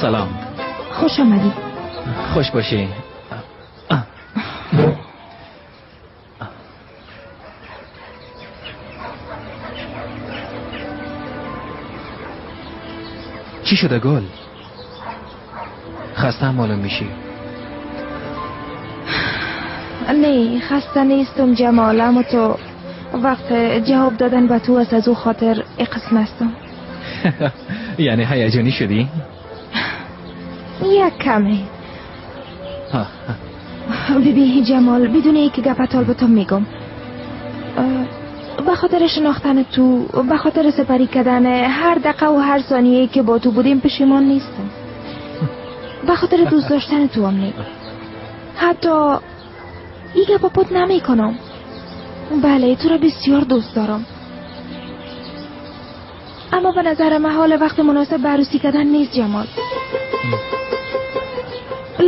سلام. خوش آمدی. خوش باشی. چی شده گل؟ خسته معلوم میشی. نه خسته نیستم جمال، اما تو وقت جواب دادن به تو از او خاطر قسم هستم. یعنی هیجانی شدی؟ یک کمی. ببین جمال، بدون اینکه گپتال به تو میگم، به خاطر شناختن تو، به خاطر سپری کردن هر دقیقه و هر ثانیه که با تو بودیم پشیمان نیستم. به خاطر دوست داشتن تو هم نی. حتی این گپا پت نمی کنم. بله تو را بسیار دوست دارم، اما به نظر من حال وقت مناسب به عروسی کردن نیست جمال.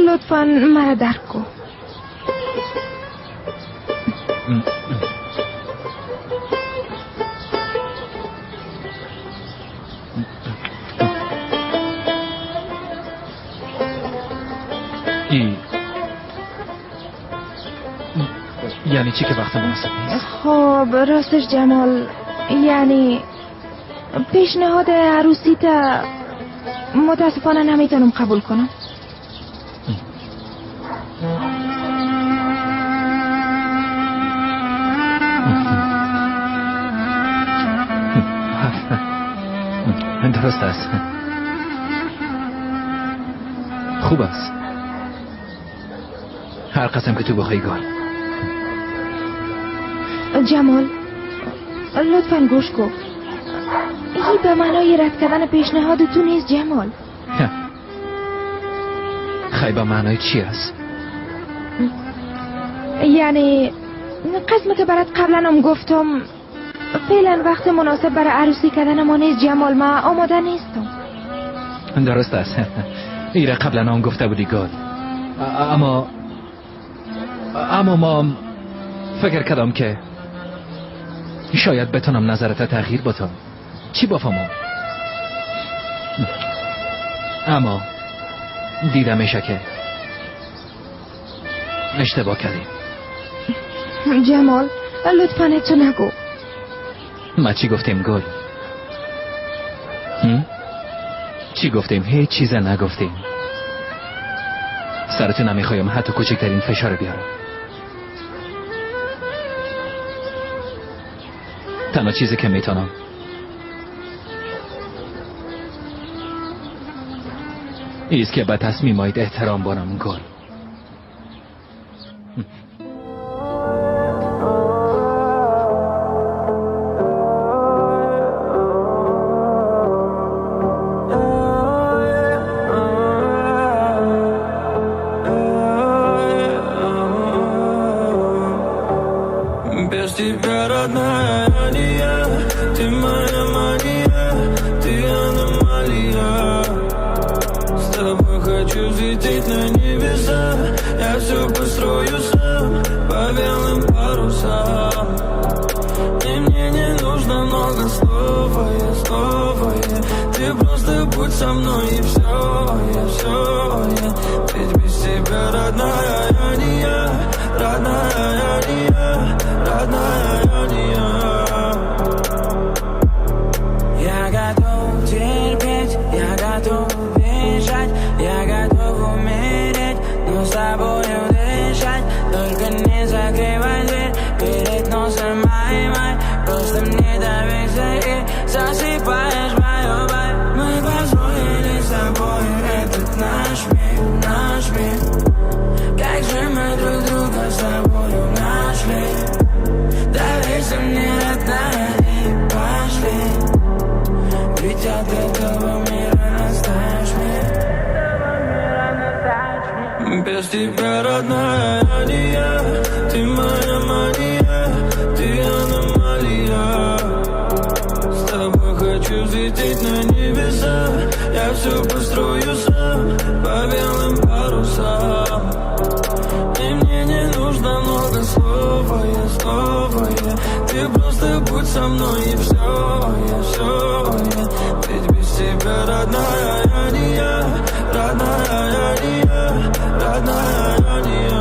لطفاً مرا درک کن. یعنی چی که وقت مناسب نیست؟ خب راستش جمال، یعنی پیشنهاد عروسی تا متاسفانه نمیتونم قبول کنم. درست است. خوب است. هر قسم که تو بخوای گل. جمال لطفاً گوش کن. این به معنای رد کردن پیشنهاد تو نیست جمال. خیلی به معنای چی است؟ یعنی قسمی که برات قبلا هم گفتم، فعلا وقت مناسب برای عروسی کردن ما نیست جمال. من آماده نیستم. درست است. ایره قبلا هم گفته بودی گل. اما ما فکر کردم که شاید بتونم نظرت تغییر بدم. چی بفهمم؟ اما دیدم میشه که اشتباه کردیم. جمال لطفاً تو نگو. ما چی گفتیم گل؟ چی گفتیم؟ هیچ چیز نگفتیم. سرتو نمیخوایم حتی کوچکترین فشار بیارم. تنها چیزی که میتونم ایست که به تصمیمایت احترام بارم گل. Без тебя, родная, ты моя магия, ты аномалия. С тобой хочу взлететь на небеса, я все построю сам по белым парусам. И мне не нужно много слов, ты просто будь со мной и все, ведь без тебя, родная, я не я. родная Ания.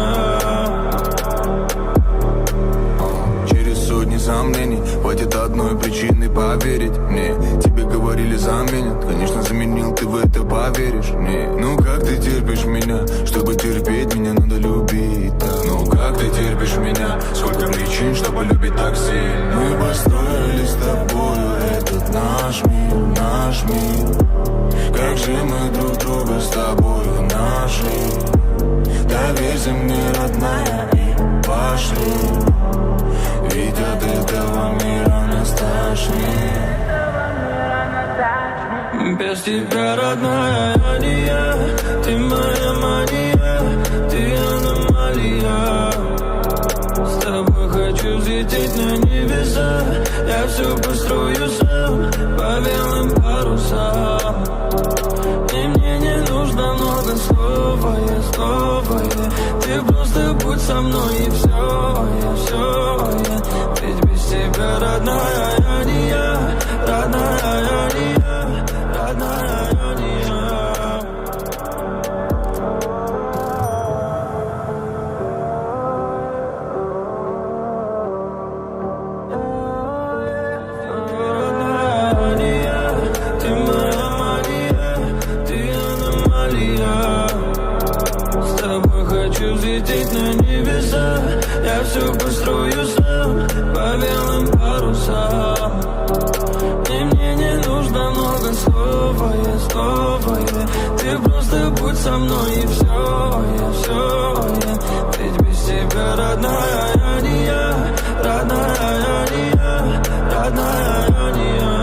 Через сотни сомнений хватит одной причины поверить мне. Тебе говорили заменят, конечно заменил, ты в это поверишь мне. Ну как ты терпишь меня? Чтобы терпеть меня надо любить так. Ну как ты терпишь меня? Сколько причин, чтобы любить так сильно. Мы построили с тобою этот наш мир. Как же мы друг друга с тобою нашли. Доверься мне, родная, и пошли. Ведь от этого мира нас тошнит. Без тебя, родная Ания, ты моя мания, ты аномалия. С тобой хочу взлететь на небеса, я все построю сам по белым парусам. И мне не нужно много слова, ты просто будь со мной и все, ведь без тебя, родная Ания, родная Ания, родная Ания. Ты моя Мария, ты аномалия. С тобой хочу взлететь на небеса, я все построю сам по белым парусам. И мне не нужно много слова, ты просто будь со мной и все, ведь без тебя, родная Ания, родная Ания, родная Ания.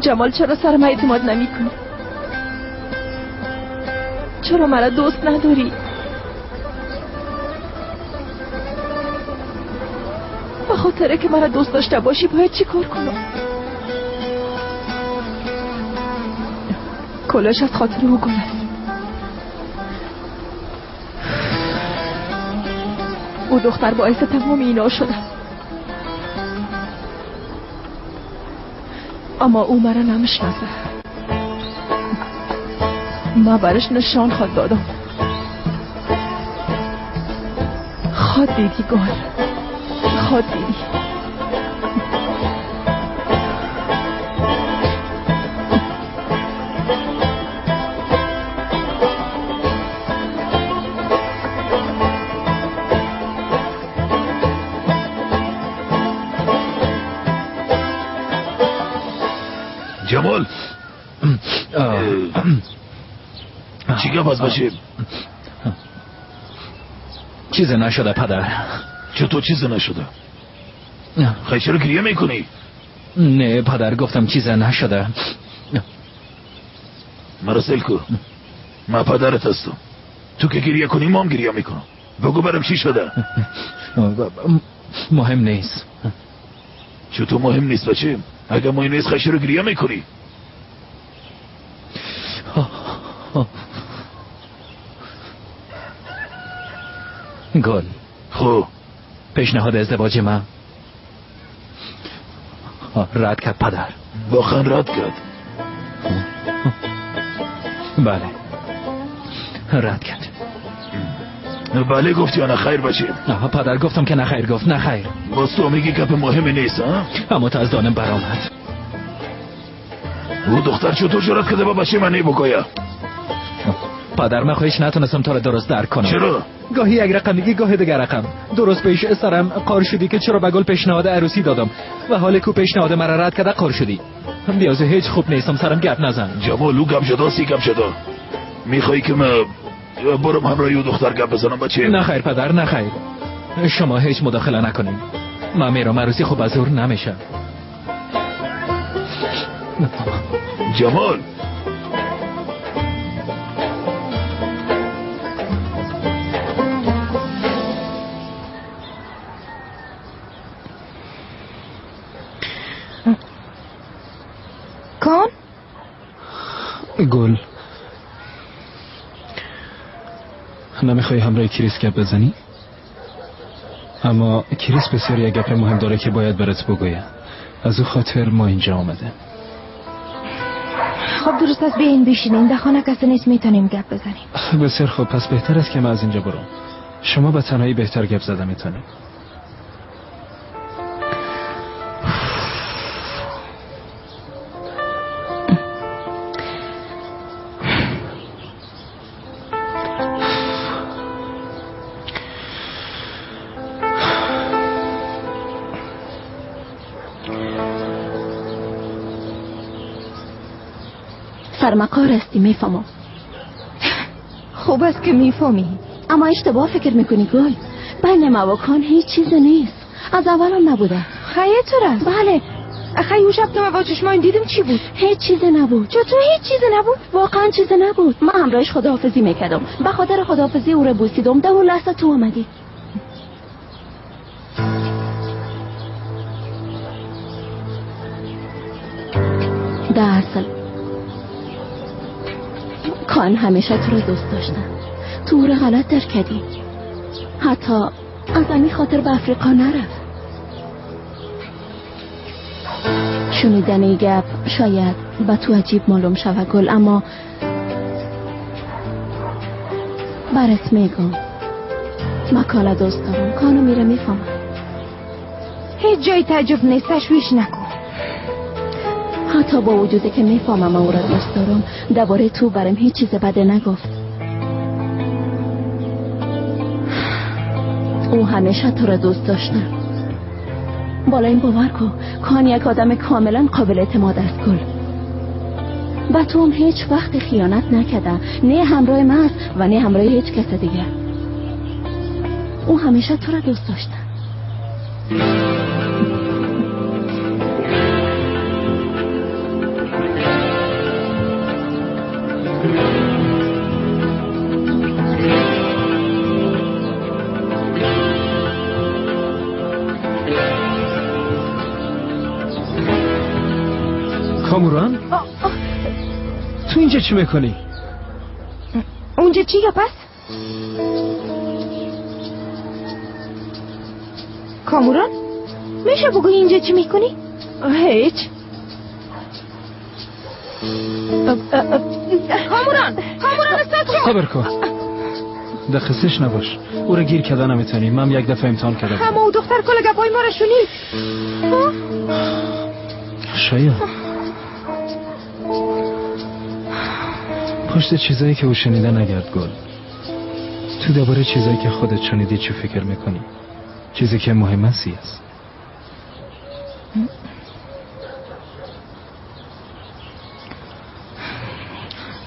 جمال چرا سرم اعتماد نمی کنی؟ چرا مرا دوست نداری؟ به خاطره که مرا دوست داشته باشی باید چی کار کنم؟ کلاش از خاطر او گل است. او دختر باعث تمام اینا شده، اما او مرا نمیشناسه. ما برش نشان خود دادم. خود دیدی گل، خود دیدی. جمال چی گپ از باشیم؟ چیز نشده پدر. چطور چیز نشده؟ خیلی چرا گریه میکنی؟ نه پدر گفتم چیز نشده. مرسل کو من پدرت هستم، تو که گریه کنی ما هم گریه میکنم. بگو برم چی شده؟ مهم نیست. چطور مهم نیست بچه؟ اگه مهم نیست خیلی چرا گریه میکنی؟ گل خب پیشنهاد ازدواج من رد کرد پدر. واقعا رد کرد؟ بله رد کرد. بله گفتی یا نه خیر بچه؟ پدر گفتم که نه خیر گفت. نه خیر. باز تو میگی گپ مهمی نیست ها؟ اما تا از دانم برآمد. او دختر چطور جرأت کرده با بچه من بگوید؟ پدر من خودش نتونستم تا رو درست درک کنم. چرا؟ گاهی یک رقم میگی گاهی دیگر رقم. درست پیش سرم قار شدی که چرا به گل پیشنهاد عروسی دادم و حالی که پیشنهاد مرا رد کرده قار شدی. بیازه هیچ خوب نیستم. سرم گپ نزن. جمال او گپ جدا سی گپ جدا. میخوایی که من برم همراه او دختر گپ بزنم بچه. نه خیر پدر، نه خیر. شما هیچ مداخله نکنین. من میرم عروسی خوب از زور نمیشه. جمال کان؟ گل نمیخوای همراه کریس گپ بزنی؟ اما کریس بسیار یک گپ مهم داره که باید برات بگویم. از او خاطر ما اینجا آمده. خب درست است، بیاین بشینین. در خانه کسی نیست، میتونیم گپ بزنیم. بسیار خوب، پس بهتر است که من از اینجا برم. شما به تنهایی بهتر گپ زدن میتونید. سرمکار هستی، میفهمم. خوب است که میفهمی، اما اشتباه فکر میکنی گل. بین ما و کان هیچ چیز نیست، از اولم نبوده. خیلی طور است؟ بله. خیلی اون شب که من با چشمان دیدم چی بود؟ هیچ چیز نبود. چطور هیچ چیز نبود؟ واقعا چیز نبود. من همراهش خداحافظی میکردم، به خاطر خداحافظی او رو بوسیدم. در اون لحظه تو آمدی. در اصل کان همیشه تو رو دوست داشتن. تو او رو غلط درک کردی. حتی از همین خاطر به افریقا نرفت. شنیدن این گپ شاید به تو عجیب معلوم شود گل، اما برات میگم من کالا دوست دارم. کانو میره میفهمم. هیچ جای تعجب نیست، تشویش نکن. حتی با وجودی که میفهمم او را دوست دارم، درباره تو برام هیچ چیز بده نگفت. او همیشه تو را دوست داشته. بالا این باور کن، کان یک آدم کاملا قابل اعتماد است گل. و تو هم هیچ وقت خیانت نکرده، نه همراه من است و نه همراه هیچ کس دیگه. او همیشه تو را دوست داشته. کاموران؟ تو اینجا چی میکنی؟ اونجا چی یا پس؟ کاموران؟ میشه بگوی اینجا چی میکنی؟ هیچ. کاموران استاد شو. صبر کن، دقیقش نباش. او را گیر کردن نمیتونی. من یک دفعه امتحان کردم. اما او دختر کل گپای ما را شنید. شاید پشت چیزایی که او شنیده نگرد گل. تو درباره چیزایی که خودت شنیدی چی فکر میکنی؟ چیزی که مهم است.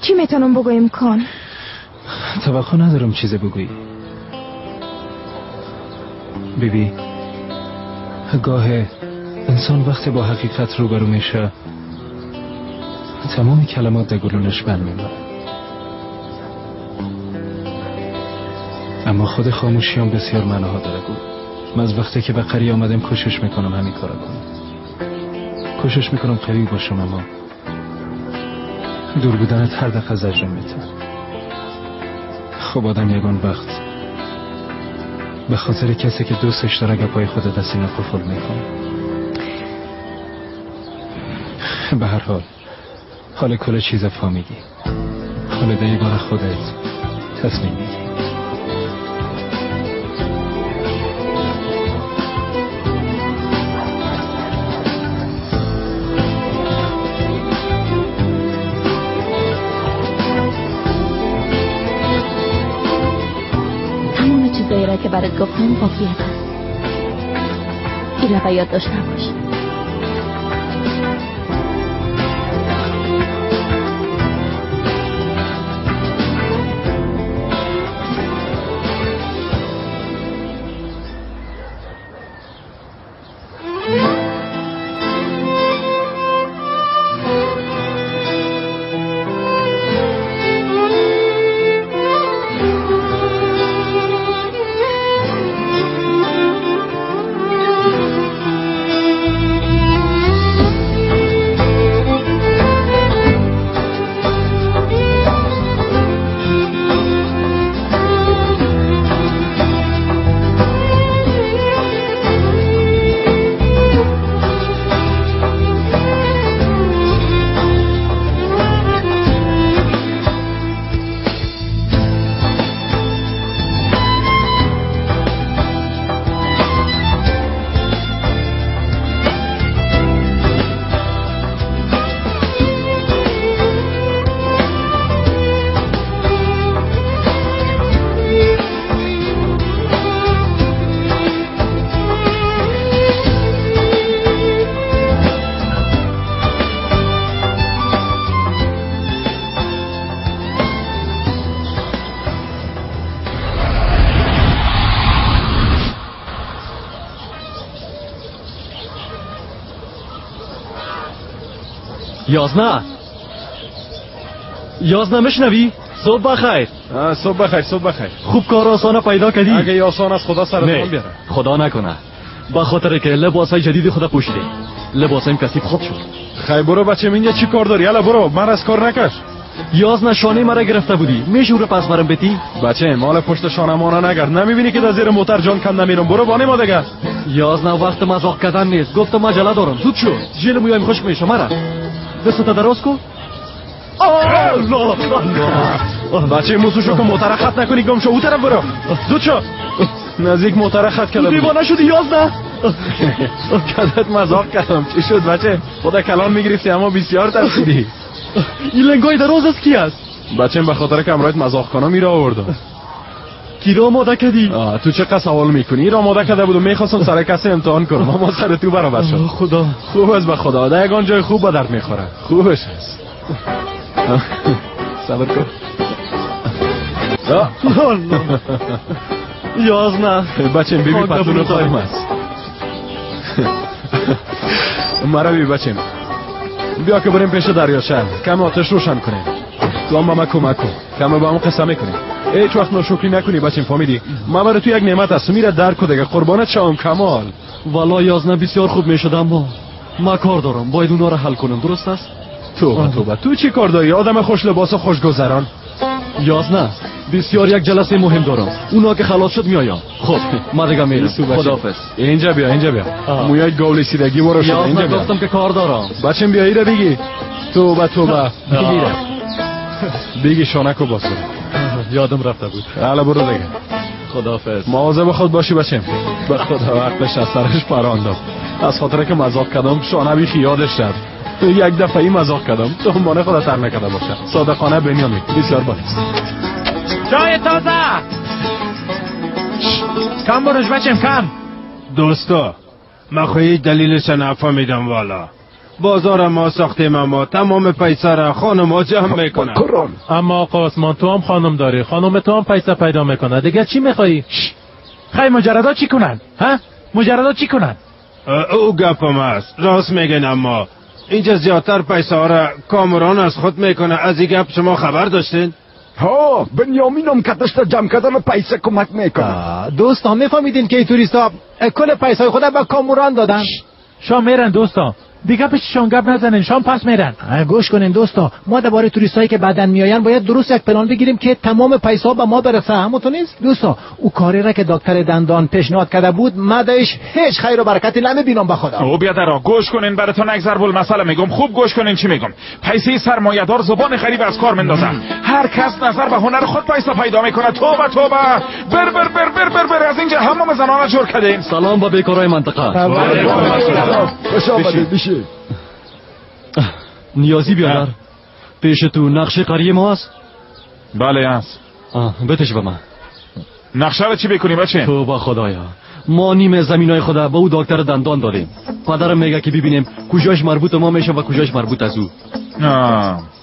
چی میتونم بگویم کان؟ توقع ندارم چیزی بگویی. بیبی، گاه انسان وقتی با حقیقت روبرو میشه تمام کلمات در گلونش بند میمونه، اما خود خاموشی هم بسیار معناها داره گل. من از وقتی که به قریه آمدم کوشش میکنم همین کارو کنم. کوشش میکنم قوی باشم، اما دور بودنت هر دقیقه زجرم میده. خب آدم یگان وقت به خاطر کسی که دوستش داره گپای خود دستین قفل میکنه. به هر حال کل چیز فهمیدی. حالا دیگه بار خودت تصمیم میگی. تمام چیزایی را که برات گفتم واقعیت است. این را یاد داشته باش. یازنه میشنوی؟ صبح بخیر. صبح بخیر، صبح بخیر. خوب کار آسانه پیدا کردی؟ اگه آسان است خدا سرتون نه بیاره. خدا نکنه، به خاطر که لباسای جدید خدا پوشیده، لباسایم کثیف خوب شد. خیر برو بچه، اینجا چی کار داری؟ یالا برو، من از کار نکش. یازنه شانه مرا گرفته بودی، میشه رو پس برم بتی؟ بچه مال پشت شانه مانا نگرد، نمیبینی که در زیر موتر جان کم نمیرم. برو بانه ما دیگه. یازنه وقت مزاق کردن نیست، گفتم مجله دارم، زود شو. ژل مویم خشک میشه مرا. دستت دراز کن. بچه موسوشو که موتر خط نکنی، گم شو اون طرف برو. زود شو. نزدیک موتر خط کردم. دیوانه شدی یازنه؟ کدت مزاق کردم. چی شد بچه؟ خدا کلان میگرفتی اما بسیار ترسیدی. این لنگای دراز از کی است؟ بچه به خاطر که امرایت مزاق کنم میره آوردم. کی را آماده کردی؟ تو چقدر سوال میکنی؟ این را آماده کرده بود و میخواستم سر کسی امتحان کنم اما سر تو برابر شد. خدا خوب است به خدا، در یگان جای خوب به درد میخوره. خوبش است. صبر کن. یازنه بچه بیبی پتون تایم است. مرا بی بچه بیا که بریم پیش دریاچه، کم آتش روشن کنیم. تو هم به من کمک کن، کم با هم قصه میکنیم. هیچ وقت ناشکری نکنی بچه، فهمیدی؟ من برای تو یک نعمت است، میره درک کن دیگه. قربانت شوم کمال. والا یازنه بسیار خوب میشد، اما ما کار دارم، باید اونا رو حل کنم. درست است؟ توبه تو چی کار داری؟ آدم خوش لباس و خوشگذران. یازنه بسیار یک جلسه مهم دارم، اونا که خلاص شد میایم. خب ما دیگه میرم. خداحافظ. اینجا بیا. مویای گاولی سیدگی برو شد. اینجا بیا. گفتم که کار دارم. بچم بیا ایره بگی. توبه بگیره. بگی شانکو باز برو. یادم رفته بود. حالا برو دیگه. خداحافظ. مواظب خود باشی بچم. به خدا وقتش از سرش پراندم. از خاطر که مزاق کردم شانه بی خیالش شد. یک دفعه مزاق کردم تو مانه خدا تر نکرده باشه. صادقانه بنیامین بسیار باریست. چای تازه کم برش بچم کم. دوستا من خواهی دلیلش نفهمیدم والا. بازار ما ساختیم اما تمام پیسه را خانم ها جمع میکنن. اما آقا عثمان تو هم خانم داری، خانم تو هم پیسه پیدا میکنه، دیگه چی میخوایی؟ خیلی مجردا چی کنن؟ ها؟ مجردا چی کنن؟ او گپم است، راست میگن، اما اینجا زیادتر پیسه ها را کامران از خود میکنه. از این گپ شما خبر داشتین؟ ها بنیامین هم که داشته جمع کردن پیسه کمک میکنه. دوستان میفهمیدین که این توریستا کل پیسای خود به کامران دادن؟ شام میرن دوستا، دیگه پیششون گپ نزنین، شام پس میرن. گوش کنین دوستا، ما درباره توریستایی که بعدن میآین باید درست یک پلان بگیریم که تمام پیسا به ما برسه. همونطور نیست دوستا؟ او کاری را که دکتر دندان پیشنهاد کرده بود مدایش هیچ خیر و برکتی نمیبینم به خدا. او بیادرا گوش کنین، براتون یک ضرب المثل میگم، خوب گوش کنین چی میگم. پیسه سرمایه‌دار زبان غریب از کار میندازه. هر کس نظر به هنر خود پیسه پیدا میکنه. توبه بر از اینجا همه زنانه جور کردین. سلام به بیکارای منطقه. خوش آمدید. میشه نیازی بیادر پیش تو نقشه قریه ما است؟ بله است. بتش به من. نقشه رو چی بکنی بچه؟ تو با خدایا ما نیم زمینای خدا به او دکتر دندان دادیم. پدرم میگه که ببینیم کجاش مربوط ما میشه و کجاش مربوط از او.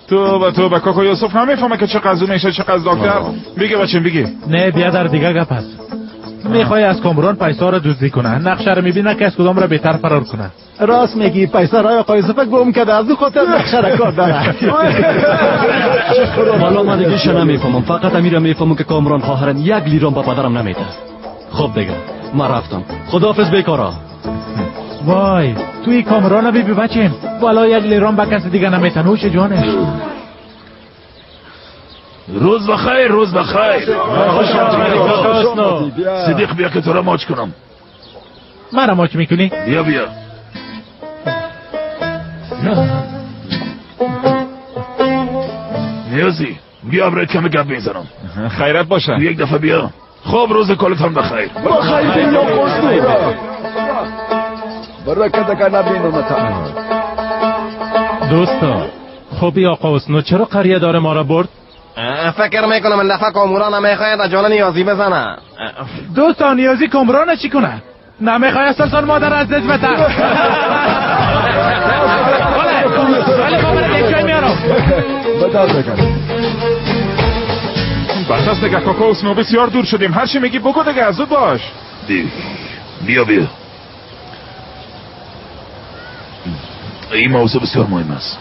تو با کاکا یوسف نمیفهمه که چه قضیه میشه چه قضیه دکتر. بگه بچه بگی. نه بیادر دیگه گپ است. میخوای از کامران پیسا را دزدی کنه، نقشه رو میبینه که از کدام را بهتر فرار کنه. راست میگی، پیسا را آقا یوسف گم کرده، از او خاطر نقشه را کار داره. والا من دیگه شو نمیفهمم، فقط امیر میفهمم که کامران خواهرم یک لیرام با پدرم نمیده. خب دیگه ما رفتم، خداحافظ بیکارا. وای توی کامران رو ببین بچیم، والا یک لیرام با کسی دیگه نمیته، نوش جانش. روز بخیر. خوش آمدید. صدیق بیا که تو را ماچ کنم. من را ماچ میکنی؟ بیا نیازی بیا برای کمی گپ میزنم. خیرت باشه. یک دفعه بیا. خب روز کلتان بخیر. بخیر بیا خوشنو برکت که نبینم تا. دوستا خب آقا حسنو چرا قریه داره ما را برد؟ فکر میکنم این دفعه کامران نمیخواید جان نیازی بزنه. دوستا نیازی کامران چی کنه؟ نمیخوای اساسان مادر از دست بتر. ولی بابر دیگه میارم. بدار بکن. بس از دیگه کاکا حسنو بسیار دور شدیم، هر چی میگی بگو دیگه، از زود باش. بیا این موضوع بسیار مهم است.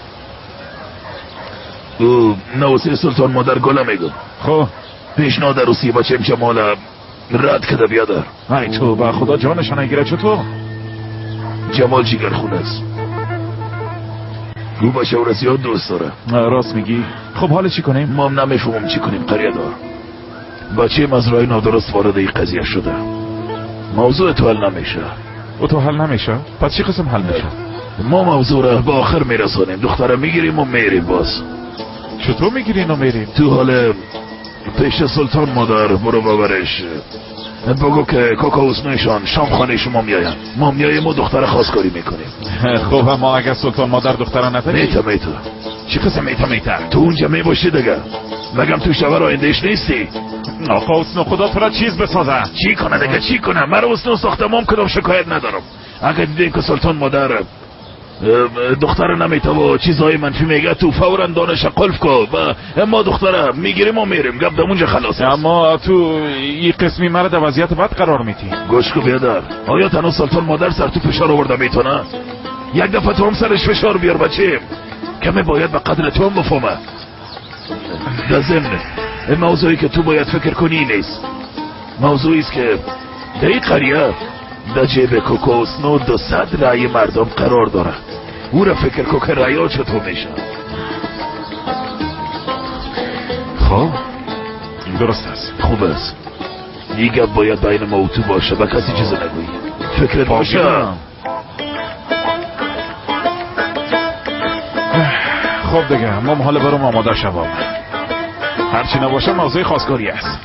او نوسه سلطان مادر گله میگم. خب پیشنهاد عروسی با چم جمال رد کده بیادر. ای تو با خدا جانشان نگیره. چطور؟ جمال جیگر خونه است. او با شورسیات دوست داره. راست میگی؟ خب حالا چی کنیم؟ ما هم نمیفهمم چی کنیم قریادار. بچه از راه نادرست وارد این قضیه شده. موضوع تو حل نمیشه. او تو حل نمیشه؟ پس چی قسم حل میشه؟ ما موضوع را به آخر میرسانیم. دختره میگیریم و میریم باز. چطور میگیرین و میریم؟ تو حال پیش سلطان مادر برو ببرش. بگو که کاکا حسنویشان شام خانه شما میاین. ما میاییم و دختر خواستگاری میکنیم. خب اما اگر سلطان مادر دختره نتایی؟ میتا چی قسم میتا؟ تو اونجا میباشی دیگه. مگم تو شور آیندهش نیستی؟ آقا حسنو خدا تو را چیز بسازه. چی کنه دیگه چی کنه؟ من حسنو ساختمام کدام شکایت ندارم. اگر دیدین که سلطان مادر دختر نمیتا و چیزهای منفی میگه تو فورا دانش قلف کو و ما دختره میگیریم و میریم. گپ دمونجا خلاص. اما تو این قسمی مرا در وضعیت بد قرار میتی. گوش کو بیادر. آیا تنها سلطان مادر سر تو فشار آورده میتونه؟ یک دفعه تو هم سرش فشار بیار بچیم. کمی باید به قدر تو هم بفهمه. در ضمن موضوعی که تو باید فکر کنی نیست. موضوعی است که در این قریه در جیب کوکو حسنو 200 رأی مردم قرار داره. او را فکر کن که رأی‌ها چطور میشه. خب درست است. خوب است. این گپ باید بین ما و تو باشه. به کسی چیز نگویی. فکرت باشه. خب دیگه ما حالا برام آماده شوم. هرچی نباشه موضوع خواستگاری است.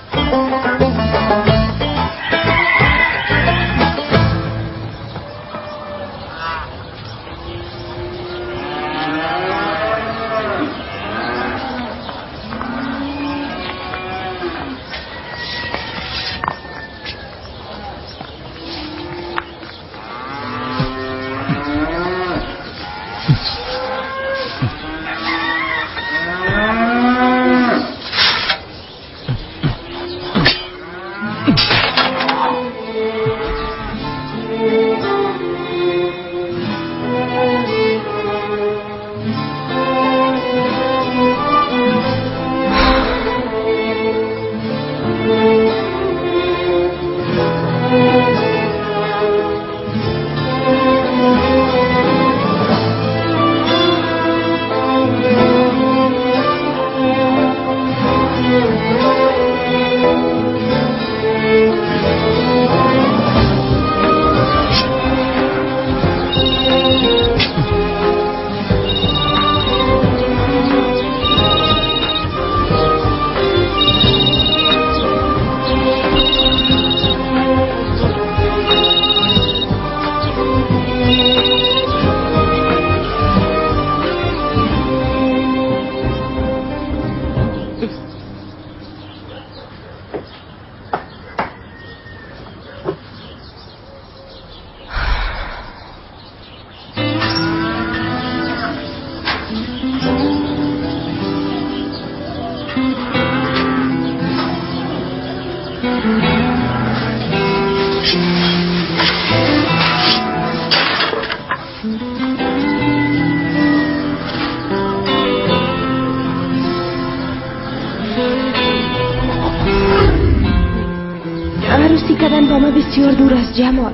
عروسی کردن با ما بسیار دور از جمال.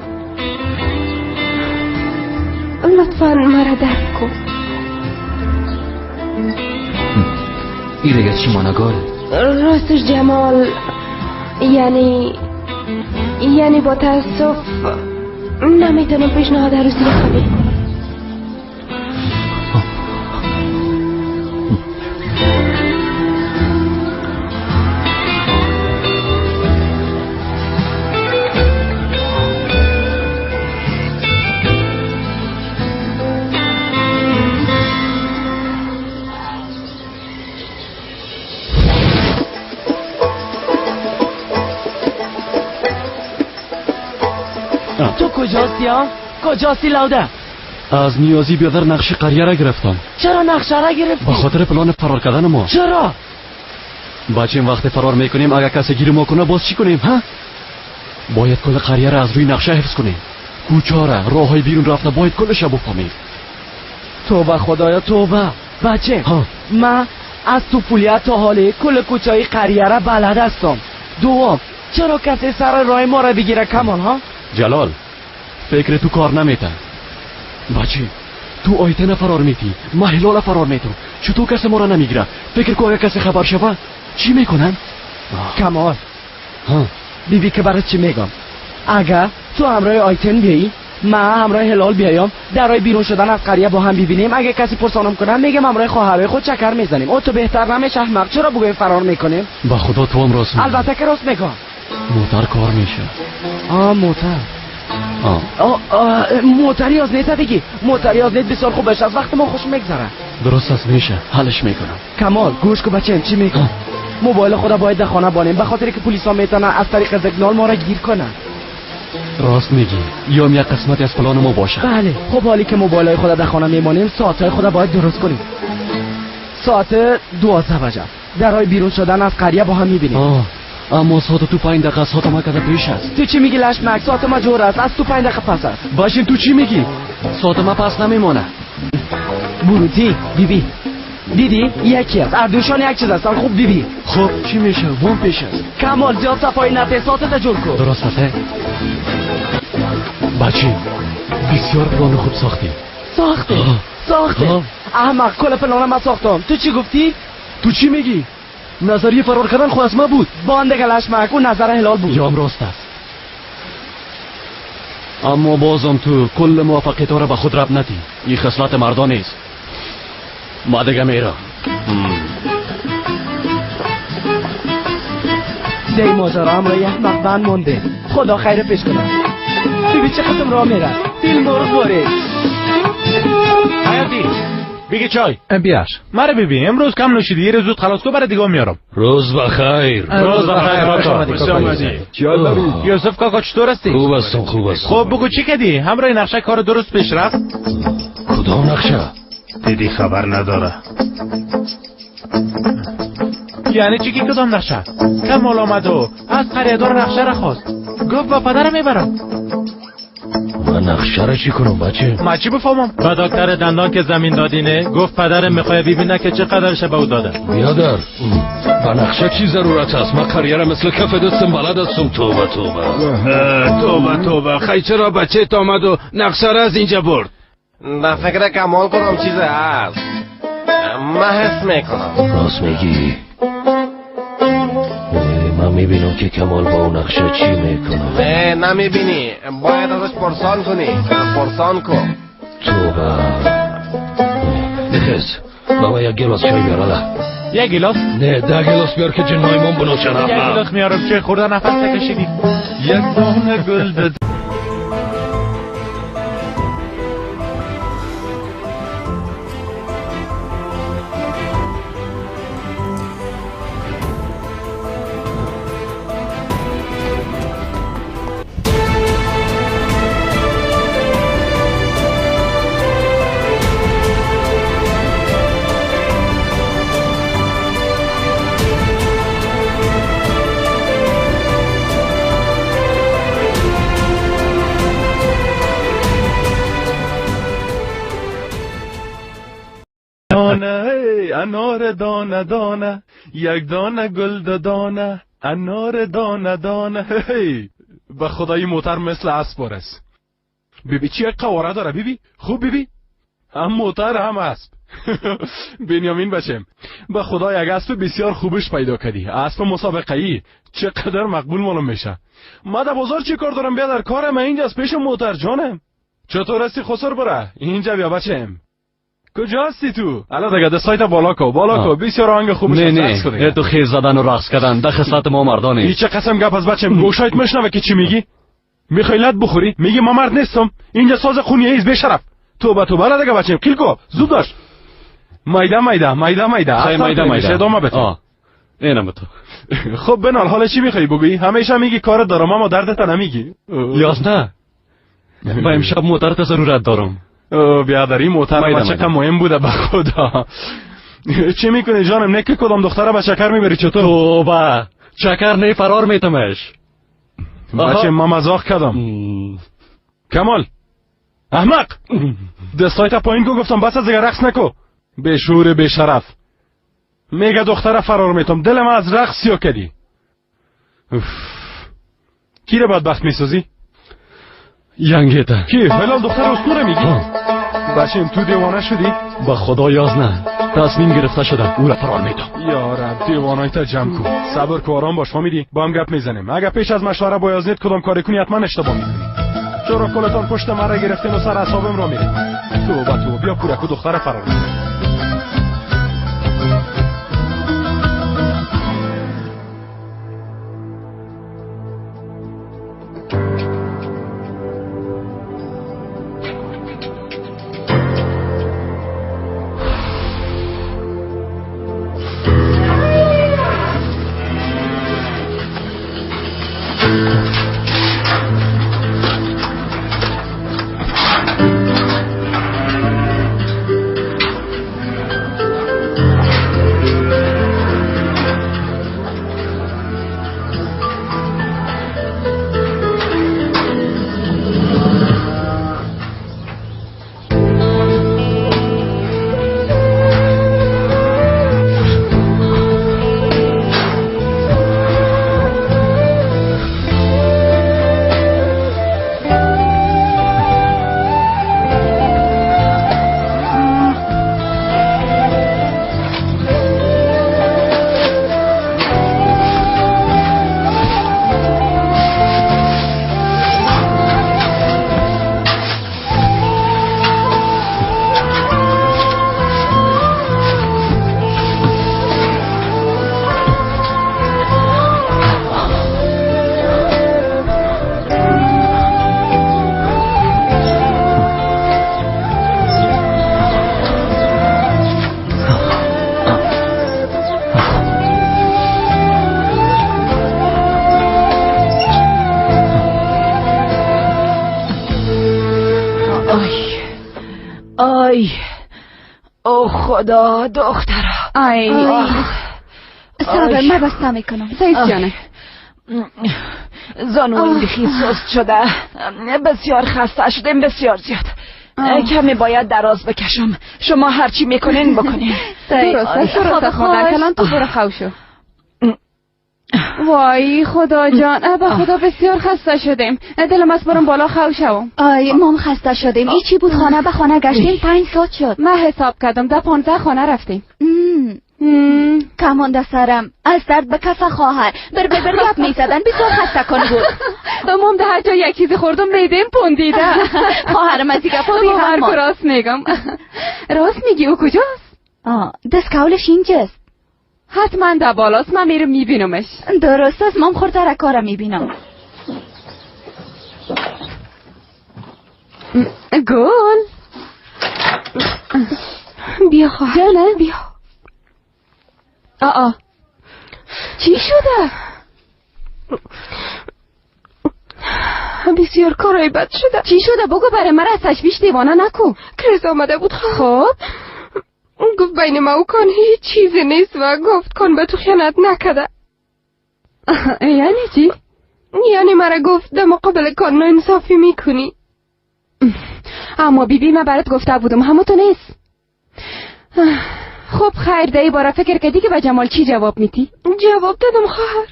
لطفاً مرا درک کن. این دیگه چی مانگاره؟ راستش جمال یعنی با تاسف نمیتونم پیشنهاد عروسی را قبول کنم. تو کجاستی ها؟ کجاستی لوده؟ از نیازی بیادر نقش قریه را گرفتم. چرا نقشه را گرفتی؟ به خاطر پلان فرار کردن ما. چرا؟ بچیم وقتی فرار میکنیم اگر کسی گیر ما کنه باز چی کنیم ها؟ باید کل قریه را از روی نقشه حفظ کنیم. کوچه را راه های بیرون رفته باید کلش را بفهمیم. توبه خدایا توبه. بچه از طفولیت تا حاله کل کوچه‌های قریه را بلد هستم. دوم چرا کسی سر راه ما را بگیره کمال ها؟ جلال فکر تو کار نمیته. بچه تو آیتن فرار میتی، محلال فرار میتو، چطور کسی ما را نمیگیره؟ فکر کو اگه کسی خبر شوه چی میکنن؟ کمال بیبی که برای چی میگم؟ اگر تو همراه آیتن بیایی من همراه هلال بیایم درای بیرون شدن از قریه با هم ببینیم. اگه کسی پرسانم کنن میگم همراه خواهرای خود چکر میزنیم. او تو بهتر نمیشه احمق؟ چرا بگویم فرار میکنیم؟ با خدا تو هم راست میگی. البته که راست میگم. موتر کار میشه. موتر موتری از نیت دیگه. موتری از نیت بسیار خوب بشه. از وقت ما خوش میگذره. درست است میشه حلش میکنم. کمال گوش کو بچه‌م چی میگم؟ موبایل خدا باید در خانه بانیم به خاطر که پلیسا میتونن از طریق سیگنال ما را گیر کنن. راست میگی یا یک قسمت از پلان ما باشه. بله خب حالی که موبایل خدا در خانه میمانیم ساعتهای خدا باید درست کنیم. ساعت 12 بجه درای بیرون شدن از قریه با هم میبینیم. اما ساعت تو 5 دقیقه ساعت ما کده پیش است. تو چی میگی لشمک؟ ساعت ما جور است از تو 5 دقیقه پس است. باشیم تو چی میگی؟ ساعت ما پس نمیمونه. بروتی بیبی دیدی یکی است اردوشان یک چیز هستن. خوب دیدی خب چی میشه؟ وام پیش است. کمال زیاد صفایی نته ساعت جور کن. درست است. بچه بسیار پلان خوب ساختی. ساخته احمق کل پلان ما ساختم. تو چی گفتی؟ تو چی میگی؟ نظریه فرار کردن خود از ما بود. بانده گلشمک اون نظر هلال بود. یا راست است. اما بازم تو کل موفقیت را به خود رب ندی. این خصلت مردان نیست. ما دیگه میرم. دی ماجرا هم را یک مقدن مونده. خدا خیر پیش کنه. ببین چه قسم راه میره. فیلم مرغ باره. حیاتی بگی چای بیار. مرا ببین امروز کم نوشیدی. یه روز زود خلاص کو برای دیگه میارم. روز بخیر. روز بخیر. خوش آمدی. یوسف کاکا چطور هستی؟ خوب هستم. خب بگو چی کردی؟ همراه نقشه کار درست پیش رفت؟ کدام نقشه؟ دیدی خبر نداره. یعنی چی که کدام نقشه؟ کمال آمد و از قریه‌دار نقشه را خواست. گفت با پدرم میبرم. من نقشه را چی کنم بچه؟ من چی بفهمم؟ با دکتر دندان که زمین دادینه گفت پدرم میخواد ببینه که چقدر شبه او داده. بیادر با نقشه چی ضرورت است؟ من قریه مثل کف دستم بلد هستم. توبه خیلی چرا بچه آمد و نقشه را از اینجا برد؟ در فکر کمال کنم چیز هست. من حس میکنم. راست میگی؟ من میبینم که کمال با اون نقشه چی میکنم. نه نمیبینی باید ازش پرسان کنی. پرسان کن. توبه نخیز بابا یک گلاس چای بیار. یک گلاس؟ نه 10 گلاس بیار که جنای من بنوشن. یک گلاس میارم چه خورده نفس نکشیدی. یک دانه گل داد. انار دانه دانه یک دانه گل دانه انار دانه دانه. به خدای موتر مثل اسب است. بیبی چی قواره داره بیبی؟ خوب بیبی؟ هم موتر هم اسب. بنیامین بچم به خدا یک اسب بسیار خوبش پیدا کردی. اسب مسابقه‌ای چقدر مقبول معلوم میشه. ما در بازار چی کار دارم؟ بیا در کارم اینجاست پیش موتر جانم. چطور هستی خسر بره؟ اینجا بیا بچم. کجا هستی تو؟ الان دیگه سایت بالا کو بسیار آهنگ خوبش هست. نه تو خیز زدن و رقص کردن ده خصلت ما مردانه. این چه قسم گپ از بچم گوشایت مشنوه که چی میگی؟ میخوای لط بخوری؟ میگی ما مرد نیستم. اینجا ساز خونیه ایز به شرف. توبه دیگه بچم کیلکو زود باش. میده ادامه بده. اینم تو. خب بنال حالا چی میخوای بگی؟ همیشه میگی کار دارم اما دردت نمیگی. یاس نه. من امشب موتر ضرورت دارم. بیادری موتر چقدر مهم بوده به خدا. چی میکنی جانم؟ نه که کدام دختره به چکر میبری چطور؟ توبه چکر نه فرار میتمش. بچه ما مزاق کردم. کمال احمق دستایت پایین کو گفتم بس از دیگه رقص نکو. به شعور به شرف. میگه دختره فرار میتم، دلم از رقص سیاه کردی. کی رو بدبخت میسازی؟ ینگیتا. کی؟ هلال دختر اسطوره میگی؟ بچیم تو دیوانه شدی؟ با خدا یاز نه، تصمیم گرفته شدم او را فرار میتم. یا رب دیوانایت جمع کن، صبر کن، آرام باش، فهمیدی؟ با هم گپ میزنیم. اگه پیش از مشوره با یازنیت کدام کاری کنی حتما اشتباه میکنی. چرا کلتان پشت مرا گرفتین و سر اعصابم را میری؟ تو بیا کورکو دختر فرار میتم. او خدا دخترا. ای صبر من بسته میکنم. سیز جانه زانویم بخی سست شده، بسیار خسته شدیم، بسیار زیاد. کمی باید دراز بکشم. شما هرچی میکنین بکنین. درسته مادر کلان، تو برو خوشو. وای خدا جان، به خدا بسیار خسته شدیم. دلم از برم بالا خوشم. آی مام خسته شدیم. ای چی بود؟ خانه به خانه گشتیم 5 ساعت شد. من حساب کردم 15 خانه رفتیم. کمانده سرم از درد به کف خواهر بر گپ میزدن. بسیار خسته کن بود. مام ده هر جا یک چیزی خوردم میدیم پوندیده. خواهرم از دیگه پا بیرم. راست میگم. راست میگی؟ او کجاست؟ دستکولش اینجاست. حتما در بالاست، من میرم میبینمش. درست است، مام خورده کارم میبینم. گل بیا خواهر جانه بیا. چی شده؟ بسیار کارای بد شده. چی شده؟ بگو برای من از تشویش دیوانه نکو. کریس آمده بود. خب گفت بین ما و کان هیچ چیزی نیست و گفت کان به تو خیانت نکده. یعنی چی؟ یعنی مرا گفت در مقابل کان ناانصافی میکنی. اما بیبی من برات گفته بودم همون تو نیست. خب خیر ده بارا فکر کردی که به جمال چی جواب میدی؟ جواب دادم خواهر.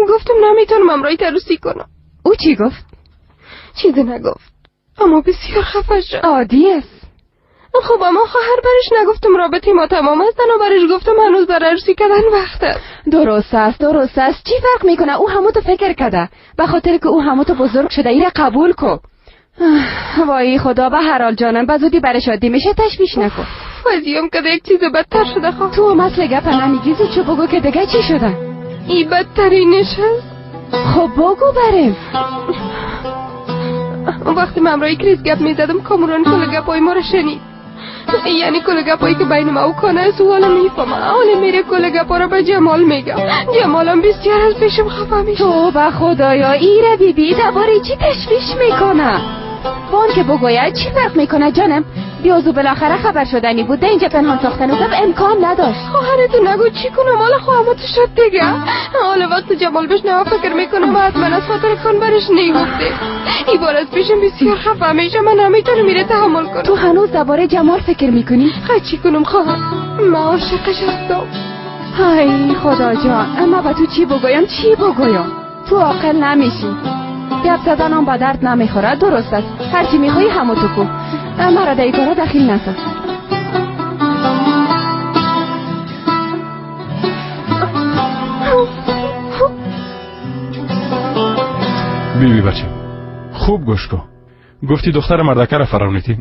گفتم نمیتونم امرای تروسی کنم. او چی گفت؟ چیزی نگفت اما بسیار خفه شد. عادی است. خب اما خواهر برش نگفتم رابطه ما تمام است و برش گفتم هنوز برای عروسی کردن وقت است. درست است. چی فرق میکنه؟ او همو تو فکر کرده، به خاطر که او همو تو بزرگ شده. ایره قبول کن. وای خدا، به هر حال جانم به زودی برای شادی میشه، تشویش نکن. فضیم که یک چیز بدتر شده. خب تو مثل گپ نمیگی، زود چو بگو که دیگه چی شده؟ ای بدترینش هست. خب بگو بریم. وقتی من امرای کریس گپ میزدم کامران کل گپای ما رو شنید. یعنی کل گپایی که بین ما و کنه سوالا میفهمه. حالا میره کل گپا رو به جمال میگه. جمالم بسیار از پیشم خفه میشه. تو به خدایا ایره بیبی درباره چی تشویش میکنه؟ بان که بگوید چی فرق میکنه جانم؟ بیازو بالاخره خبر شدنی بود، اینجا پنهان ساختن و امکان نداشت. خواهرتو نگو چی کنم، حالا خواهمتو شد دیگه. حالا وقت جمال بشنوه فکر میکنم حتما از خاطر کن برش نگفته. این بار از پیشم بسیار خفه میشه، من نمیتونم میره تحمل کنم. تو هنوز درباره جمال فکر میکنی؟ چی کنم خواهر؟ من عاشقش هستم. های خدا جان، اما به تو چی بگویم تو عاقل نمیشی. گپ زدنم با درد نمیخوره. درست است، هرچی میخوایی همو تو کو. مرا در این کارا دخیل نساز. بیبی بچه خوب گوش کن. گفتی دختر مردکه را فراموشی.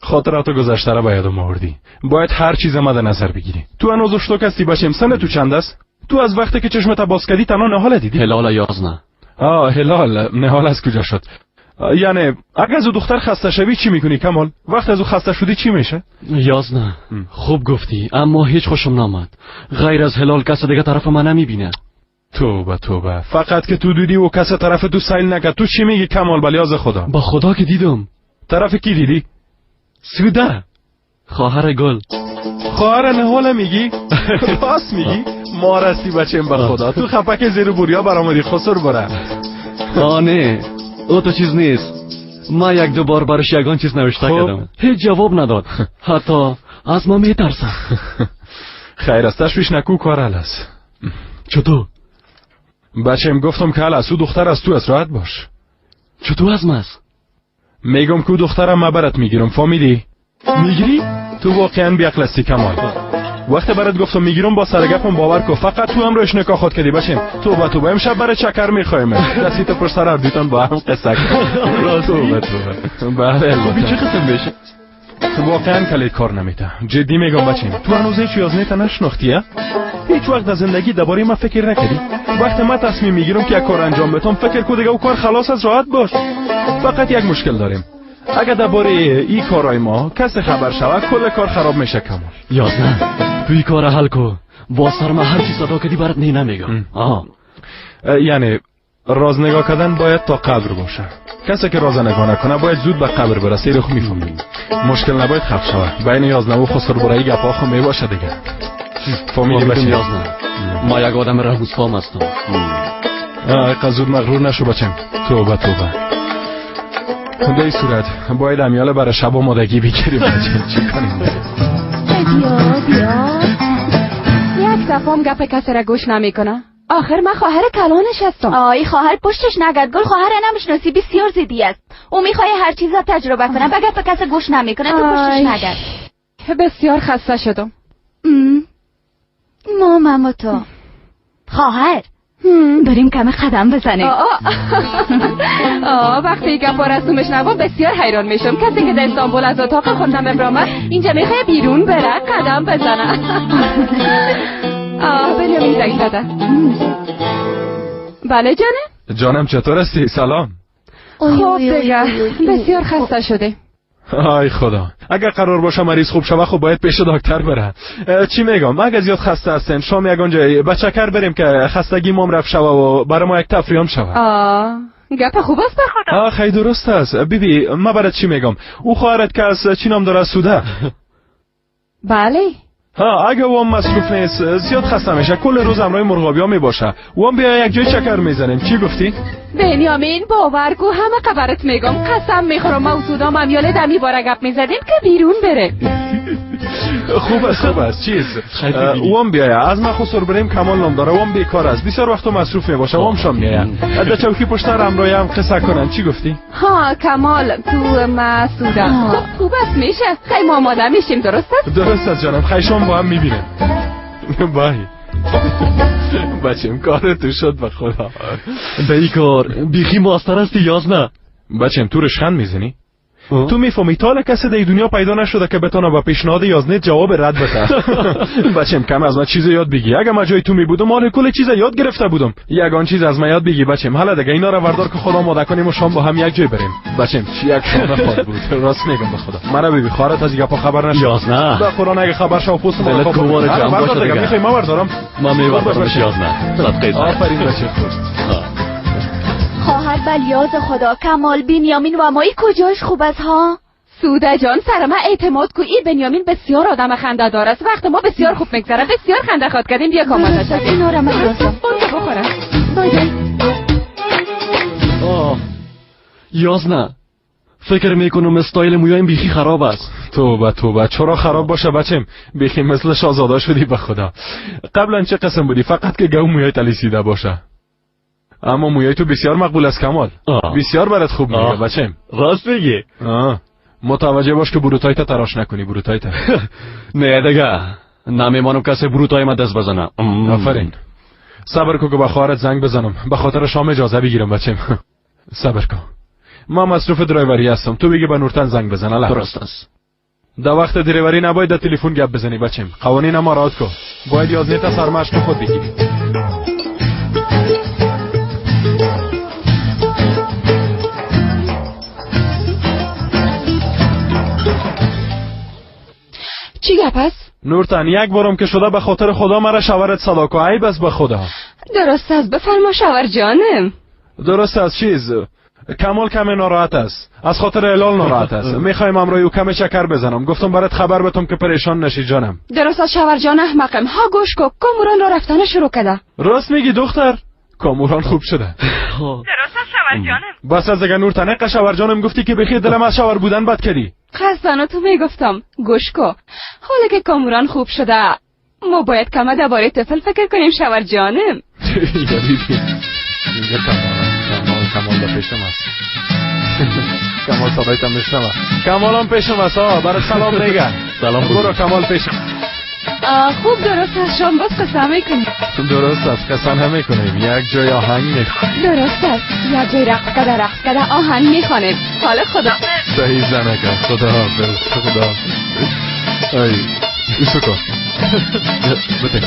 خاطرات گذشته را باید آوردی. باید هر چیز ما در نظر بگیری. تو هنوز اشتوک هستی بچم. سن تو چند است؟ تو از وقتی که چشمت باز کردی تنها نهال دیدی؟ هلال یازنه. هلال نهال از کجا شد؟ یعنی اگه از دختر خسته شوی چی میکنی کمال؟ وقت از او خسته شدی چی میشه؟ یازنه خوب گفتی، اما هیچ خوشم نامد. غیر از هلال کس دیگه طرف من نمیبینه. توبه فقط که تو دیدی و کس طرف تو سیل نکرد. تو چی میگی کمال بلیاز خدا؟ با خدا که دیدم. طرف کی دیدی؟ سوده خواهر گل. خواهر نهال میگی؟ راست میگی؟ ما رستی بچم به خدا. تو خپک زیر بوریا برامدی خسر بره. نه او تو چیز نیست. ما یک دو بار برش یگان چیز نوشته کردم، هیچ جواب نداد. حتی از ما میترسم. خیر است تشویش نکو کار است. چطور؟ بچم گفتم که از او دختر از تو از راحت باش. چطور از ماست؟ میگم که دخترم ما برات میگیرم. فهمیدی؟ میگیری؟ تو واقعا بیعقلستی کمال. وقتی برات گفتم میگیرم با سرگپم باور کن. فقط تو هم روش نکاح خود کردی بچم. توبه امشب برای چکر میخوایم. دستیت پر سر اردیتان با هم قصه کن. توبه بله چه قسم بشه؟ واقعا کلی کار نمیده. جدی میگم بچم. تو هنوز هیچ یازنه تا نشناختیه؟ هیچ وقت در زندگی درباره ما فکر نکردی؟ وقتی ما تصمیم میگیرم که یک کار انجام بدم فکر کو دیگه او کار خلاص از راحت باش. فقط یک مشکل داریم. اگر درباره این کارای ما کسی خبر شود کل کار خراب میشه کمال. یازنه تو این کار حل کن. با سر ما هر چی صدا کردی برات نمیگم. یعنی راز نگاه کردن باید تا قبر باشه. کسی که راز نگاه نکنه باید زود به قبر برسه. رو میفهمیم. مشکل نباید خلق شود. بین یازنه و خسر برای گپا خو میباشه دیگه. فهمیدی بچه؟ یازنه ما یک آدم رهوسفام هستم. قزود مغرور نشو بچم. توبه در این صورت باید امیاله برای شب آمادگی بگیریم بچه. چی کنیم؟ بیا یک دفعه گپ کسی را گوش نمیکنه. آخر من خواهر کلانش هستم. آی خواهر پشتش نگرد. گل خواهر نمیشناسی، بسیار زیدی است. او میخواد هر چیز را تجربه کنه. بگه کس گوش نمیکنه تو پشتش نگرد. بسیار خسته شدم. ماما تو خواهر بریم کم قدم بزنیم. وقتی گپ رسومش نبا بسیار حیران میشم. کسی که در استانبول از اتاق خوندم ابرامد اینجا میخواه بیرون بره قدم بزنه. بنیامین زنگ زده. بله جانم چطور هستی؟ سلام. خب دیگه بسیار خسته شده. آی خدا، اگر قرار باشه مریض خوب شوه خب باید پیش دکتر بره. چی میگم اگر زیاد خسته هستین شام یگان جای بچه کر بریم که خستگی مام رفت شوه و برای ما یک تفریح هم شوه. گپ خوب است بخدا. خیلی درست است. بیبی ما برات چی میگم، او خواهرت که از چی نام داره؟ سوده. بله. اگه او مصروف نیست زیاد خسته میشه کل روز امرای مرغابی ها میباشه. او هم بیا یک جای چکر میزنیم. چی گفتی؟ بنیامین باور کو همه خبرت میگم. قسم میخورم ما و سودام امیاله دمی باره گپ میزدیم که بیرون بره. خوب است. چیز او هم بیاید از ما خسر بریم کمال نام داره. او هم بیکار است بسیار وقت مصروف میباشه. او هم شام میاید در چوکی پشتر امرای هم قصه کنن. چی گفتی؟ کمال تو ما سودا خوب است میشه. خیلی ما آماده میشیم. درست است جانم. خیلی شام با هم میبینیم. بای بچم کار تو شد به خدا. به این کار بیخی ماستر هستی یازنه. بچم تو رشخند میزنی؟ تو میفهمی تا کسی در دنیا پیدا نشده که بتونه با پیشنهاد یازنه جواب رد بده. بچم کم از من چیز یاد بگی. اگه من جای تو می بودم مال کل چیز یاد گرفته بودم. یگان چیز از من یاد بگی بچم. حالا دیگه اینا رو وردار که خدا آماده کنیم و شام با هم یک جای بریم. بچم چی یک شام خود بود. راست میگم به خدا. مرا بیبی خارت از گپا خبر نشد. یازنه به قرآن اگه خبر شو پست ما دلت کوار جام باشه دیگه. میخوای ما وردارم. ما میوردارم یازنه. صدقه آفرین بچه خود. خواهر بلیاز خدا کمال بنیامین و مایی کجاش خوب است ها؟ سوده جان سر من اعتماد کو. این بنیامین بسیار آدم خنده دار است. وقت ما بسیار خوب میگذره. بسیار خنده خود کردیم. بیا کامل شد. اینا رو من دوستم. اون بخورم. بای یازنه فکر میکنم استایل مویایم بیخی خراب است. توبه چرا خراب باشه بچم؟ بیخی مثل شاهزاده شدی به خدا. قبلا چه قسم بودی؟ فقط که گو مویای تلیسیده باشه. اما مویای تو بسیار مقبول است کمال. بسیار برات خوب میاد بچم. راست میگی؟ متوجه باش که بروتایت تراش نکنی. بروتایت نه دیگه نمیمانم کسی بروتای ما دست بزنه. آفرین. صبر کن که با خواهرت زنگ بزنم. به خاطر شام اجازه بگیرم بچم. صبر کن. ما مصروف درایوری هستم. تو بگی به نورتن زنگ بزن. الله درست است. در وقت درایوری نباید در تلفن گپ بزنی بچم. قوانین ما رعایت کن. باید 11 تا سرمشق خود بگیری. چی گپ است؟ نورتن یک بارم که شده به خاطر خدا مرا شوهرت صدا کو. عیب است به خدا. درست است بفرما شوهر جانم. درست است چیز کمال کمی ناراحت است. از خاطر هلال ناراحت است. میخوایم امروز او کمی شکر بزنم. گفتم برات خبر بدم که پریشان نشی جانم. درست است شوهر جان احمقم. ها گوش کو کاموران را رفتن شروع کرده. راست میگی دختر؟ کاموران خوب شده. درست است شوهر جانم. بس از اگر نورتن که شوهر جانم گفتی که بخیر دلم از شوهر بودن بد کردی. قصداً تو میگفتم. گوش کو حالا که کاموران خوب شده ما باید کمه درباره طفل فکر کنیم شوهر جانم. کمال دا پیشم است. کمال صدایتم میشنوه. کمالم پیشم است. برای سلام دیگه. سلام برو کمال پیشم. خوب درست است شام باز قسم میکنیم. درست است قسم هم میکنیم. یک جای آهنگ میخوانیم. درست است یک جای رقص کده آهنگ میخوانیم. حالا خدا صحیح زنکه. خدا حافظ. خدا ای ایسو کن. بده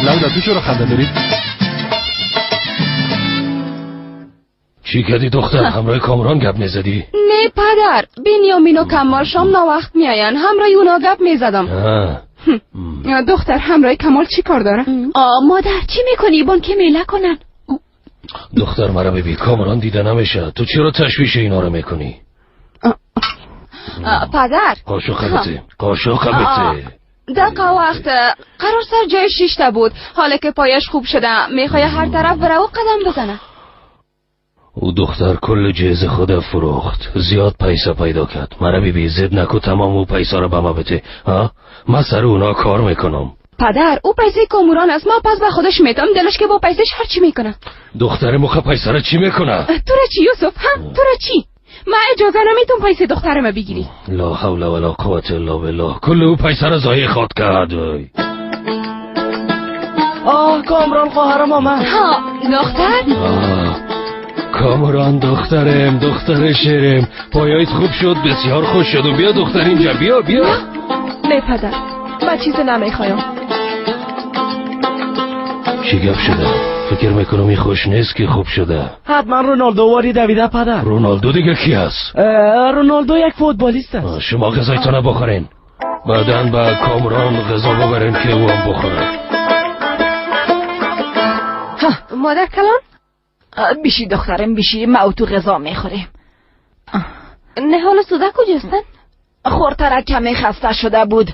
لولا تو چرا خنده داری؟ چی کردی دختر؟ همراه کامران گپ میزدی؟ نه پدر بنیامین و کمال شام ناوقت میاین. همراه اونا گپ میزدم. دختر همراه کمال چی کار داره؟ مادر چی میکنی؟ بان که میله کنن. دختر مرا ببین کامران دیده نمیشه. تو چرا تشویش اینا رو میکنی؟ پدر قاشقته دقیقه وقت قرار سر جای شیشته بود. حالا که پایش خوب شده میخوای هر طرف بره و قدم بزنه. او دختر کل جهز خود فروخت. زیاد پیسه پیدا کرد. مرا ببین زد نکو تمام او پیسه رو به ما بده. من سر اونا کار میکنم. پدر او پیسه کاموران است. ما پس به خودش میتم دلش که با پیسهش هر چی میکنه. دختر مخه پیسه رو چی میکنه؟ تو را چی یوسف؟ تو را چی؟ من اجازه نمیتونم پیسه دخترم بگیری. لا حول ولا قوة الا بالله. کل او پیسه رو ضایع خود کرد. کامران خواهرم آمد. دختر؟ کامران دخترم دختر شیرم. پایایت خوب شد بسیار خوش شد. و بیا دختر اینجا بیا. نه پدر من چیز نمیخوایم. چی گپ شده؟ فکر میکنم این خوش نیست که خوب شده. حتما رونالدو واری دویده پدر. رونالدو دیگه کی هست؟ رونالدو یک فوتبالیست است. شما غذایتان بخورین بعدن با کامران غذا ببرین که او هم بخوره. مادر کلان؟ بیشی دخترم بیشی ما تو غذا میخوریم. نهال سوده کجاستن؟ خورترک کمی خسته شده بود.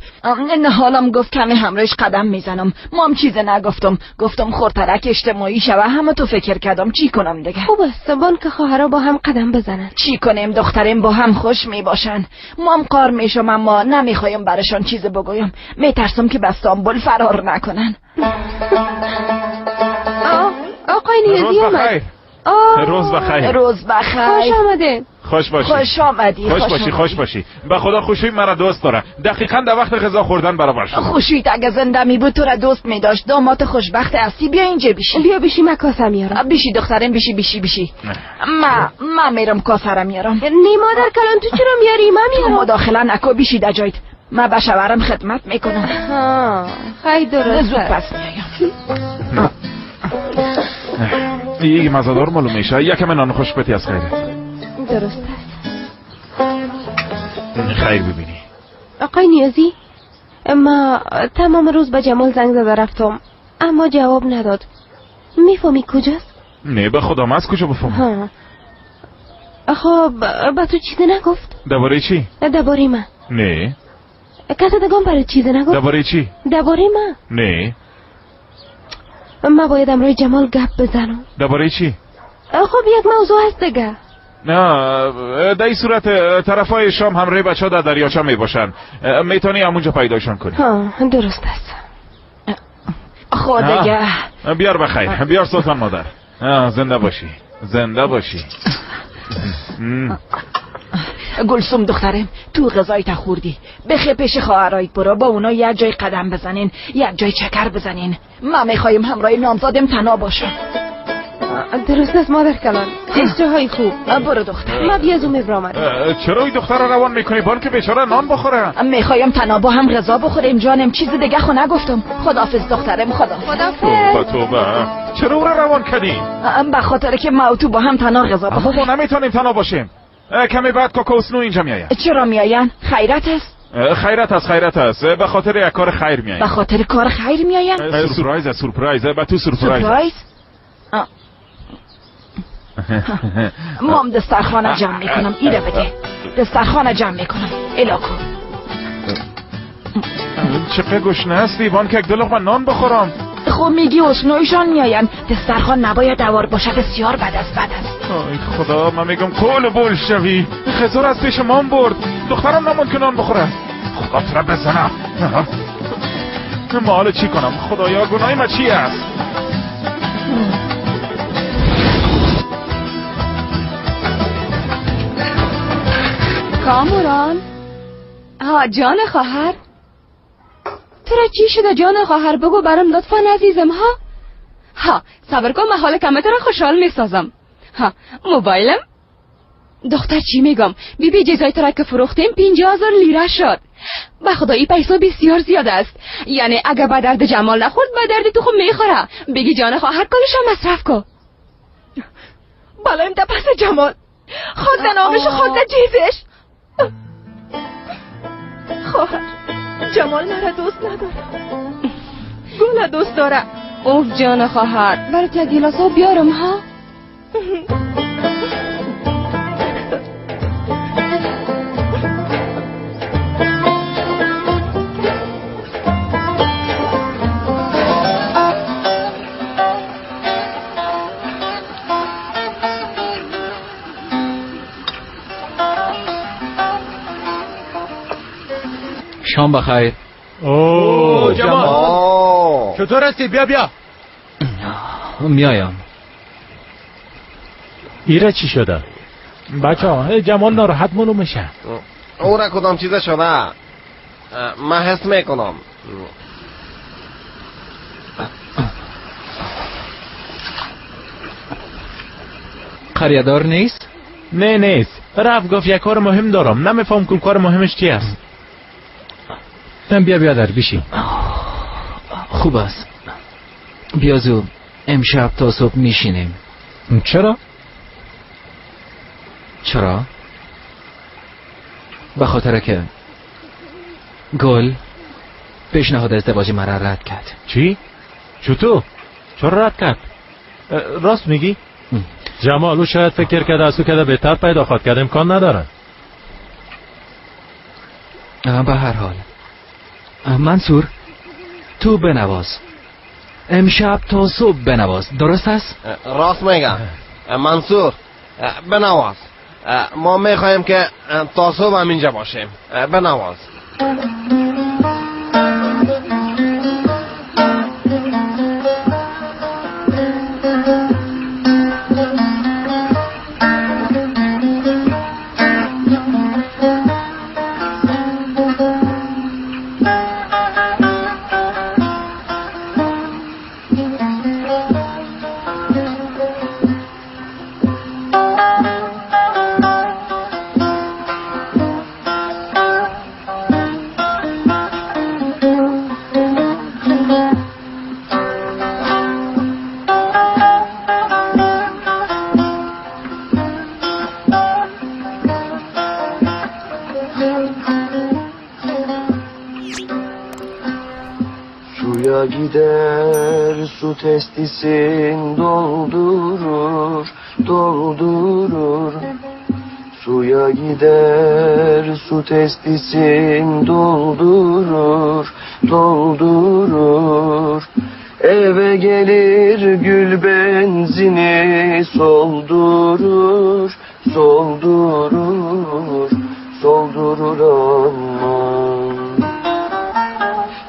نهالم گفت کمی همراهش قدم میزنم. مام چیز نگفتم. گفتم خورترک اجتماعی شوه. همه تو فکر کردم چی کنم دیگه. خوب است بان که خواهرها با هم قدم بزنن. چی کنیم دخترم با هم خوش میباشن. مام قار میشم اما نمیخوایم برشان چیز بگویم. میترسم که به استانبول فرار نکنن. آقای نیازی آمد. روز بخیر. روز بخیر. خوش آمدین. خوش باشی. خوش باشی. به خدا خوشوی مرا دوست داره. دقیقاً در وقت غذا خوردن برابر شد. خوشویت اگه زنده می بود تو را دوست می داشت. داماد خوشبخت هستی. بیا اینجا بیا بیشی من کاسه میارم. بیشی دخترم بیشی. من میرم کاسه را میارم. نی مادر کلان تو چرا میاری؟ من میارم. تو مداخله نکو بیشی دجایت. من به شوهرم خدمت میکنم. خیلی درسته. زود پس میایم. دیگه مزادار معلوم میشه. یکم نان خوش بتی از خیرت. درست است. خیر ببینی آقای نیازی ما تمام روز به جمال زنگ زده رفتم اما جواب نداد. میفهمی کجاست؟ نه به خدا من از کجا بفهمم؟ خب با تو چیزی نگفت؟ درباره چی؟ درباره من. نه. کسی دگم برای چیزی نگفت؟ درباره چی؟ درباره من. نه. ما باید امروز جمال گپ بزنم. درباره چی؟ خب یک موضوع هست دیگه. نه در این صورت طرفای شام همراه بچه ها در دریاچه می باشن. میتونی همونجا پیداشون کنی. درست است. خداگه بیار بخیر. بیار سلطان مادر. زنده باشی. زنده باشی. گلسوم دخترم، تو غذای تا خوردی. بخی پیش خواهرایت برو، با اونا یک جای قدم بزنین، یک جای چکر بزنین. ما میخوایم همراه نامزادم تنها باشم. درست است مادر کلان. از جاهای خوب. برو دختر. ما بیازم ابرام. چرا این دختر رو روان میکنی؟ بان که بیچاره نان بخوره. میخوایم تنها با هم غذا بخوریم جانم، چیز دیگه خو نگفتم. خداحافظ دخترم، خداحافظ. توبه. چرا او رو روان کردی؟ به خاطر که ما و تو با هم تنها غذا بخوریم. اما ما نمیتونیم تنها باشیم. کمی بعد کوکوسنو اینجا میاین. چرا میاین؟ خیرت است؟ خیرت است. به خاطر یک کار خیر میاین. به خاطر کار خیر میاین؟ سورپرایز. به تو سورپرایز. مام دسترخوان جمع میکنم. ایره بده. دسترخوان جمع میکنم. الاکو. چقدر گشنه هستی؟ وان که یک دو لقمه نان بخورم. خب میگی اسنویشان میاین. دسترخوان نباید دوار باشه، بسیار بد است. ای خدا، من میگم کل بول شوی. خزر از پیش مام برد. دخترم نموند که نان بخوره. خدا تره بزنم. ما حالا چی کنم؟ خدایا گناهی ما چی است؟ کاموران. جان خواهر. تو را چی شده جان خواهر؟ بگو برام لطفاً عزیزم. صبر کن، من حال کمت را خوشحال میسازم. موبایلم. دختر چی میگم؟ بی جزای تو را که فروختیم 50,000 لیره شد. به خدا این پیسا بسیار زیاده است. یعنی اگه به درد جمال نخورد به درد تو خود میخوره. بگی جان خواهر کلش مصرف کن. بالایم تا پس جمال. خود نامش خود چیزش. خواهر جمال مرا دوست نداره. گل دوست داره. اوف جان خواهر، برات یک گیلاس آب بیارم ها؟ شام بخیر. اوه جمال چطور هستی؟ بیا میایم. ایره چی شده؟ بچه ها جمال ناراحت منو میشه. او را کدام چیز شده؟ من حس میکنم. خریدار نیست؟ نه نیست. رفت گفت یک کار مهم دارم. نمیفهم کل کار مهمش چی است. بیا در بیشی. خوب است. بیا زود امشب تا صبح میشینیم. چرا؟ به خاطر که گل پیشنهاد ازدواج مرا رد کرد. چی؟ چطور؟ چرا رد کرد؟ راست میگی؟ جمال او شاید فکر کرده از او که بهتر پیدا خواهد کرد. امکان نداره. به هر حال منصور تو بنواز. امشب تا صبح بنواز. درست است؟ راست میگم منصور. بنواز. ما میخوایم که تا صبح هم اینجا باشیم. بنواز. Suya gider su testisin doldurur, doldurur. Suya gider su testisin doldurur, doldurur. Eve gelir gül benzini soldurur, soldurur, soldurur aman.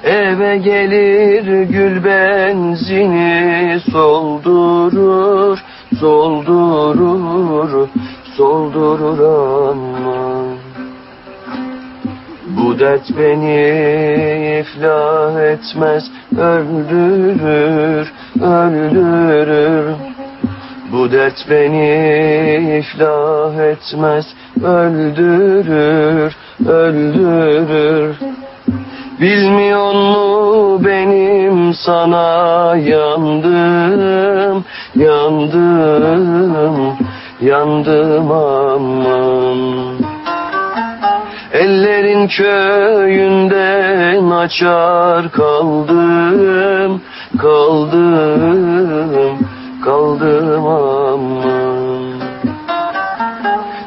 Eve gelir gül benzini soldurur, soldurur, soldurur aman. Bu dert beni iflah etmez, öldürür, öldürür. Bu dert beni iflah etmez, öldürür, öldürür. Bilmiyor mu benim sana yandım, yandım, yandım aman. Ellerin köyünden açar kaldım, kaldım, kaldım aman.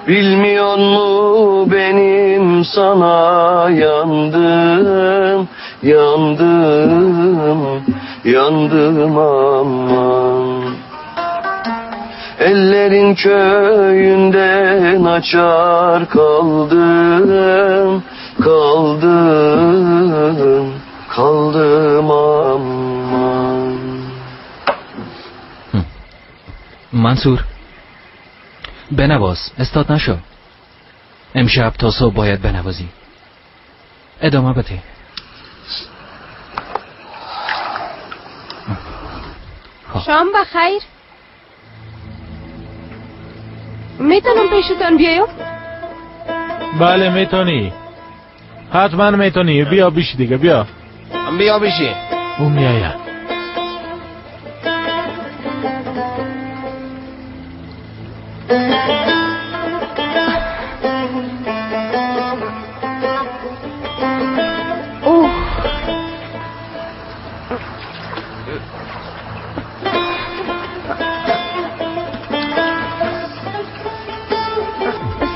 Bilmiyor mu benim sana yandım, yandım, yandım aman. Ellerin köyünden açar kaldım, kaldım, kaldım aman. منصور بنواز استاد نشو امشب تا صبح باید بنوازی ادامه بده شام بخیر میتونم پیشتان بیایم؟ بله میتونی حتما میتونی بیا بیش دیگه بیا بیا بیشی اون میاید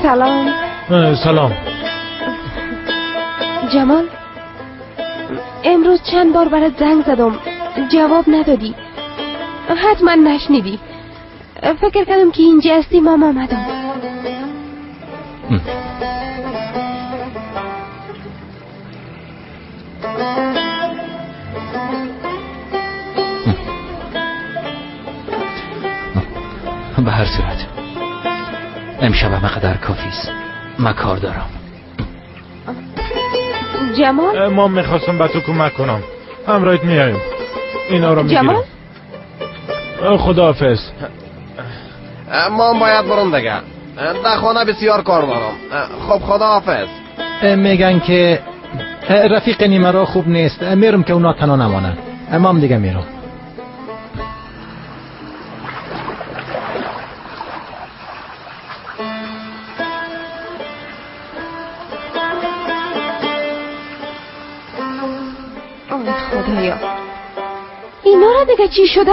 سلام. سلام. جمال امروز چند بار برات زنگ زدم جواب ندادی. حتما نشنیدی. فکر کردم که اینجا هستی مام آمدم. به هر صورت امشب مقدر کافیست من کار دارم. جمال ما میخواستم به تو کمک کنم همراهت میایم اینا رو میگیرم. جمال خداحافظ. ما باید برم دیگه در خانه بسیار کار دارم. خب خداحافظ. میگن که رفیق نیمه را خوب نیست میرم که اونا تنها نمانن امام دیگه میرم. خدایا اینا را دیگه چی شده؟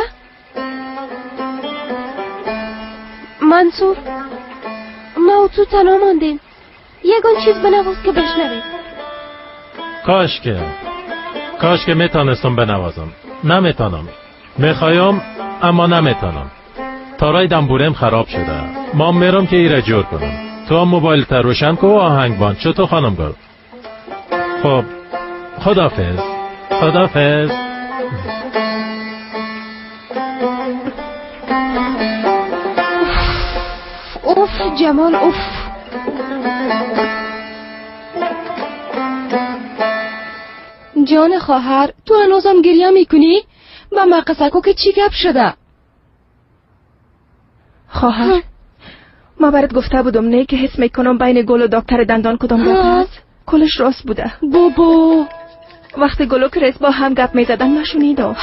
منصور ما و تو تنها ماندیم یگان چیز بنواز که بشنوید. کاش که میتونستم بنوازم نمیتونم میخوایم اما نمیتونم تارای دنبورم خراب شده ما میرم که ایره جور کنم تو هم موبایل تر روشن کو و آهنگ باند چطور خانم گل. خب خداحافظ. خداحافظ. اوف جمال اوف. جان خواهر تو هنوزم گریه میکنی؟ با مقصکو که چی گپ شده؟ خواهر ما برات گفته بودم نه که حس میکنم بین گل و دکتر دندان کدام بهتر است. کلش راست بوده. بابا وقتی گل و کریس با هم گپ میزدن ما شنیدم.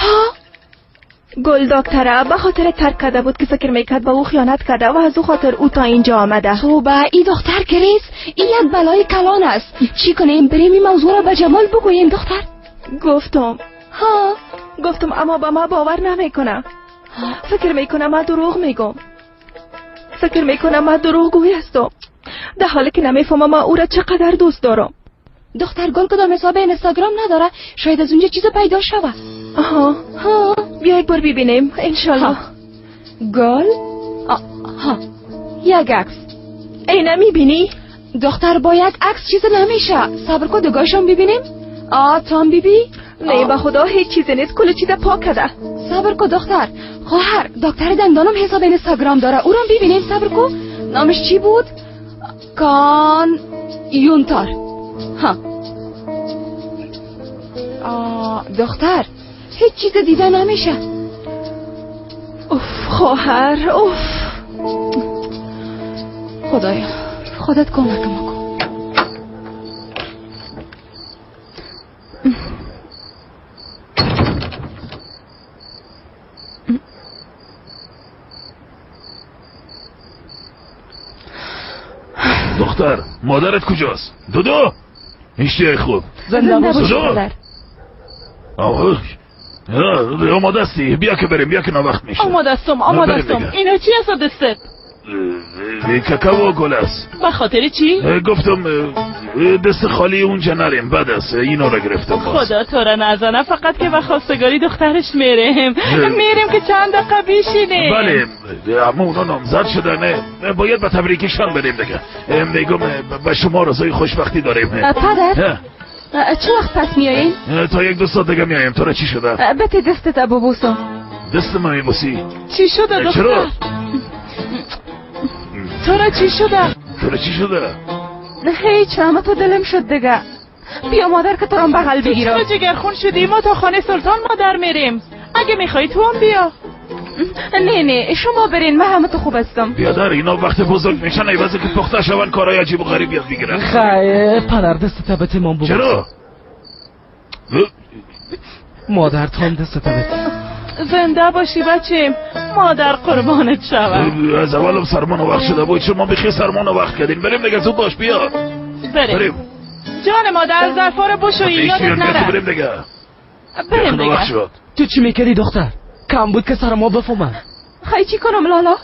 گل دکتره به خاطر ترک کرده بود که فکر میکرد با او خیانت کرده و از او خاطر او تا اینجا آمده. توبه ای دختر کریس این یک بلای کلان است. چی کنیم بریم این موضوع را به جمال بگوییم دختر؟ گفتم اما با ما باور نمیکنه. فکر میکنه ما دروغ میگم. فکر میکنه ما دروغ گوی هستم در حالی که نمیفهمم ما او را چقدر دوست دارم. دختر گل کدام حساب اینستاگرام نداره؟ شاید از اونجا چیز پیدا شود. بیا یک بار ببینیم انشالله. گل یک عکس اینا میبینی؟ دختر باید عکس چیز نمیشه. صبر کن دگاهشون ببینیم. تو هم بیبی؟ نه به خدا هیچ چیز نیست، کل چیز پاک کده. صبر کن دختر. خواهر دکتر دندانم حساب اینستاگرام داره، او رو ببینیم. صبر کن. نامش چی بود؟ کان یونتار. ها. دختر هیچ چیز دیده نمیشه. اوف خواهر، اوف. خدایا خودت کمکم کن. دختر مادرت کجاست؟ دودو اینشتی خوب زنده باشی پدر. آماده استی؟ بیا که بریم، بیا که نوقت میشه. آماده استم. اینا چی هست دستت؟ کاکاو گل است. به خاطر چی؟ گفتم دست خالی اونجا نریم، بعد از اینا رو گرفتم. خدا تو را نزنه، فقط که به خواستگاری دخترش میریم که چند دقیقه بشینیم. بله اما اونا نامزد شدن، باید به تبریکشان بدیم دیگه. میگم به شما رضای خوشبختی داریم. پدر چه وقت پس میایین؟ تا 1-2 ساعت دیگه میایم. تو را چی شده؟ بته دستت ببوسم. دست من میبوسی؟ چی شده دختر؟ چرا؟ تو را چی شده؟ هیچ، همه تو دلم شد دیگه. بیا مادر که تو را بغل بگیرم. تو جگرخون شدی، ما تا خانه سلطان مادر میریم. اگه میخوای تو هم بیا. نه شما برین، من همه تو خوب هستم. بیادر اینا وقت بزرگ میشن ایوازه که پخته شون کارهای عجیب و غریب یاد بگیرن. خیلی پدر دست تبت من ببوس. چرا؟ مادر تو هم دست تبت. زنده باشی بچیم، مادر قربانت شود. از اولم سرمان وقت شده بود، شما بخی سرمان وقت کردین. بریم دیگه، زود باش بیا. بریم. جان مادر ظرفا رو بشویی، یادت نره. بریم دیگه. تو چی میکردی دختر؟ کم بود که سر ما بفهمن. خیلی چی کنم لالا؟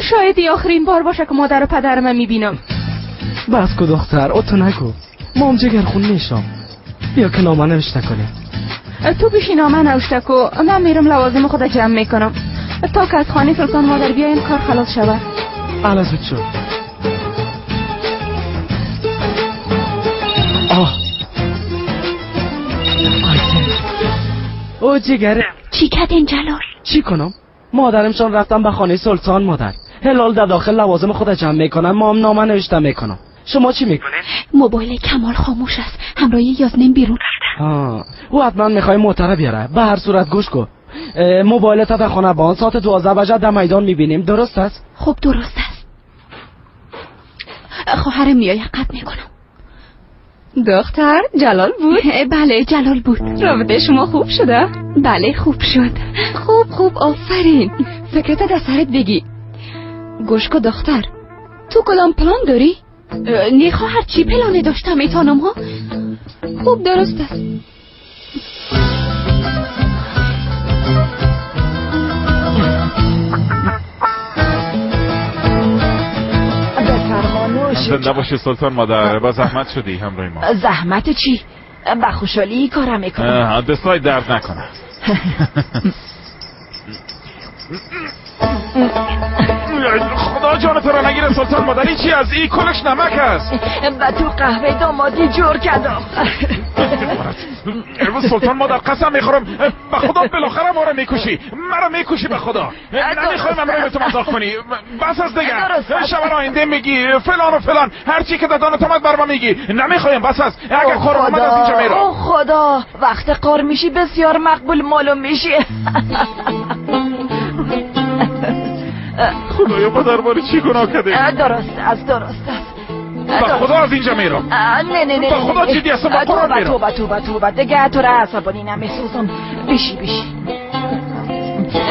شاید آخرین بار باشه که مادر و پدر من میبینم. بس کو دختر، او تو نگو. ما هم جگرخون میشم. بیا که نامه نوشته کنیم. تو بیشی نامه نوشته کو، من میرم لوازم خود جمع میکنم تا که از خانه سلطان مادر بیاین کار خلاص شود. الا زود شد. او جگره چی کردین جلال؟ چی کنم؟ مادرمشان رفتم به خانه سلطان مادر. هلال در داخل لوازم خود جمع میکنن، ما هم نامه نوشته میکنم. شما چی میکنین؟ موبایل کمال خاموش است، همراه یاسمین بیرون رفته. او حتما میخوای موتره بیاره. به هر صورت گوش کن، موبایلت در خانه بان ساعت 12 بجه در میدان میبینیم، درست است؟ خب درست است. خواهرم میای قطع میکنم. دختر جلال بود؟ بله جلال بود. رابطه شما خوب شده؟ بله خوب شد. خوب آفرین. فکرت در سرت بگی. گوش کن دختر، تو کدام پلان داری؟ نه خواهر، چی پلانی داشتم ایتانم ها؟ خوب درست است. زنده باشی سلطان مادر، با زحمت شدی همراه ما. زحمت چی؟ با خوشحالی کارم میکنم. دستای درد نکنه. خدا جان تو را نگیره سلطان مادر، چی از این کلش نمک است. با تو قهوه دامادی جور کردم. سلطان مادر قسم میخورم به خدا بالاخره ما را میکشی، مرا میکشی به خدا. نمیخوایم امروز به تو مزاق کنی. بس از دیگه شب آینده میگی فلان و فلان، هر چی که دادان تو بر ما میگی. نمیخوایم بس از اگر کار اومد از اینجا میرم. او خدا، وقت قار میشی بسیار مقبول معلوم میشی. خدایا با درباره چی گناه کرده؟ درست است. با خدا از اینجا میرم. نه با خدا جدی هستم، با قرآن میرم. توبه دیگه تو را عصبانی نمیسوزم. بیشی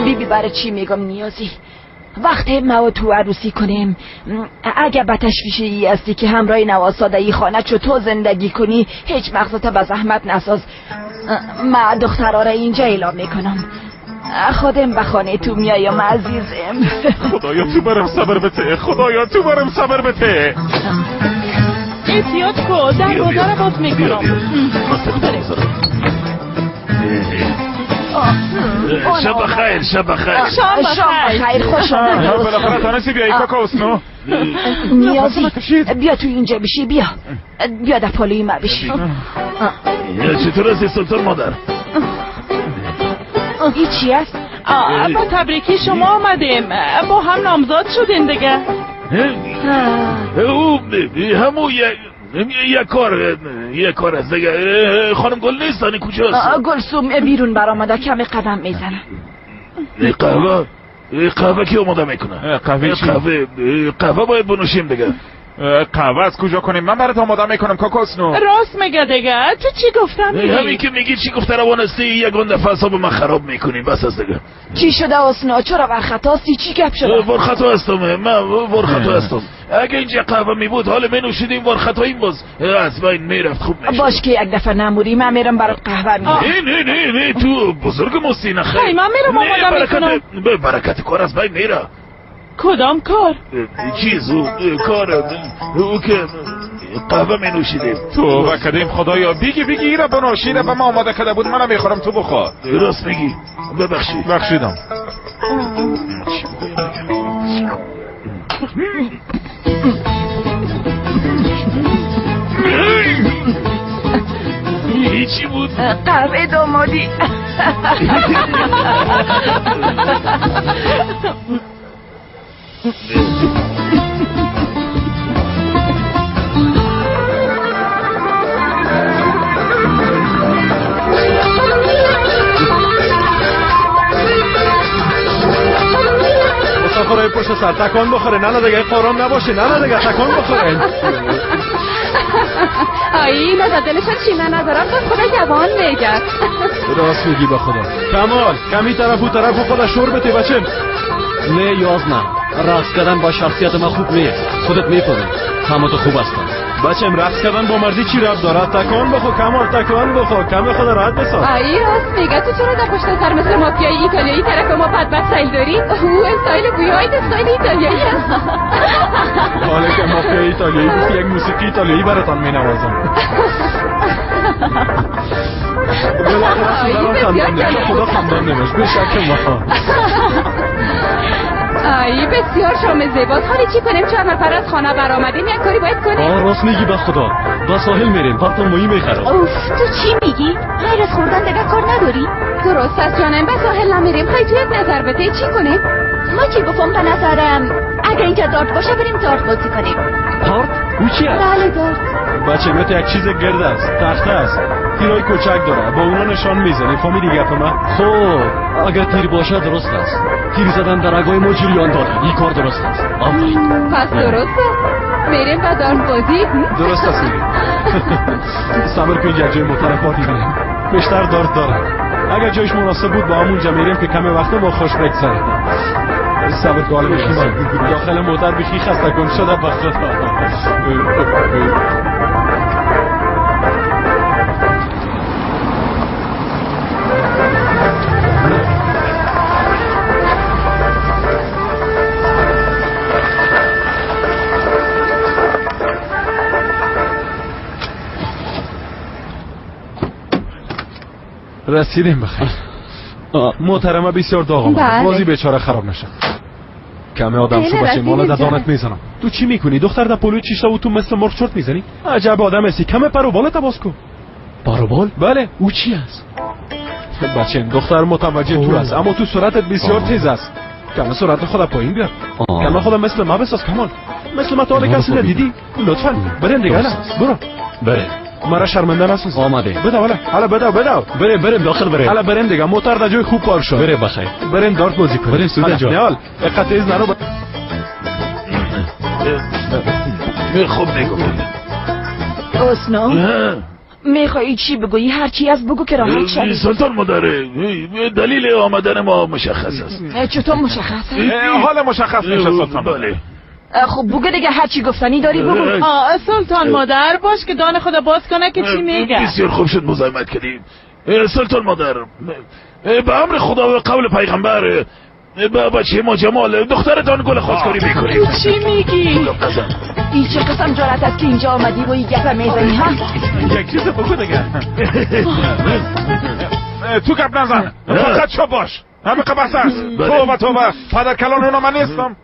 بیبی برای چی میگم نیازی؟ وقتی ما و تو عروسی کنیم، اگه به تشویش ای هستی که همراه نواساده ای خانه چو تو زندگی کنی، هیچ مغزت به زحمت نساز. ما دخترها را اینجا اعلام میکنم، خودم به خانه تو میایم عزیزم. خدایا تو برم صبر بته. احتیاط کن، در بازار باز میکنم. شب خیر شب خیر شام بخیر خوش آمدید. بالاخره تانستی بیایی کاکا اسنو. نیازی بیا تو اینجا بشی. بیا در پالوی ما بشی. چطور هستی سلطان مادر؟ این چی است؟ با تبریکی شما آمدیم، با هم نامزاد شدین دیگه. او همون یک کار است دیگه. خانم گل نیستانی کجاست؟ گلسوم بیرون برآمده کمی قدم میزنه. قهوه کی آماده میکنه؟ قهوه باید بنوشیم دیگه. قهوه از کجا کنیم؟ من برات آماده میکنم کاکا اسنو. راست میگه دیگه. تو چی گفتم میگی؟ همین که میگی چی گفته روانستی یگان دفعه حساب من خراب میکنیم. بس از دیگه. چی شده اسنو؟ چرا ورخطاستی؟ چی گپ شده؟ ورخطا هستم من. ورخطا هستم. اگه اینجا قهوه میبود حالا منوشیدیم ورخطاییم باز از بین میرفت. خوب میشه. باش که یک دفعه نموری من میرم برات قهوه میارم. نه تو بزرگ مستی نخیر. خیلی من میرم آماده میکنم. برکت کار از بین میره. کدام کار؟ چیز کار او که قهوه می نوشیدیم. تو بکدیم خدایا بیگی ایره بنوشیده و ما آماده کده بود منم میخورم تو بخور. راست میگی بخشیدم. چی بود؟ قهوه دامادی. مسافرهای پشت سر تکان بخوره. نه دیگه قرآن نباشه. نه دیگه تکان بخوره. آیی لذا دلشان چیمه ندارم تو خدا جوان میگرد. راست میگی به خدا. کمال کمی طرف و خدا شور بده بچه. نه یاز نه. رقص کردن با شخصیت من خوب نیه. خودت میفهمی. همه تو خوب هستن. بچم رقص کردن با مردی چی ربط داره؟ تکان بخو کمال تکان بخو. کم خدا راحت بساز. آیی راست میگه. تو چرا در پشت سر مثل مافیای ایتالیایی طرف ما بدبخت سایل داری؟ او استایل بویایت استایل ایتالیایی هست. حالا که مافیای ایتالیایی بود یک موسیقی ایتالیایی براتان مینوازم. خدا خمدان نماش به شک ما. آیی بسیار شام زیباست. حالی چی کنیم؟ 4 نفر از خانه برآمدیم یک کاری باید کنیم. راست میگی به خدا. با ساحل میریم پرتون مایی میخرم. اوف تو چی میگی؟ غیر از خوردن دیگه کار نداری؟ درست است جانم. به ساحل نمیریم. خیلی تو یک نظر بده چی کنیم؟ ما چی گفتم به نظرم اگه اینجا دارت باشه بریم دارت بازی کنیم. دارت؟ او چی است؟ بله دارت. بچه مثل یک چیز گرد است. تخته است. تیرای کوچک داره. با اونا نشان میزنی. فهمیدی گپ من؟ خب اگر تیر باشه درست است. تیر زدن در رگای ما جریان داره. این کار درست است. پس درسته. میریم و دارت بازی. درست است میریم. صبر کن یک جای مترفاتی بریم. بیشتر دارت داره. اگر جایش مناسب بود با همونجا میریم که کمی وقت با خوش بگذره. صبر کن داخل موتر بخی خسته کن شده بخدا. رسیدیم بخیر. محترمه بسیار داغ آمد. بازی بیچاره خراب نشه. کمی آدم شو بچه مال ددانت میزنم. تو چی میکنی؟ دختر در پلوی چیشتا و تو مثل مرغ چرت میزنی؟ عجب آدم هستی. کمی پر و بالت باز کن. پر و بال؟ بله. او چی است؟ بچه دختر متوجه تو است اما تو صورتت بسیار تیز است. کمی صورت خدا پایین بیار. کمی خدا مثل ما بساز کمال. مثل ما تا کسی ندیدی. لطفاً بریم دیگه. برو. بریم. مرا شرمنده نساز. آماده. بده حالا بده. بریم داخل بریم. حالا بریم دیگه. موتور در جای خوب پارک شد. بریم بخیر. بریم دارت بازی کنیم. بریم سوده جان. نیال دقت تیز نرو. خوب نگو. اسنو میخوایی چی بگویی؟ هر چی از بگو که راحت شوی. سلطان مادره دلیل آمدن ما مشخص است. چطور مشخصه؟ حالا مشخص میشه سلطان. بله. خب بگو دیگه هر چی گفتنی داری بگو. سلطان مادر باش که دان خدا باز کنه که چی میگه. بسیار خوب شد مزاحمت کردیم. سلطان مادر به امر خدا و قول پیغمبر بچه ما جمال دخترتان گل خودکاری میکنی. تو چی میگی؟ این چه قسم جرأت است که اینجا آمدی و این گپ میزنی ها؟ یک چیز بگو دیگه. تو گپ نزن فقط شو باش همه بس است توبه پدر کلان اونا من نیستم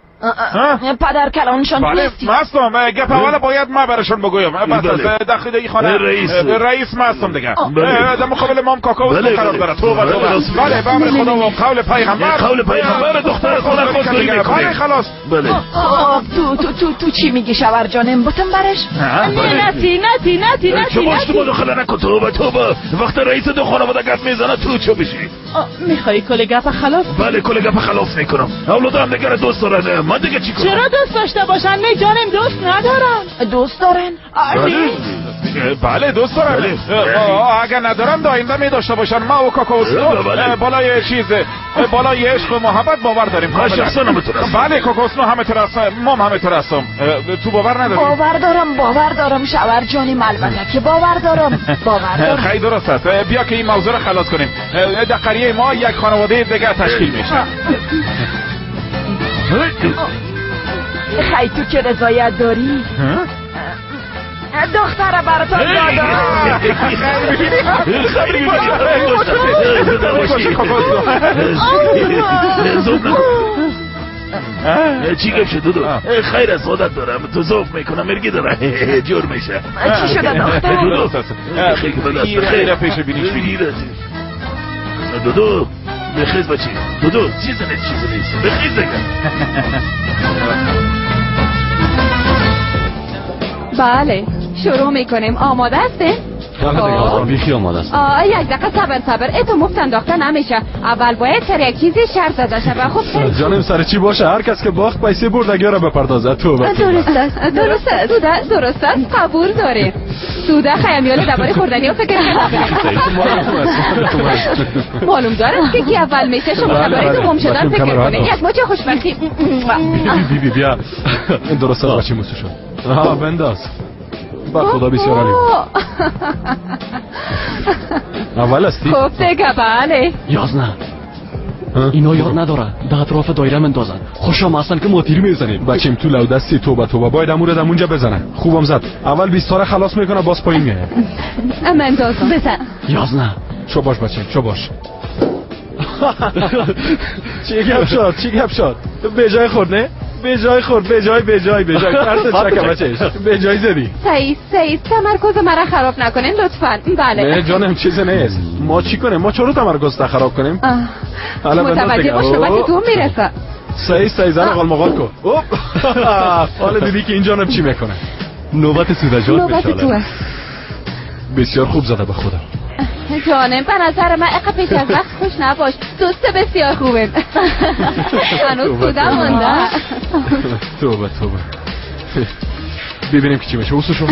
پدر کلانشان بله مستم گپ اول باید ما برشون بگویم بس از داخل این خانه رئیس مستم دیگه در مقابل مام کاکاوس قرار داره توبه بله به امر خدا و قول پیغمبر دختر خدا خود کنی بله خلاص بله تو چی میگی شوهر جانم بتم برش نتی چه باش تو مداخله نکن توبه وقت رئیس دو خانواده گپ میزنه تو چه بشی میخوای کل گپ خلاف؟ بله کل گپ خلاف میکنم اولادم نگره دوست دارن من دیگه چی کنم؟ چرا دوست داشته باشن؟ نه جانم دوست ندارن. دوست دارن؟ بله دوست دارن اگر ندارن داینده می داشته باشن ما و کاکاوسنو بالای عشق و محبت باور داریم من شخصا نمیتونم بله کاکاوسنو همه طور هستم مام همه طور هستم تو باور نداری؟ باور دارم شوهر جانم البته که باور دارم خیلی درست است بیا که این موضوع رو خلاص کنیم در قریه ما یک خانواده دیگه تشکیل میشه خیلی تو که رضایت داری دختر براتون چی گفت شد خیر از خودت دارم تو زوف میکنم مرگی داره جور میشه چی شده دختر؟ خیر پیش بینیش بگیره دودو بخیز بچی دودو چیز نیست بخیز دیگه بله شروع میکنیم آماده هستین؟ بیخی آماده است یک دقیقه صبر اتو مفت انداخته نمیشه اول باید سر یک چیزی شرط زده شده خب جانم سر چی باشه هر کس که باخت پیسه بردگی را بپردازه درست است قبول داریم سوده خیامیال درباره خوردنی و فکر معلوم دارد که کی اول میشه شما درباره دوم شدن فکر کنید یک مچ خوشبختی بیا درست است بچه موسو شد بنداز با خدا بسیار عالی اول استی خب دیگه بله یازنه اینا یاد نداره در اطراف دایره مندازن خوشم هستن که ما تیر میزنیم بچیم تو لو دستی توبه باید امورد اونجا بزنن خوبم زد اول 20 تا خلاص میکنه باز پایین میاد مندازم بزن یازنه چو باش بچیم چو باش چی گپ شد به جای خورد نه به جای ترس چکه بچهش به جای زدی سعید تمرکز مرا خراب نکنین لطفاً بله نه جانم چیزی نیست ما چی کنیم ما چرا تمرکز خراب کنیم متوجه باش نوبت تو میرسه سعید زن قلمقال کن حالا دیدی که این جانم چی میکنه نوبت سوده جان نوبت بسیار خوب زده به خدا جانم به نظر من اقا پیش از وقت خوش نباش دوست بسیار خوبه هنوز سوده مونده توبه ببینیم که چی میشه اوسو شو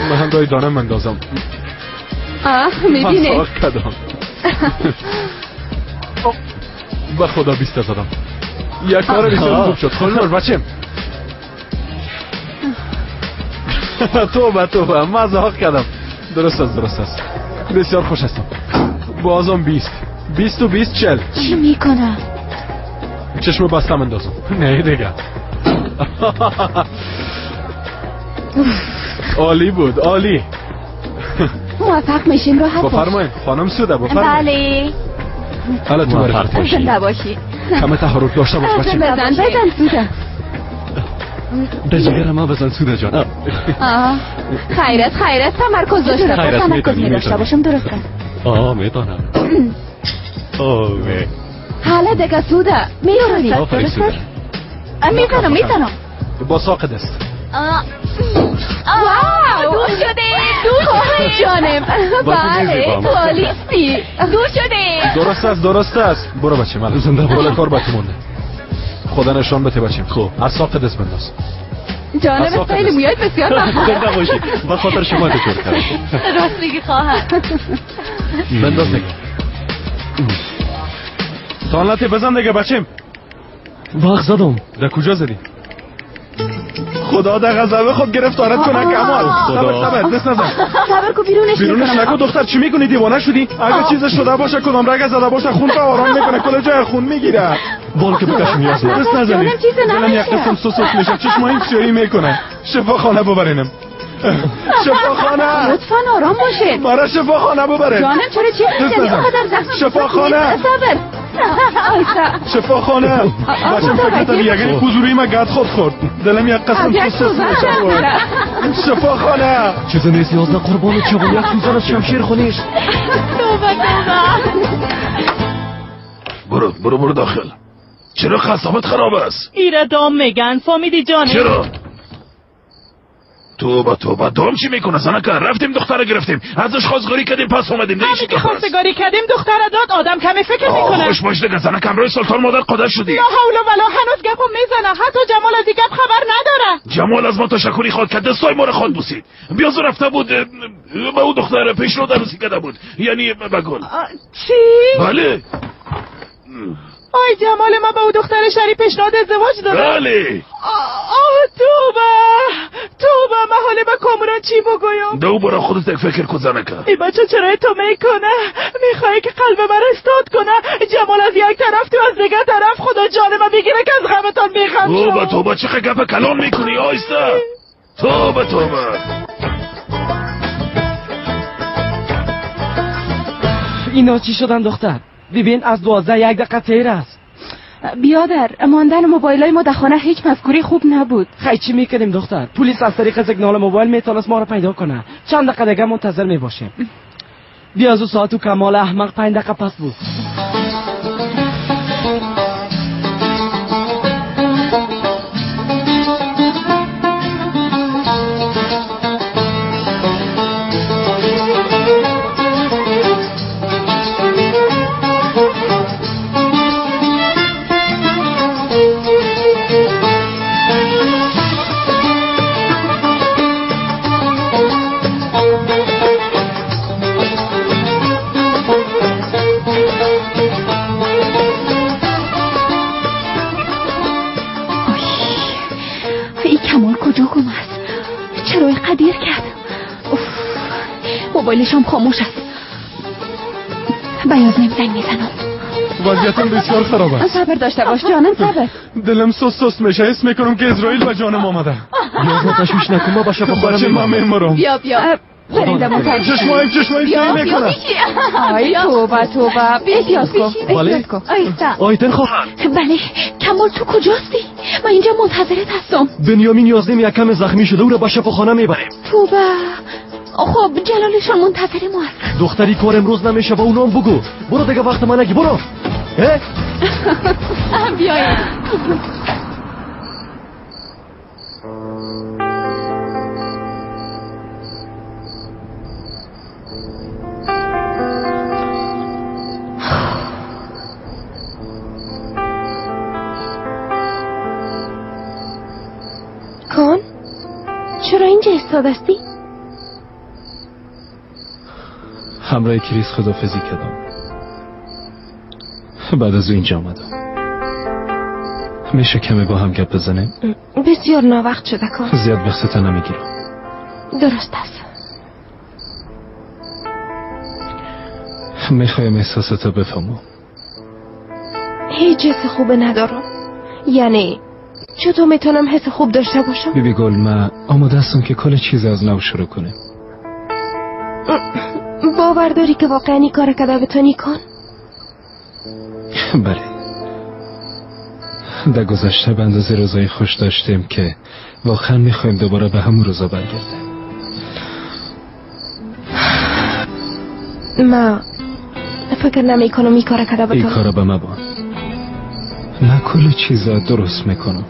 من هم دای دانم مندازم میبینی من کدام به خدا 20 زدم یک کار بسیار خوب شد خیلی باش بچیم توبه مزاق کردم درست است بسیار خوش هستم بازم 20 و 20 40 چی میکنه؟ چشم بستم اندازم نه دیگه عالی بود موفق میشیم راحت باش بفرمایید خانم سوده بله حالا تو موفق زنده باشی کم تحرک داشته باش بچه بزن سوده به جگر ما بزن سوده جان خیرت تمرکز داشته باش تمرکز میداشته باشم درسته میتونم حالا دیگه سوده میارونی درسته میتونم با ساق دست واو دور شده جانم بله پالیستی دور شده درست است برو بچه من زنده بالا کار باید مونده خدا نشان بده بچیم خب از ساق دست بنداز جانم خیلی مویای بسیار زنده باشی با خاطر شما دکتر کردم راست میگی خواهر بنداز دیگه تانلتی بزن دیگه بچیم وقت زدم در کجا زدی؟ خدا در غضب خود گرفتارت کنه کمال صبر دست نزن صبر کو بیرونش نکن دختر چی میکنی دیوانه شدی اگه چیز شده باشه کدام رگ زده باشه خون تو آرام میکنه کل جای خون میگیره بال که بکش میازه دست نزنی چیز دلم یک قسم سوسوس میشه چشمایی سیایی میکنه شفاخانه ببرینم شفاخانه لطفاً آرام باشید. مرا شفاخانه ببره. جانم چرا چی می‌کنی؟ اینقدر زخم شفاخانه. صبر. شفاخانه. بچم فکر کنم یگانی حضوری ما گد خورد. دلم یک قسم سوسوس میشه. شفاخانه. چیزی نیست یازده قربان چوبان یک سوزن از شمشیر خونیش. توبه برو داخل. چرا خصابت خراب است؟ ایره دام میگن فامیدی جانی. چرا؟ توبه دام چی میکنه؟ زنکه رفتیم دختره گرفتیم ازش خواستگاری کردیم پس اومدیم همین که خواستگاری کردیم دختره داد آدم کمی فکر میکنه. خوش باش دیگه زنکه امروی سلطان مادر قادر شدی. لا حول ولا هنوز گپو میزنه. حتی جمال از گپ خبر نداره. جمال از ما تشکری خواد که دستای ما رو خواد بوسید. بیاز رفته بود به اون دختره پیشنهاد عروسی کرده بود. یعنی به گل. چی؟ بله. آی جمال ما با او دختر شری پیشنهاد ازدواج داده. بله. توبه محاله با کامران چی بگویم؟ دو برا خودت یک فکر کن زنکه. ای بچه چرا تو میکنه؟ میخوایی که قلب من استاد کنه؟ جمال از یک طرف تو از دیگه طرف خدا جان من بگیره که از غمتان میخم. توبه چه گپ کلان میکنی آیسته؟ توبه اینا چی شدن دختر؟ ببین از 12 یک دقیقه تیر است. بیادر ماندن موبایلای ما در خانه هیچ مفکوری خوب نبود. خیلی چی میکنیم دختر؟ پلیس از طریق سیگنال موبایل میتونست ما رو پیدا کنه. چند دقیقه دیگه منتظر میباشیم. بیا از ساعت و کمال احمق 5 دقیقه پس بود. موبایلش هم خاموش است. بیاز نمیزنگ میزنم. وضعیتم بسیار خراب است. صبر داشته باش جانم صبر. دلم سست میشه حس میکنم که اسرائیل به جانم آمده. یازده تشویش نکن ما باشه بخورم. بچه من میمرم. بیا چشمایم میکنه. آی توبه بیا بله آیتن خواهر. بله کمال تو کجاستی؟ من اینجا منتظرت هستم. بنیامین یازدیم یک کم زخمی شده او رو به شفاخانه میبریم. توبه خب جلالشان منتظر ما است. دختری کار امروز نمیشه و اونام بگو. برو دیگه وقت من نگی برو. بیاید. کن چرا اینجا ایستادستی؟ همراه کریس خدافزی کردم. بعد از اینجا آمدم. میشه کمی با هم گپ بزنیم؟ بسیار ناوقت شده کن. زیاد وقت نمیگیرم. درست است. میخوایم احساساتو بفهمم. هیچ حس خوب ندارم. یعنی چطور میتونم حس خوب داشته باشم؟ بیبی گل من آماده هستم که کل چیز از نو شروع کنیم. باور داری که واقعا این کار کده بتونی کن؟ بله. در گذشته به اندازه روزای خوش داشتیم که واقعا میخوایم دوباره به همون روزا برگردیم. ما فکر نمی کنم این کار کده بتونم. این کار به ما بان. من کل چیزا درست میکنم.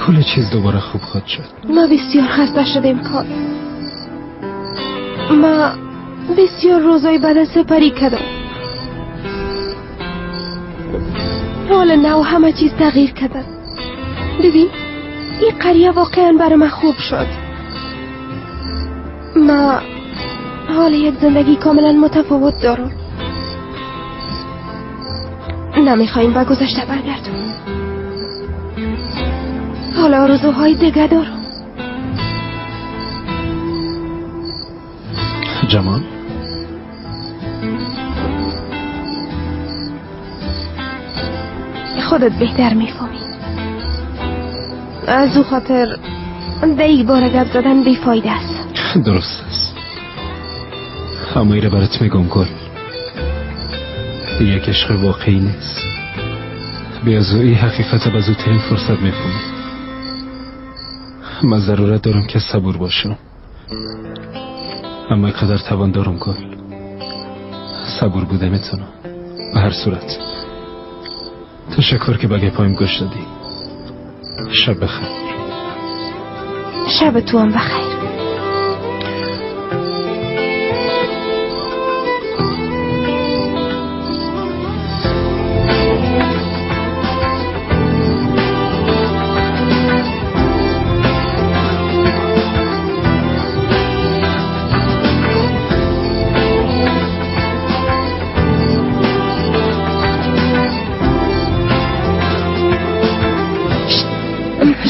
کل چیز دوباره خوب خود شد. ما بسیار خسته شدیم کن. ما بسیار روزای بعد سپری کردم. حال نو همه چیز تغییر کرده. ببین این قریه واقعا برای من خوب شد. ما حال یک زندگی کاملا متفاوت دارم. نمیخوایم به گذشته برگردم. حالا آرزوهای دیگه دارم. جمال خودت بهتر میفهمی. از او خاطر دیگ بار گپ زدن بیفایده است. درست است. اما ایره برات میگم گل، یک عشق واقعی نیست. به ازوی حقیقت به زودترین فرصت میفهمی. من ضرورت دارم که صبور باشم، اما اینقدر توان دارم گل. صبور بوده میتونم. به هر صورت تشکر که بگه پایم گوش دادی. شب بخیر. شب تو هم بخیر.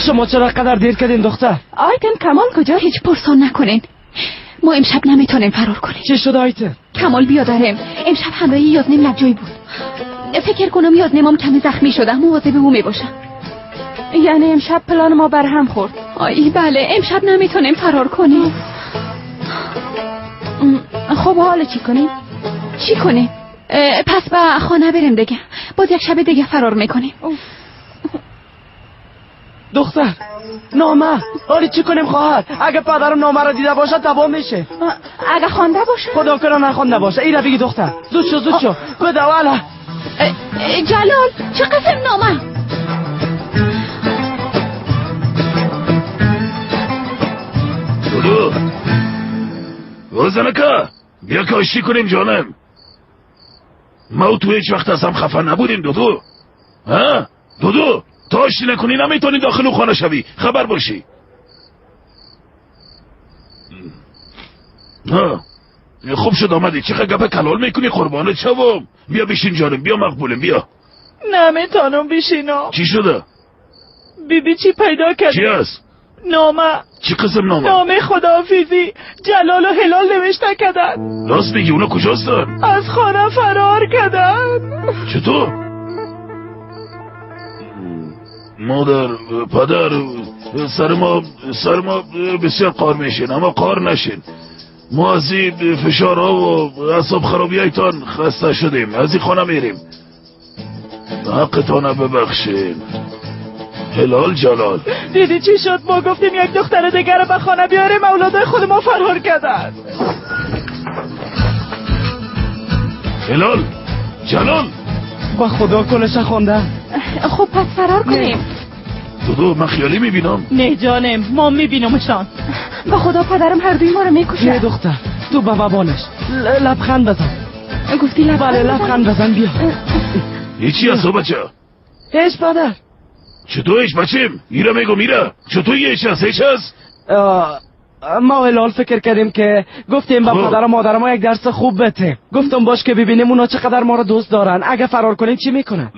شما چرا قدر دیر کردین دختر؟ آیتن کمال کجا؟ هیچ پرسان نکنین. ما امشب نمیتونیم فرار کنیم. چی شد آیتن؟ کمال بیادارم. امشب همراه یازنیم لبجوی بود. فکر کنم یازنیمم کمی زخمی شده. مواظب او میباشم. یعنی امشب پلان ما بر هم خورد. آی بله، امشب نمیتونیم فرار کنیم. خب حالا چی کنیم؟ چی کنیم؟ پس به خانه بریم دیگه. باز یک شب دیگه فرار میکنیم. دختر نامه آری چی کنیم خواهر؟ اگه پدرم نامه را دیده باشه تباه میشه. اگه خوانده باشه؟ خدا کنه نخوانده باشه. ایره بگی دختر. زود شو بده والا. جلال چه قسم نامه؟ دودو وزنکا بیا که آشتی کنیم جانم. ما تو هیچ وقت از هم خفه نبودیم دودو. ها دودو تا آشتی نکنی نمیتونی داخل اون خانه شوی. خبر باشی. خوب شد آمدی. چقدر گپ کلال میکنی قربانت شوم. بیا بشین جانم. بیا مقبولم. بیا. نمیتونم بشینم. چی شده؟ بیبی چی پیدا کرد؟ چی هست؟ نامه. چی قسم نامه؟ نامه خداحافظی. جلال و هلال نوشته کردن. راست میگی؟ اونا کجاستن؟ از خانه فرار کردن. چطور؟ مادر پدر سر ما بسیار قار میشین، اما قار نشین. ما از این فشارها و اعصاب خرابی هایتان خسته شدیم. از این خانه میریم. حقتان ببخشین. هلال جلال دیدی چی شد؟ ما گفتیم یک دختر دیگر رو به خانه بیاریم، اولادای خود ما فرار کردن. هلال جلال با خدا کلش خونده. خب پس فرار کنیم. دودو من خیالی میبینم. نه جانم ما میبینمشان. با خدا پدرم هر دوی ما رو میکشه. نه دختر تو به بابانش لبخند بزن. گفتی لبخند بله لبخند بزن. بیا. هیچی هست بچه؟ هیچ پدر. چطور هیچ بچیم؟ ایره میگم ایره. چطور هیچ هست؟ ما هلال فکر کردیم که گفتیم با پدر و مادر ما یک درس خوب بده. گفتم باش که ببینیم اونا چقدر ما رو دوست دارن. اگه فرار کنیم چی میکنن؟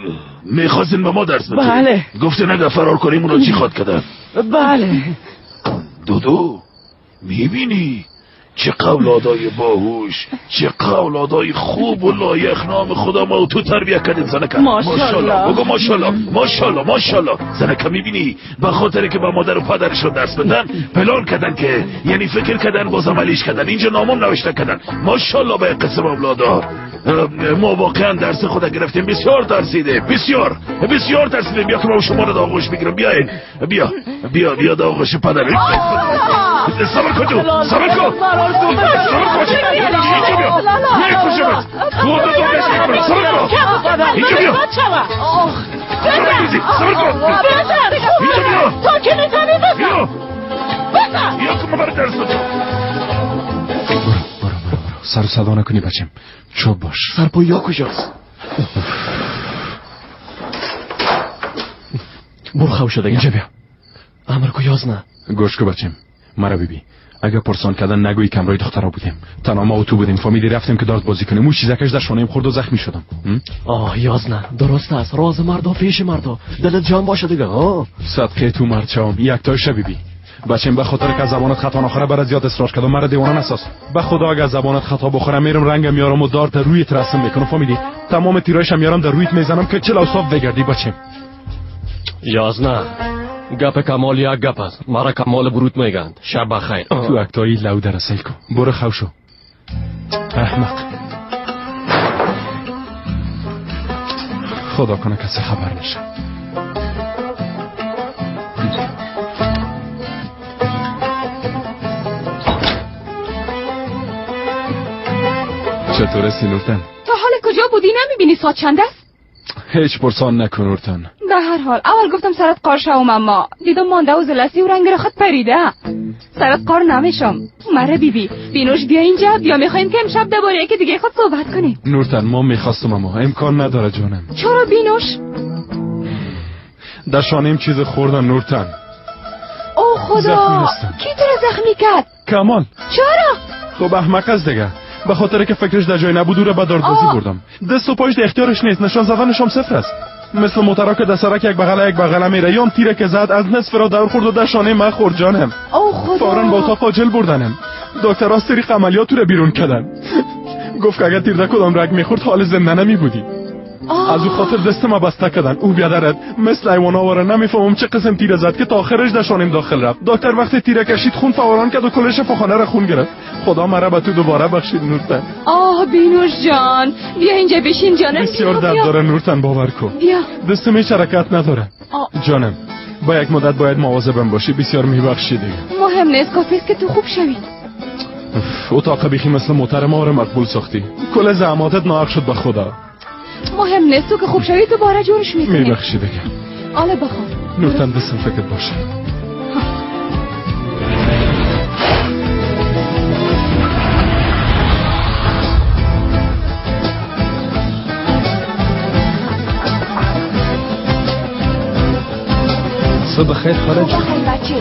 میخواستین با ما درس بده؟ بله. گفتین اگه فرار کنیم اونا چی خواد کردن؟ بله. دودو میبینی چه قولادای باهوش، چه قولادای خوب و لایق نام خدا ما تو تربیت کردیم. زنکه ماشاءالله. بگو ماشاءالله ماشاءالله ماشاءالله. زنکه میبینی به خاطر که با مادر و پدرشون درس بدن پلان کردن که یعنی فکر کردن باز عملیش کردن. اینجا نامون نوشته کردن. ماشاءالله به قسم اولادا. ما واقعا درس خدا گرفتیم. بسیار ترسیده. بسیار ترسیده. بیا که ما شما رو داغوش بگیرم. بیاین. بیا داغوش پدر. صبر کن تو. صبر کن. اینجا بیا. میکشمت. تو داغش میکنم. صبر کن. اینجا بیا. صبر کن. اینجا بیا. تو که میتونی بزن. بیا که ما برای درس بدم. برو سر صدا نکنی بچم. چوب باش. سرپویا کجاست؟ برو خواه شده اینجا بیا. امر کو یازنه. گوش کو بچم. مرا ببین. اگه پرسان کردن نگویی کمرای دخترها بودیم. تنها ما و تو بودیم. فامیلی رفتیم که دارت بازی کنیم. اون چیزکش در شانه‌ام خورد و زخمی شدم. یازنه درست است. راز مردا پیش مردا. دلت جان باشه دیگه. صدقه تو مرچام. یک تا شبیبی. بچم به خاطر که زبانت خطا نخوره برات زیاد اصرار کردم. مرا دیوانه نساز. به خدا اگه زبانت خطا بخوره میرم رنگم میارم و دارت رویت رسم میکنم. فامیلی تمام تیرایشم میارم در رویت میزنم که چلا صاف بگردی بچم. یازنه گپ کمال یک گپ است. مرا کمال بروت میگند. شب بخیر. تو اکتایی لو درسل کن. برو خوشو. احمق. خدا کنه کسی خبر نشه. چطوره سینورتن؟ تا حال کجا بودی؟ نمیبینی ساعت چند است؟ هیچ پرسان نکن نورتن. به هر حال اول گفتم سرت قار شوم، اما دیدم مانده و زلسی و رنگ را خود پریده. سرت قار نمیشم. مره بیبی بینوش بیا اینجا، بیا میخوایم که امشب درباره یکی دیگه خود صحبت کنیم. نورتن ما میخواستم اما امکان نداره جانم. چرا بینوش؟ در شانیم چیز خوردن نورتن. او خدا، کی تو را زخمی کرد؟ کمال. چرا؟ خب احمق از دیگه، به خاطر که فکرش در جای نبود او را به داردبازی بردم. دست و پایش در اختیارش نیست، نشان زدنش هم صفر است. مثل موترا که در سرک یک بغل میره، یا تیره که زد از نصف را دور خورد و در شانه من خورد جانم. او خدا، فوراً با اتاق عاجل بردنم. دکتر از طریق عملیات رو بیرون کردن. گفت که اگر تیر در کدام رگ میخورد حال زنده نمیبودی. از او خاطر دست ما بسته کردن. او بیادرت مثل حیوان آواره، نمیفهمم چه قسم تیر زد که تا آخرش در شانم داخل رفت. دکتر وقتی تیر کشید خون فوران کرد و کل شفاخانه را خون گرفت. خدا مرا به تو دوباره بخشید نورتن. آه بینوش جان، بیا اینجا بشین جانم. بسیار درد داره نورتن، باور کن. بیا. دستم هیچ حرکت نداره. جانم با یک مدت باید مواظبم باشی. بسیار میبخشی دیگه. مهم نیست، کافی است که تو خوب شوی. اتاق بیخی مثل موتر ما رو مقبول ساختی. کل زحماتت ناحق شد به خدا. مهم نیست، تو که خوب شوی تو باره جورش میکنی. میبخشی دیگه. آله بخواب نورتن، دستم فکر باشه. صبح خیر خارج. صبح خیر بچه.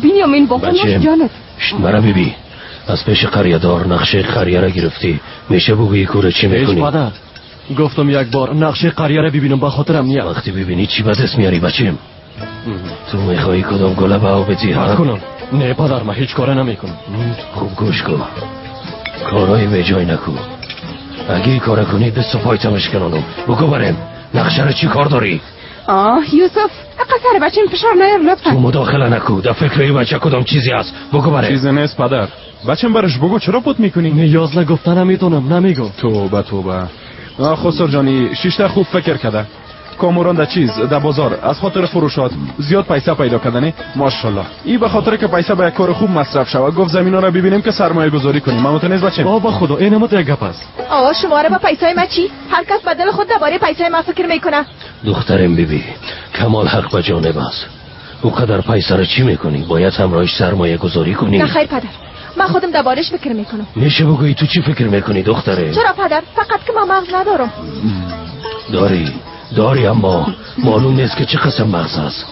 بینیامین با خونش جانت. مرا بیبی، از پیش قریه‌دار نقشه قریه را گرفتی. میشه بگویی کوره چی میکنی؟ هیچ پدر، گفتم یک بار نقشه قریه را ببینم به خاطرم نیاد. وقتی ببینی چی به دست میاری بچیم؟ تو میخوایی کدام گله به آب بدی؟ بس کنم. نه پدر، من هیچ کاره نمیکنم. خوب گوش کن، کارهای به جای نکن. اگه این کار کنی دست و پایتمش کنانم. بگو بریم نقشه را چی کار داری؟ یوسف قصر بچه فشار نیار لطفا. تو مداخله نکو، در فکر این بچه کدام چیزی هست. بگو بریم. چیزی نیست پدر. بچم برش بگو چرا پوت میکنی؟ نیاز نگفتن نمیتونم، نمیگم. توبه. خسر جانی شیشته خوب فکر کرده. کاموران در چیز در بازار از خاطر فروشات زیاد پیسه پیدا کردنه. ماشاءالله این به خاطر که پیسه به یک کار خوب مصرف شود. گفت زمینا را ببینیم که سرمایه گذاری کنیم. مامت نیست بچه؟ بابا خدا این هم یک گپ است. شما را با پیسای ما چی؟ هر کس بدل خود درباره پیسای ما فکر میکنه. دخترم بیبی، کمال حق به جانب است. او قدر پیسه را چی میکنی؟ باید همراهش سرمایه گذاری کنی. نه خیر پدر، من خودم دربارش فکر میکنم. میشه بگویی تو چی فکر میکنی دختره؟ چرا پدر؟ فقط که من مغز ندارم. داری اما معلوم نیست که چه قسم مغز است.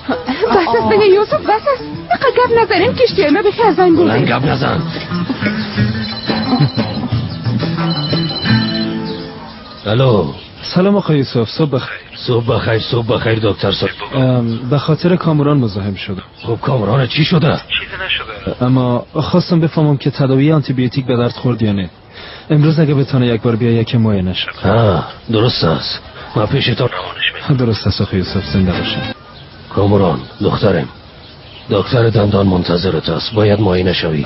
بس است بگه یوسف، بس است. فقط گپ نزنیم کشتی ما بخی از این بوده. بلند گپ نزن. الو. سلام آقای یوسف، صبح بخیر. صبح بخیر دکتر صاحب. به خاطر کامران مزاحم شدم. خب کامران چی شده؟ چیزی نشده. اما خواستم بفهمم که تداوی آنتی بیوتیک به درد خورد یا نه. امروز اگه بتونه یک بار بیا یک معاینه شه. درست است. ما پیش تو روانش می‌کنم. درست است آقای یوسف، زنده باشه. کامران دخترم، دکتر دندان منتظرت است. باید معاینه شوی.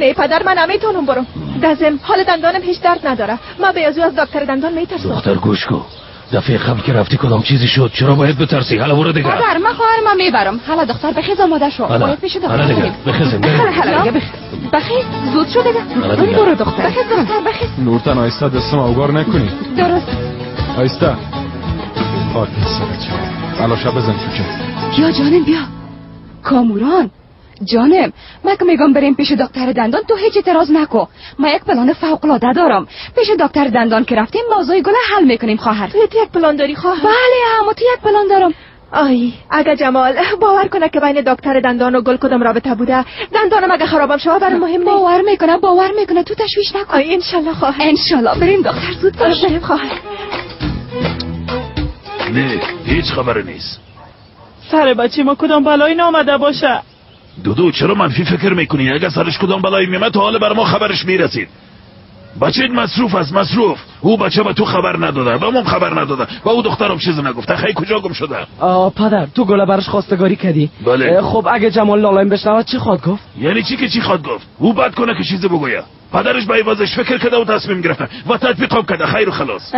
نه پدر، من نمیتونم برم. دزم حال دندانم هیچ درد نداره. من بیازو از دکتر دندان میترسم. دختر گوش کن، دفعه قبل که رفتی کدام چیزی شد؟ چرا باید بترسی؟ حالا برو دیگه. پدر من خواهرم میبرم. حالا دختر بخیز آماده شو. باید پیش دکتر. حالا دیگه بخیزیم. حالا دیگه بخیز. زود شو دیگه. برو دختر. بخیز دختر بخیز. نورتن آیسته دستم اوگار نکنی. درست. آیسته. خاک سرت. حالا شب بزن تو چه. بیا جانم بیا. کاموران جانم، من که میگم بریم پیش دکتر دندان تو هیچ اعتراض نکو. من یک پلان فوق العاده دارم. پیش دکتر دندان که رفتیم موضوع گله حل میکنیم خواهر. تو یک پلان داری خواهر؟ بله اما تو یک پلان دارم. آی اگه جمال باور کنه که بین دکتر دندان و گل کدام رابطه بوده، دندانم اگه خرابم شوه برام مهم نیست. باور میکنه تو تشویش نکن. آی انشالله خواهر، انشالله. بریم دکتر زود باش. بریم خواهر. نه هیچ خبری نیست. سر بچه ما کدام بلایی نامده باشه؟ دودو چرا منفی فکر میکنی؟ اگه سرش کدام بلایی میمد تا حالا بر ما خبرش میرسید. بچه مصروف است، مصروف. او بچه به تو خبر نداده، به ما خبر نداده، با او دخترم چیزی نگفته. خیلی کجا گم شده؟ پدر تو گله براش خواستگاری کردی؟ بله. خب اگه جمال نالایم بشنوه چی خواد گفت؟ یعنی چی که چی خواد گفت؟ او بد کنه که چیزی بگویه. پدرش به عوضش فکر کرده و تصمیم گرفته و تطبیقم کرده. خیر و خلاص.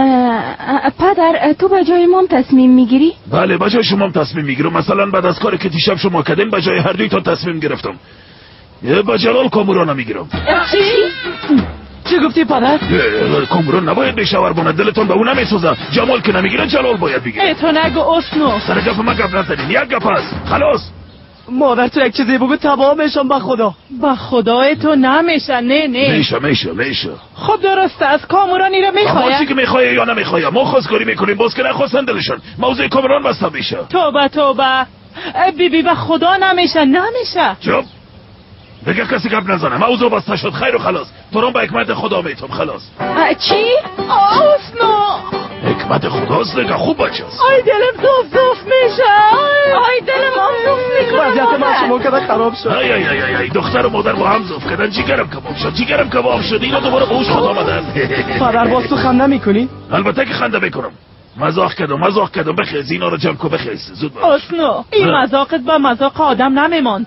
پدر تو به جای مام تصمیم میگیری؟ بله به جای شما تصمیم میگیرم. مثلا بعد از کاری که دیشب شما کردین به جای هر دوی تا تصمیم گرفتم. با جلال کامران میگیرم. چی گفتی پدر؟ کامران نباید بشاور بونه. دلتون به اون نمیسوزه. جمال که نمیگیره جلال باید بگیره. تو نگو اسنو. سر گپ ما گپ نزنین. یک گپ هست خلاص. مادر تو یک چیزی بگو تمام میشم. به خدا به خدا تو نمیشه. نه میشه. خب درسته از کامرانی رو میخواه. ما چی که میخواه یا نمیخواه ما خواستگاری میکنیم. باز که نخواستن دلشون موضوع کامران بسته میشه. توبه بی به خدا نمیشه. چوب دیگه کسی گپ نزنه. موضوع بسته شد. خیر و خلاص. تو رو به حکمت خدا میتم. خلاص. چی؟ اسنو حکمت خداست دیگه. خوب بچه است. آی دلم دوف میشه. آی دلم دوف میکنه. وضعیت من شما کده خراب شد. ای دختر و مادر با هم زوف کردن. جیگرم کباب شد. اینا دوباره به اوش خود آمدن. پدر باز تو خنده میکنی؟ البته که خنده میکنم. مزاق کردم. بخیز اینا رو جمع کن. بخیز زود باش. اسنو این مزاقت با مزاق آدم نمیماند.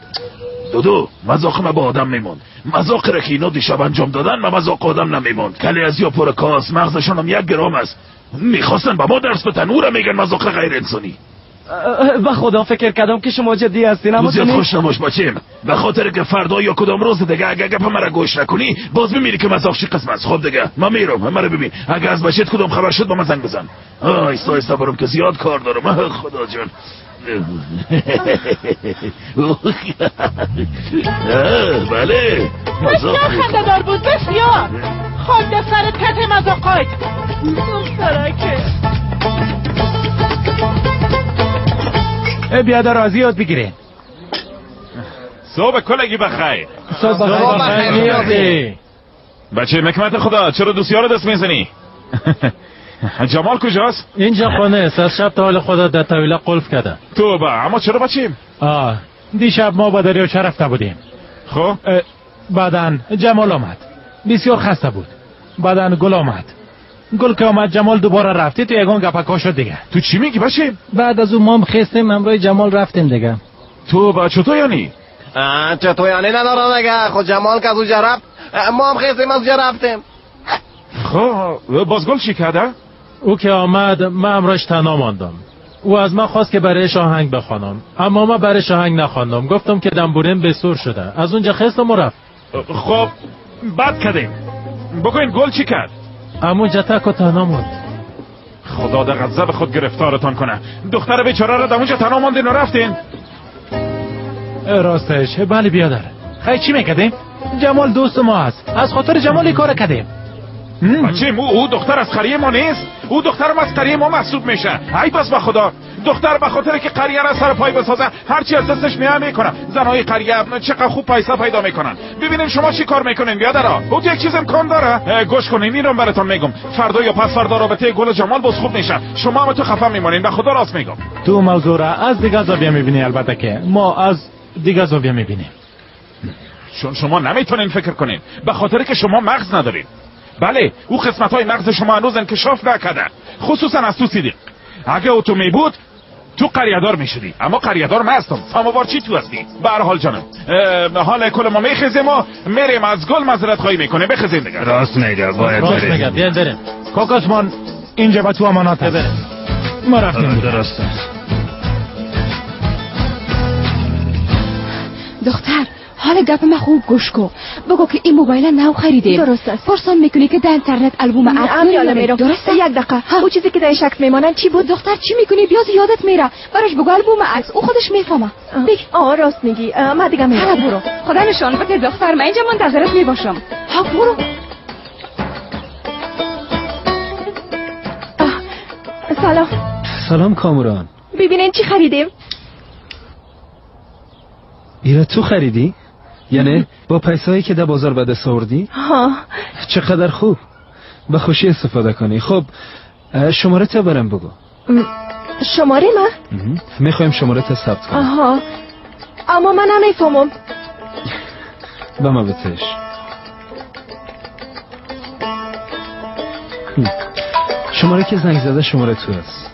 دودو مزاق ما با آدم میموند. مزاق را که اینا دیشب انجام دادن ما مزاق آدم نمیموند. کلی از یا پر کاس مغزشون هم 1 گرم است. میخواستن با ما درس بدن. او را میگن مزاق غیر انسانی. به خدا فکر کردم که شما جدی هستین. اما زیاد خوش نباش بچیم. به خاطر که فردا یا کدام روز دیگه اگه گپ مرا گوش نکنی باز میبینی که مزاق چی قسم است. خب دیگه من میرم. مرا ببین اگه از بچت کدام خبر شد با من زنگ بزن. ایستا برم که زیاد کار دارم. خدا جان. بله بسیار خنده دار بود. بسیار خانده سر تت مزاقایت دخترکه. بیاد راضی یاد بگیرین. صبح کلگی بخیر. صبح بخیر. بچه مکمت خدا چرا دوستیار دست میزنی؟ جمال کجاست؟ اینجا خانه است. از شب تا حال خدا در طویله قلف کرده. توبه اما چرا بچیم؟ دیشب ما با دریاچه رفته بودیم. خب بعدن جمال آمد. بسیار خسته بود. بعدن گل آمد. گل که آمد جمال دوباره رفتی تو یگان گپکا شد دیگه. تو چی میگی بچیم؟ بعد از اون مام خستیم همراه جمال رفتیم دیگه. تو چطور یعنی؟ چطور یعنی ندارم دیگه. خود جمال که از اونجا رفت ما هم خستیم از اونجا رفتیم. خب باز گل چی کرده؟ او که آمد من امراش تنها ماندم. او از من خواست که برایش آهنگ بخوانم اما من برایش آهنگ نخواندم. گفتم که دنبورم بسور شده. از اونجا خستم و رفت. خب بد کردیم. بگوین گل چی کرد؟ اما تک و تنها موند. خدا در غضب خود گرفتارتان کنه. دختر بیچاره را در اونجا تنها ماندین و رفتین. راستش بله بیادر. خیلی چی میکردیم؟ جمال دوست ما هست. از خاطر جمال این کار کردیم. بچیم او دختر از قریه ما نیست. او دخترم از قریه ما محسوب میشه. ای بس به خدا دختر به خاطر که قریه را سر پای بسازه هرچی از دستش میکنه. زنای قریه چقدر خوب پیسه پیدا میکنن. ببینین شما چی کار میکنین بیادرا. او یک چیز امکان داره. گوش کنین اینو براتون میگم. فردا یا پس فردا رابطه گل جمال باز خوب میشه. شما هم تو خفه میمونین. به خدا راست میگم. تو موضوع را از دیگه زاویه میبینی. البته که ما از دیگه زاویه میبینیم. چون شما نمیتونین فکر کنین. به خاطر که شما مغز ندارین. بله او قسمت های مغز شما هنوز انکشاف نکرده. خصوصا از تو صدیق. اگه او تو می بود تو قریه‌دار میشدی. اما قریه‌دار من هستم. ساموار چی تو هستی؟ به هر حال جانم حال کل ما میخزیم و میریم از گل معذرت خواهی میکنه. بخزیم دیگه. راست میگه باید راست میگه. بیان بریم. کاکاسمان اینجا با تو امانات هست. ما رفتیم. درسته. دختر حالا گپ من خوب گوش کن. بگو که این موبایل نو خریدیم. درست است. پرسان میکنی که در اینترنت البوم عکس میره. درسته؟ یک دقیقه. او چیزی که در شک میمانن چی بود؟ دختر چی میکنی؟ بیاد یادت میره. براش بگو البوم عکس. او خودش میفهمه. راست میگی. من دیگه میرم. برو. خدا نشان بده دختر. من اینجا منتظرت میباشم. ها برو. سلام. سلام کامران. ببینین چی خریدیم. ایره تو خریدی؟ یعنی با پیسایی که در بازار به دست آوردی؟ ها. چقدر خوب. به خوشی استفاده کنی. خب شماره تا برم بگو. شماره ما؟ میخوایم شماره تا ثبت کنم. آها. اما من نمیفهمم. به ما بتش. شماره که زنگ زده شماره تو است.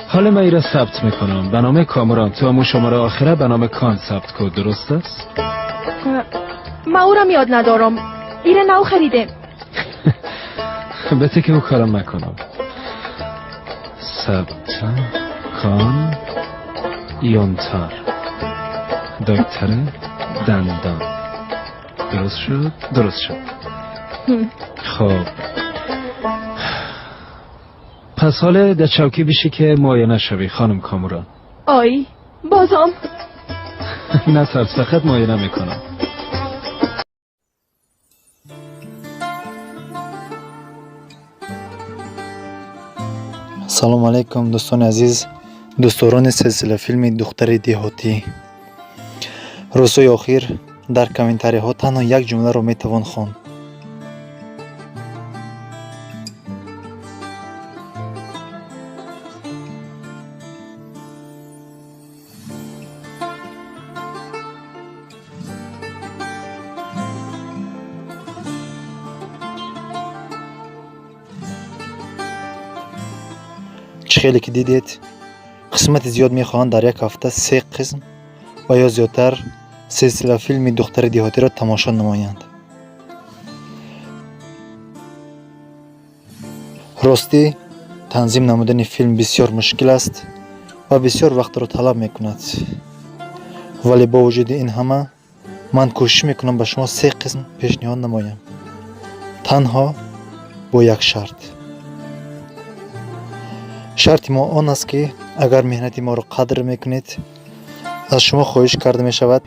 حالا من ایره ثبت میکنم به نام کامران. تو همون شماره آخره به نام کان ثبت کن. درست است؟ ما او را یاد ندارم. ایره نو خریده. بته که او کارم نکنم. ثبت کان یونتار دکتر دندان. درست شد؟ درست شد. خب پس حالا در چوکی بشی که معاینه شوی خانم کامران. آی بازم نه فقط معاینه میکنم. سلام علیکم دوستان عزیز، دوستداران سلسله فیلم دختر دیهاتی. روزهای اخیر در کامنتاری ها تنها یک جمله رو میتوان خواند. چه خیلی که دیدید قسمت زیاد میخواهند در یک هفته 3 قسم و یا زیادتر سلسله فیلم دختر دیهاتی را تماشا نمایند. راستی تنظیم نمودن فیلم بسیار مشکل است و بسیار وقت را طلب میکند، ولی با وجود این همه من کوشش میکنم به شما 3 قسم پیشنهاد نمایم، تنها با یک شرط. شرط ما آن است که اگر مهنت ما را قدر میکنید از شما خواهش کرده می شود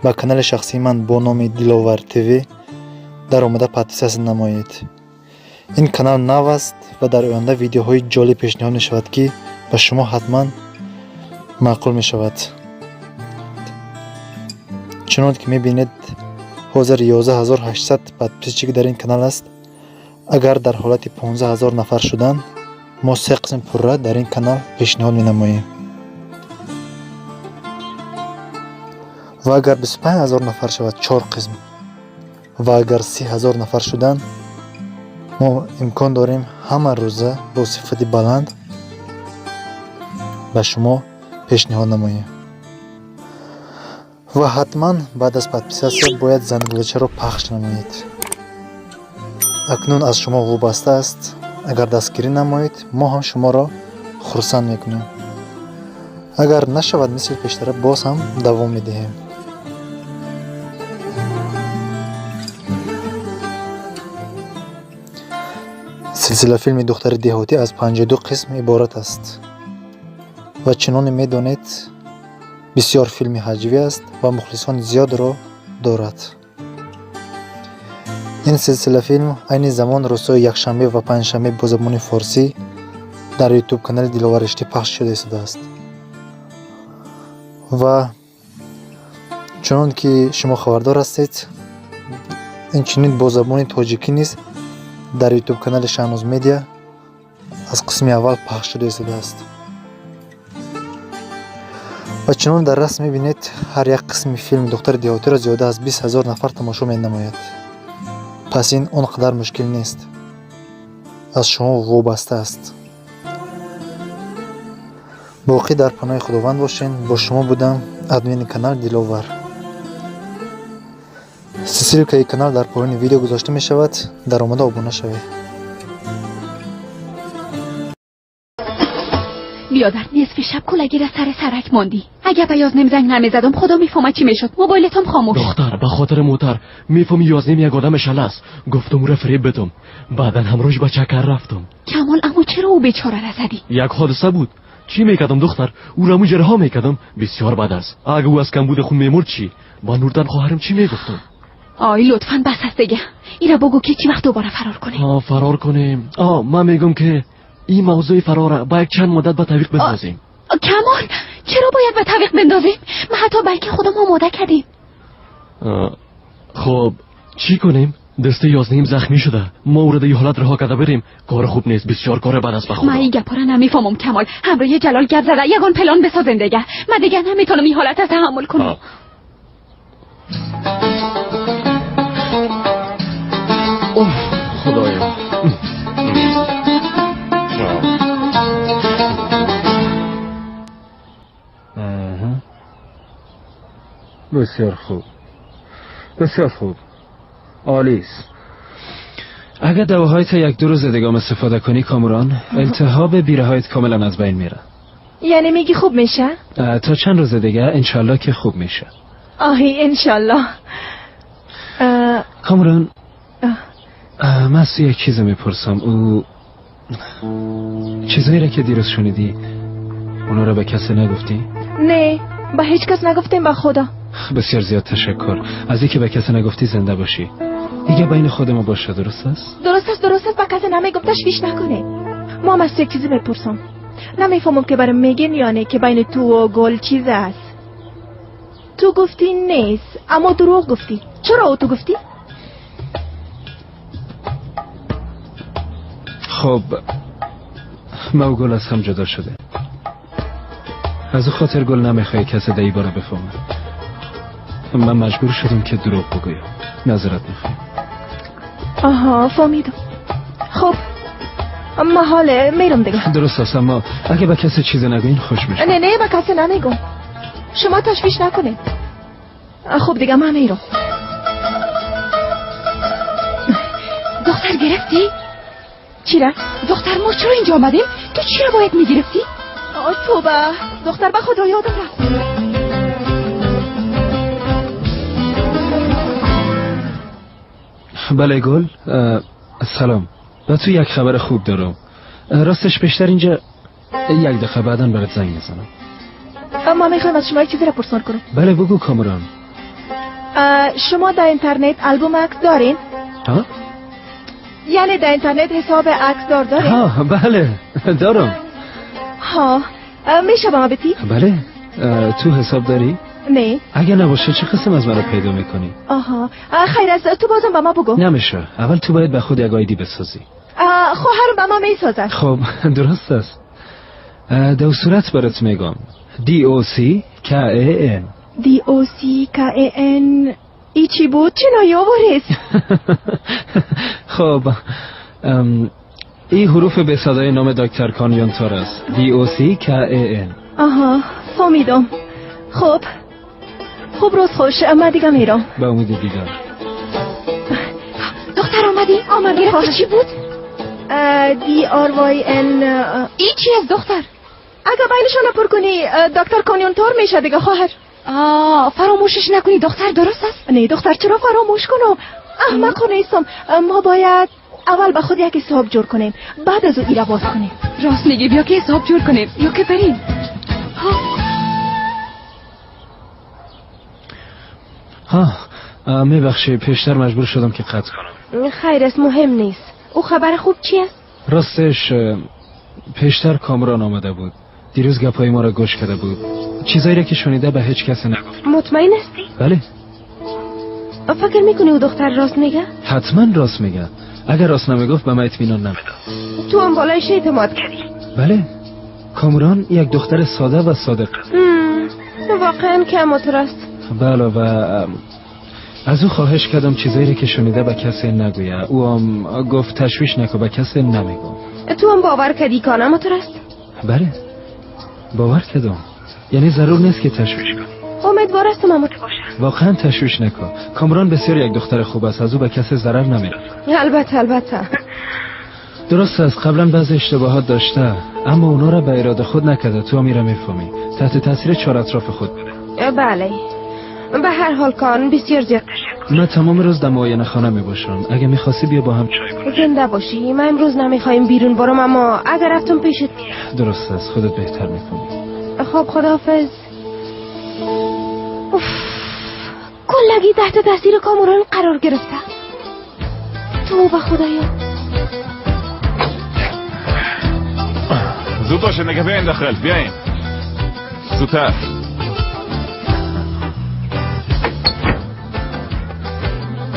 با کانال شخصی من با نام دلاور تیوی در آمده پادکست نمایید. این کانال نو است و در آینده ویدیوهای جالب پیشنهاد می شود که به شما حتما معقول می شود. چنانکه که می بینید حاضر 11800 پادکستی در این کانال است. اگر در حالت 15000 نفر شدن ما 3 قسم پره در این کانال پیشنهاد می نماییم و اگر 25000 نفر شود 4 قسم و اگر 30000 نفر شدن ما امکان داریم همه روزه با صفت بلند به شما پیشنهاد نماییم. و حتما بعد از پادکست باید زنگولچه را پخش نمایید. اکنون از شما وابسته است، اگر دستگیری نمایید ما هم شما را خرسند میکنیم، اگر نشود مثل پیشتر باز هم دوام میدهیم. سلسله فیلم دختر دیهاتی از 52 قسم عبارت است و چنان میدانید بسیار فیلم حجوی است و مخلصان زیاد را دارد. این سلسله فیلم عین زمان روزهای یکشنبه و پنجشنبه با زبان فارسی در یوتیوب کانال دلاور اشتی پخش شده است و چنان که شما خبردار هستید این چنین با زبان تاجیکی نیز در یوتیوب کانال شهناز میدیا از قسم اول پخش شده است و چنان در رسم میبینید هر یک قسم فیلم دختر دیهاتی را زیاده از 20000 نفر تماشا مینماید. پس این اونقدر مشکل نیست، از شما وابسته است. باقی در پناه خداوند باشین. با شما بودم ادمین کانال دلاور. سلسله کانال در پایان ویدیو گذاشته می شود، در آمده ابونه شوید. بیادر نصف شب کلگیر سر سرک ماندی. اگه به یازنیم زنگ نمیزدم خدا میفهمه چی میشد. موبایلتم خاموش. دختر به خاطر موتر میفهمی یازنیم یک آدم شل است. گفتم او را فریب بدم، بعدا همراهش به چکر رفتم. کمال اما چرا او بیچاره را زدی؟ یک حادثه بود. چی میکردم دختر؟ او را مجرها میکردم. بسیار بد است. اگه او از کمبود خون میمرد چی؟ با نوردن خواهرم چی میگفتم؟ آی لطفاً بس است دیگه. اینا بگو که چی وقت دوباره فرار کنیم. فرار کنیم. من میگم که این موضوع فرار با یک چند مدت با تعویق بندازیم. کمال چرا باید به تعویق بندازیم؟ ما حتی بلکه خودم آماده کردیم. خب چی کنیم؟ دسته 11 زخمی شده، ما ورده یه حالت رها کرده بریم. کار خوب نیست، بسیار کار بد است. بخدا من این گپا را نمیفهمم کمال. همراه جلال گپ زده یگان پلان بسازن دیگه. من دیگه نمیتونم این حالت از تحمل کنم. اوه خدایا. بسیار خوب، بسیار خوب، عالیست. اگر دواهایت یک دو روز ادغام استفاده کنی کامران، التهاب بیرهایت کاملا از بین میره. یعنی میگی خوب میشه؟ تا چند روز دیگه انشالله که خوب میشه. آهی انشالله. کامران من از یک چیز میپرسم. او چیزایی را که دیروز شنیدی اونا را به کسی نگفتی؟ نه به هیچ کس نگفتیم. به خدا بسیار زیاد تشکر. از اینکه به کسی نگفتی زنده باشی. دیگه بین خود ما باشه، درست است؟ درست است به کسی نمیگم. تشویش نکنه. ما هم از یک چیزی میپرسم. نمیفهمم که برای میگن یعنی که بین تو و گل چیز است. تو گفتی نیست اما دروغ گفتی. چرا او تو گفتی؟ خب ما و گل از هم جدا شده. از او خاطر گل نمیخواه کسی ده باره بفهمه. من مجبور شدم که دروغ بگویم. نظرت میخوام. آها فهمیدم. خب اما حاله میرم دیگه. درست است اما اگه به کسی چیزی نگوین خوش میشه. نه به کسی نمیگم. شما تشویش نکنید. خب دیگه من میرم. دختر گرفتی؟ چی را؟ دختر ما چرا اینجا آمدیم؟ تو چی را باید میگرفتی؟ توبه دختر به خدا یادم رفت. بله گل. سلام. و تو یک خبر خوب دارم. راستش بیشتر اینجا یک دقیقه بعداً برات زنگ میزنم. اما میخوایم از شما یک چیزی را پرسان کنم. بله بگو کامران. شما در اینترنت البوم عکس دارین؟ ها؟ یعنی در اینترنت حساب عکس دارین؟ ها بله دارم. ها میشه با ما بتی؟ بله. تو حساب داری؟ نه. اگه نباشه چه قسم از من رو پیدا میکنی؟ آها خیر است تو بازم با ما بگو. نمیشه. اول تو باید به خود یک آیدی بسازی. خواهرم با ما میسازد. خب درست است. در صورت برات میگم. DOCKAN DOCKAN ای چی بود؟ چه نایاوریست؟ خب این حروف به صدای نام دکتر کانیونتار است. DOCKAN. آها فهمیدم. خب روز خوش. من دیگه میرم. به امید دیدار. دختر آمدی گرفتی چی بود؟ DRYN ای چی از دختر؟ اگه بینشان پر کنی دکتر کانیونتار میشه دیگه خواهر. فراموشش نکنی دختر. درست است؟ نه دختر چرا فراموش کنم؟ احمق نیستم. ما باید اول به خود یک حساب جور کنیم بعد از او ایره باز کنیم. راست میگی. بیا که حساب جور کنیم یا که بریم. میبخشی پیشتر مجبور شدم که قطع کنم. خیر است مهم نیست. او خبر خوب چیه؟ راستش پیشتر کامران آمده بود. دیروز گپای ما را گوش کرده بود. چیزایی را که شنیده به هیچ کس نگفت. مطمئن هستی؟ بله. فکر میکنی او دختر راست میگه؟ حتما راست میگه. اگر راست نمیگفت به من اطمینان نمیداد. تو هم بالایش اعتماد کردی؟ بله. کامران یک دختر ساده و صادق است. واقعا کمتر است. بله و از او خواهش کردم چیزایی را که شنیده به کسی نگویه. او هم گفت تشویش نکن به کسی نمیگم. تو هم باور کردی کانمتر است؟ بله باور کردم. یعنی ضرور نیست که تشویش کن. امیدوار هستم اموت باشه. واقعا تشویش نکن. کامران بسیار یک دختر خوب است. از او به کسی ضرر نمیرسه. البته درست است قبلا بعضی اشتباهات داشته اما اونا را به اراده خود نکرده. تو هم میره میفهمی. تحت تاثیر چهار اطراف خود بوده. بله به هر حال کان بسیار زیاد تشکر. من تمام روز در معاینه خانه میباشم. اگه میخواستی بیا با هم چای کنیم. زنده باشی. من امروز نمیخوایم بیرون برم اما اگر رفتم پیشت میرم. درست است خودت بهتر میفهمی. خب خداحافظ. کلگی تحت تاثیر کامران قرار گرفته. تو به خدایا. زود باشه نگه بیاین داخل. بیاین. زودتر.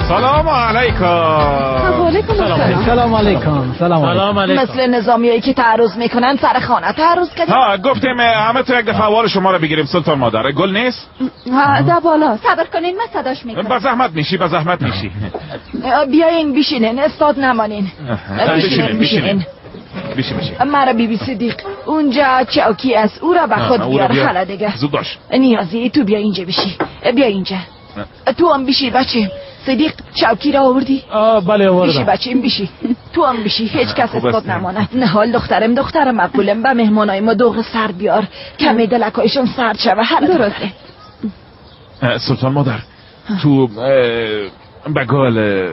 سلام علیکم. سلام علیکم. سلام علیکم. مثل نظامیایی که تعرض میکنن سر خانه تعرض کردن. ها گفتیم همه تو یک دفعه احوال شما رو بگیریم سلطان مادر. گل نیست؟ ها دا بالا صبر کنین من صداش میکنم. به زحمت میشی. بیاین بشینین استاد نمانین. بشینین. مرا بی صدیق اونجا چوکی است او را به خود بیار. حالا دیگه زود باش. نیازی تو بیا اینجا بشی. بیا اینجا. تو هم بشی بچه. صدیق چوکی را آوردی؟ بله آوردم. بشی بچه بشی. تو هم بشی هیچ کس استاد نماند. نه حال دختر مقبولم به مهمانای ما دوغ سرد بیار. کمی دلکایشون سرد شوه. حالا درسته. سلطان مادر تو به گل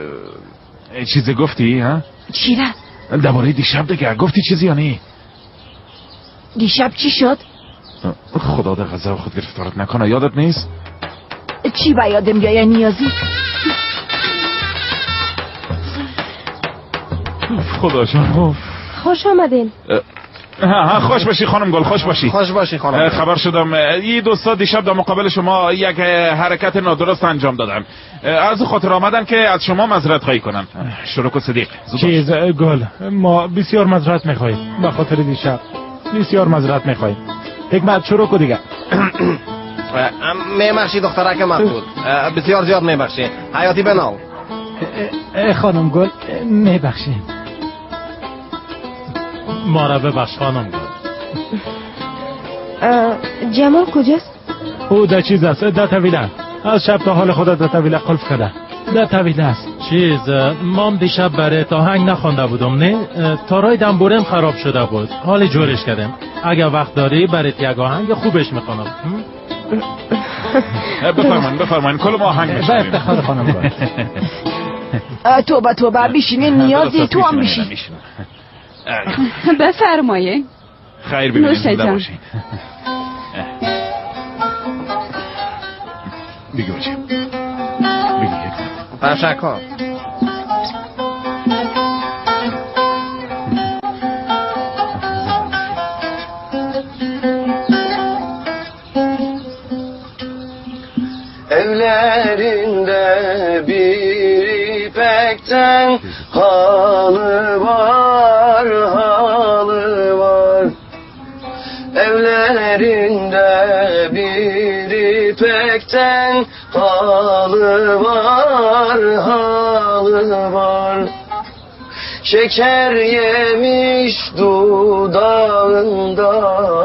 چیزی گفتی ها؟ چی را؟ درباره دیشب دیگه گفتی چیزی یا نه؟ دیشب چی شد؟ خدا در غضب خود گرفتارت نکنه یادت نیست؟ چی به یادم بیایه نیازی؟ خدا جان خوش آمدین. خوش باشی خانم گل. خوش باشی خانم. خبر شدم یه دوستا دیشب در مقابل شما یک حرکت نادرست انجام دادن. از خاطر آمدن که از شما معذرت خواهی کنن. شروع کن صدیق. چیز گل ما بسیار معذرت میخواهیم به خاطر دیشب. بسیار معذرت میخواهیم. حکمت شروع کن دیگه. میبخشی دخترک مقبول. بسیار زیاد میبخشی. حیاتی بنال. خانم گل میبخشیم. ما را ببخش خانم گل. جمال کجاست؟ او در چیز است در طویله. از شب تا حال خودت در طویله قلف کرده. در طویله است. مام دیشب برای تا هنگ نخوانده بودم نه؟ تارای دنبورم خراب شده بود. حال جورش کردم. اگر وقت داری برای یک آهنگ خوبش میخوانم. بفرمایین کل ما آهنگ میشنیم. افتخار خانم گل. توبه بشینین نیازی تو هم بشین. بفرمایین. خیر ببینید زنده باشین. بگو بچه بگو یک تشکر. Evlerinde bir ipekten halı var. Evlerinde bir ipekten halı var. Şeker yemiş dudağında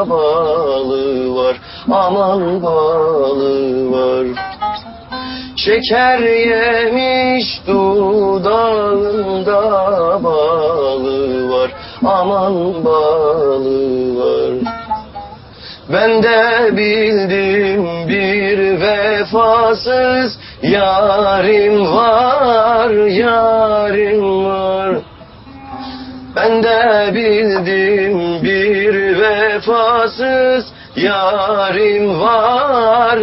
balı var. Aman balı var. Şeker yemiş dudağında balı var. Aman balı var. Ben de bildim bir vefasız yarim var. Ben de bildim bir vefasız yarim var.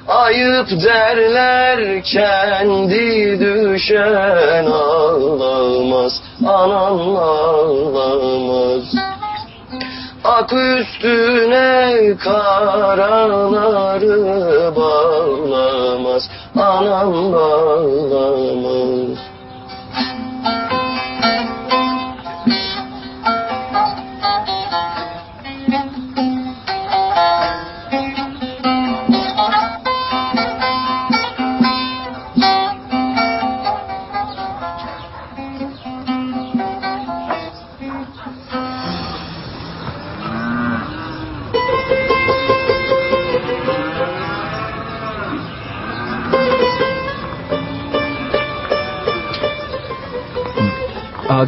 Ayıp derler kendi düşen ağlamaz. Anam ağlamaz. Ak üstüne karaları bağlamaz. Anam bağlamaz.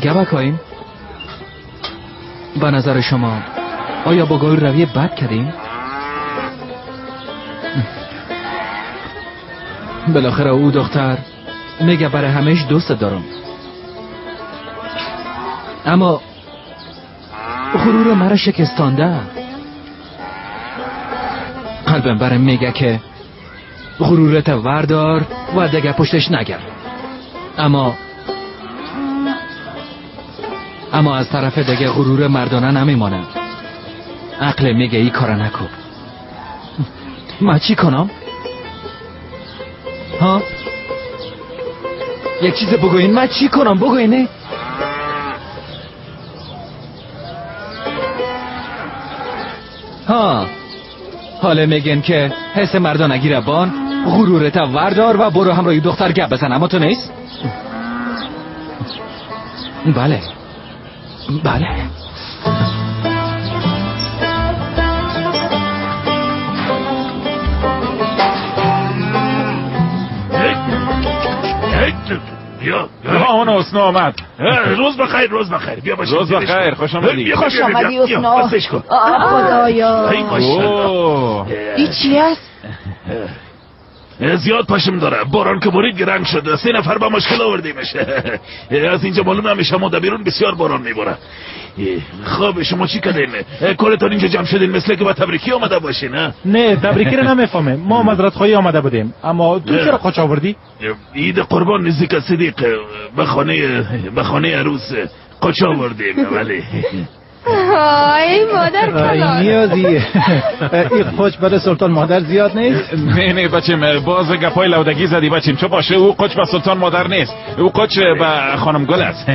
گبکاییم به نظر شما آیا با گل رویه بد کردیم؟ بالاخره او دختر میگه برای همهش دوست دارم، اما غرور مرا شکستانده. قلبم برم میگه که غرورت وردار و دیگه پشتش نگر، اما از طرف دیگه غرور مردانه نمیمانه. عقل میگه ای کار نکن. ما چی کنم؟ ها؟ یک چیز بگوین، من چی کنم بگوینه؟ ها حالا میگن که حس مردانگی را بان، غرورت وردار و برو همراهی دختر گپ بزن، اما تو نیست؟ بله بله. اون حسنو آمد. روز بخیر روز بخیر. بیا باشه. روز بخیر، خوش آمدی. خوش آمدی حسنو. خدایا. این چی است؟ زیاد پشم داره، باران که برید گرنگ شده، 3 نفر با مشکل آوردیمش. از اینجا معلوم نمیشه ماده بیرون بسیار باران میباره. خب شما چی کردین؟ کارتان اینجا جمع شدین مثل که با تبریکی آمده باشین؟ نه تبریکی رو نمیفهمه، ما مزرعت خواهی آمده بودیم، اما تو چرا قاچ آوردی؟ عید قربان نزدیک صدیق به خانه عروس قاچ آوردیم. ولی های مادر کلان نیازی این قاچ برای سلطان مادر زیاد نیست؟ نه بچیم، باز گپای لودگی زدی بچیم، چه باشه او قاچ به سلطان مادر نیست، او قاچ به خانم گل است.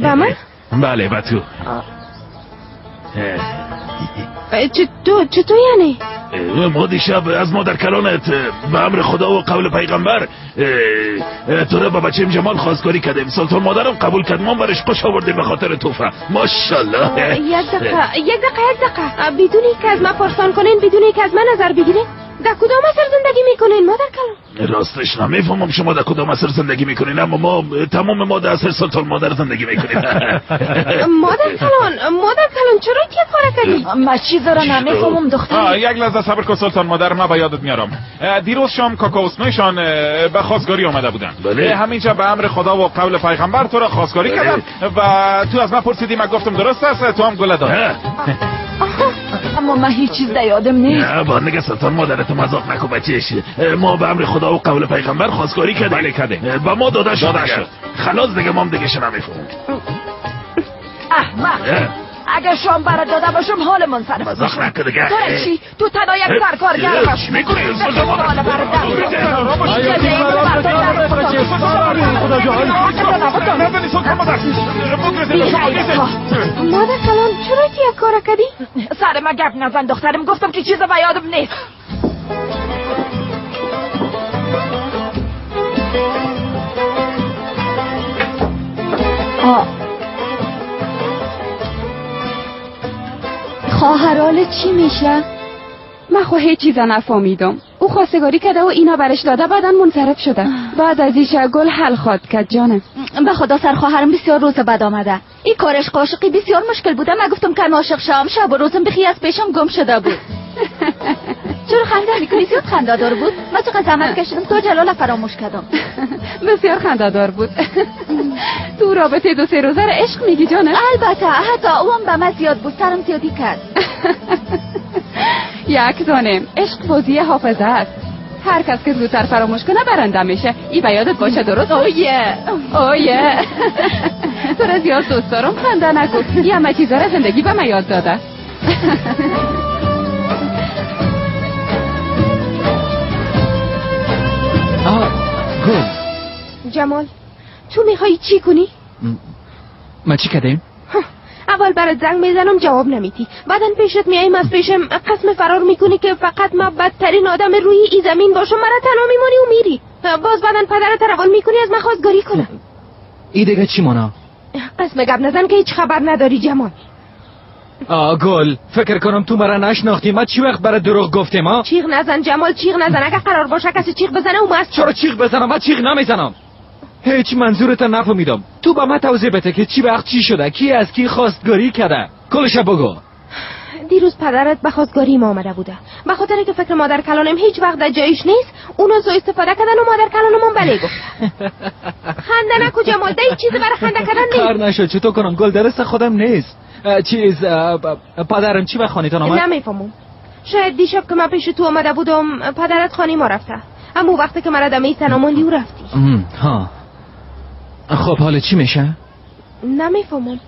به من؟ بله به تو. چطور یعنی؟ ما دیشب از مادر کلانت به امر خدا و قول پیغمبر تو را به بچیم جمال خواستگاری کردیم. سلطان مادرم قبول کرد، ما برش قش آوردیم به خاطر توفه. ماشاءالله. یک دقیقه بدون اینکه از ما پرسان کنین، بدون اینکه از من نظر بگیرین، در کدام اثر زندگی میکنین مادر کلان؟ راستش نمیفهمم شما در کدام اثر زندگی میکنین، اما ما تمام ما در اثر سلطان مادر زندگی میکنیم. مادر کلان چرا که کار کردی؟ ما چیز را نمیفهمم دختر. یک لحظه صبر کن سلطان مادر، ما به یادت میارم. دیروز شام کاکا حسنویشان به خواستگاری آمده بودن. بله. همینجا به امر خدا و قول پیغمبر تو را خواستگاری کردن و تو از من پرسیدی، من گفتم درست است، تو هم گله داد. اما من هیچ چیز در یادم نیست. نه با نگه سلطان مادرت مذاق نکن بچهش. ما به امر خدا و قول پیغمبر خواستگاری کردیم. بله کردیم. با ما داده شد. خلاص دیگه ما هم دیگه نمیفهمم. احمق، اگه شام برات داده باشم حالمون سر مذاق نکن دیگه. تو چی؟ تو تنها یک سرکارگر باش. چی میکنی؟ سلطان مادر کلان چرا که یک کار کردی؟ سر ما گپ نزن دخترم، گفتم که چیز به یادم نیست. خواهرال چی میشه؟ من خو هیچ چیزا نفهمیدم. او خواستگاری کرده و اینا برش داده، بعدن منصرف شده. بعد از ایشه گل حل خواد کرد جانم. به خدا سر خواهرم بسیار روز بد آمده. این کارش عاشقی بسیار مشکل بوده. من گفتم که عاشق شام، شب و روزم بخی از پیشم گم شده بود. چرا خنده میکنی؟ زیاد خنده دار بود. من چقدر زحمت کشیدم تو جلال فراموش کردم. بسیار خنده دار بود. تو رابطه 2-3 روزه رو عشق میگی جانم؟ البته، حتی اون به من زیاد بود، سرم زیادی کرد. یک دانم عشق بازی حافظه است. هر کس که زودتر فراموش کنه برنده میشه. ای به یادت باشه، درست؟ اویه تو را زیاد دوست دارم، خنده نکن. یه همه چیزا را زندگی به من یاد داده. گل جمال تو میخوایی چی کنی؟ ما چی کردیم؟ اول برات زنگ میزنم جواب نمیدی، بعدن پیشت میایم از پیشم قسم فرار میکنی که فقط ما بدترین آدم روی ای زمین باشم، مرا تنها میمونی و میری. باز بعدن پدرت روان میکنی از من خواستگاری کنم. ای دیگه چی مانا؟ قسم گپ نزن که هیچ خبر نداری جمال. گل فکر کنم تو مرا نشناختی. ما چی وقت برای دروغ گفتیم ها؟ چیغ نزن جمال، چیغ نزن. اگه قرار باشه کسی چیغ بزنه او مست. چرا چیغ بزنم؟ من چیغ نمیزنم. هیچ منظورت نفهمیدم. تو با من توضیح بده که چی وقت چی شده، کی از کی خواستگاری کرده، کلش بگو. دیروز پدرت به خواستگاری ما آمده بوده، به خاطر که فکر مادر کلانم هیچ وقت در جایش نیست، اونا سو استفاده کردن و مادر کلانمون بله گفت. خنده نکو جمال، ده هیچ چیزی برای خنده کردن نیست. کار نشد، چطور کنم گل، درست خودم نیست. پدرم چی وقت خانیتان آمد؟ نمیفهمم. شاید دیشب که من پیش تو آمده بودم پدرت خانی ما رفته، اما وقتی که مرا دمی سناموندی و رفتی. ها خب حالا چی میشه؟ نمیفهمم.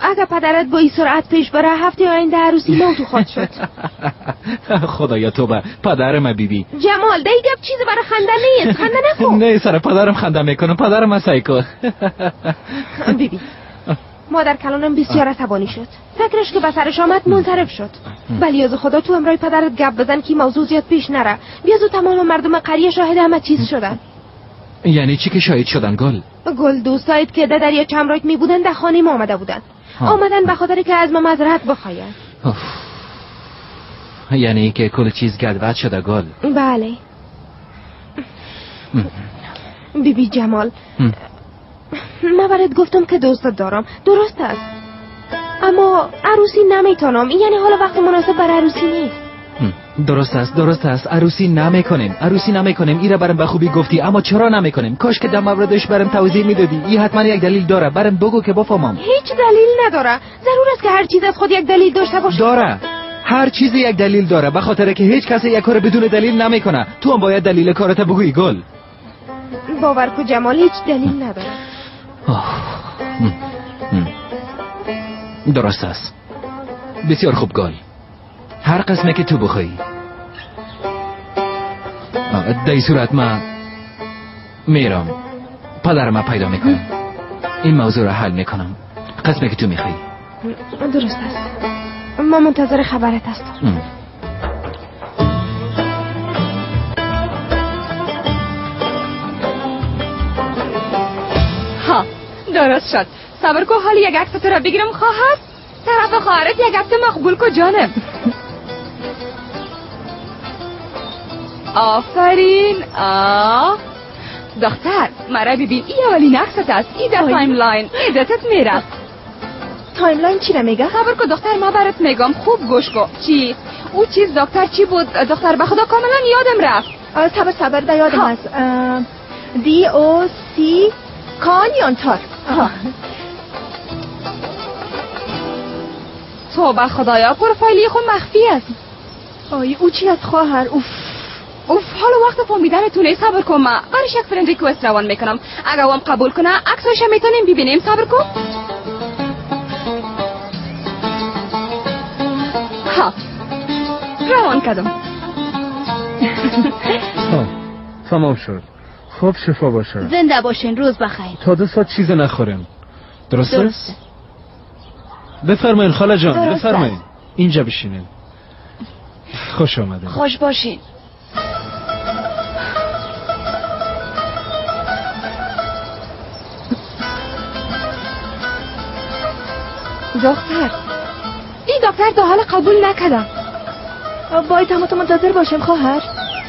اگه پدرت با این سرعت پیش بره هفته آینده عروسی موتو خواهد شد. خدایا توبه پدرم بیبی. جمال دیگه چیزی برای خنده نیست، خنده نکن. نه سر پدرم خنده میکنم، پدرم سایکو. بیبی مادر کلانم بسیار عصبانی شد. فکرش که به سرش آمد منصرف شد. ولی از خدا تو امرای پدرت گپ بزن که موضوع زیاد پیش نره. بیا زود تمام مردم قریه شاهد همه چیز شدن. یعنی چی که شاهد شدن گل دوستایت که در دریا چمراک می بودن در خانه ما آمده بودن. آمدن به خاطر که از ما معذرت بخواین. یعنی که کل چیز گدوت شده گل. بله. بیبی جمال من برات گفتم که دوستت دارم، درست است، اما عروسی نمیتونم. یعنی حالا وقت مناسب برای عروسی نیست. درست است عروسی نمیکنیم. ایره برام به خوبی گفتی، اما چرا نمیکنیم؟ کاش که در موردش برام توضیح میدادی. این حتما یک دلیل داره، برام بگو که بفهمم. هیچ دلیل نداره. ضرور است که هر چیز از خود یک دلیل داشته باشه. داره، هر چیزی یک دلیل داره، به خاطر که هیچ کسی یک کار بدون دلیل نمیکنه. تو هم باید دلیل کارت بگویی گل. باور کن جمال هیچ دلیل نداره. درست است. بسیار خوب گل. هر قسمه که تو بخوایی. در این صورت من میرم پدرم پیدا میکنم، این موضوع رو حل میکنم. قسمه که تو میخوایی. درست است. ما منتظر خبرت هستم. ها درست شد. صبر کو حالی یک عکس تو را بگیرم خواهر. طرف خواهرت یک عکس مقبول کو جانم. آفرین. دختر مرا ببین، این اولین عکست است. این در تایملاین ایدتت میره. تایملاین چی نمیگه؟ صبر کو دختر ما برات میگم، خوب گوش کو. چی؟ او چیز دکتر چی بود دختر؟ به خدا کاملا یادم رفت. صبر در یادم هست. DOC کانیون تار. تو به خدایا پروفایلی خود مخفی است. او چی است خواهر؟ اوف حالا وقت فهمیدن تو نیست. صبر کن، من برایش یک فرند ریکوست روان میکنم. اگه هم قبول کنه عکسش میتونیم ببینیم. صبر کن. ها روان کردم. تمام شد. خوب شفا باشه. زنده باشین، روز بخیر. تا 2 ساعت چیز نخوریم. درسته؟ بفرمایین خاله جان، بفرمایین. اینجا بشینین. خوش آمدین. خوش باشین. دختر این دکتر تا حالا قبول نکردم. باید همه تو منتظر باشیم خواهر.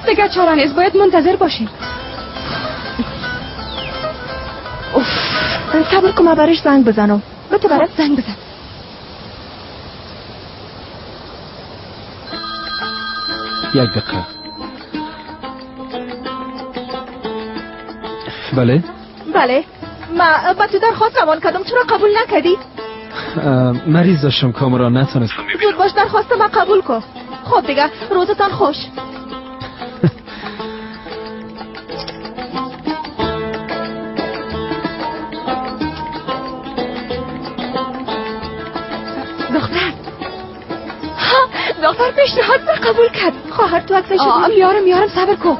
دیگه چاره نیست، باید منتظر باشیم. صبر کن، من برش زنگ بزنم. تو برش زنگ بزن. یک دقیقه. بله من با تو درخواست روان کردم، چرا قبول نکردی؟ مریض داشتم کامرا نتونستم. زود باش، درخواست من قبول کن. خب دیگه روزتان خوش. دختر پیشنهاد رو قبول کرد. خواهر تو عکسش میارم صبر کن.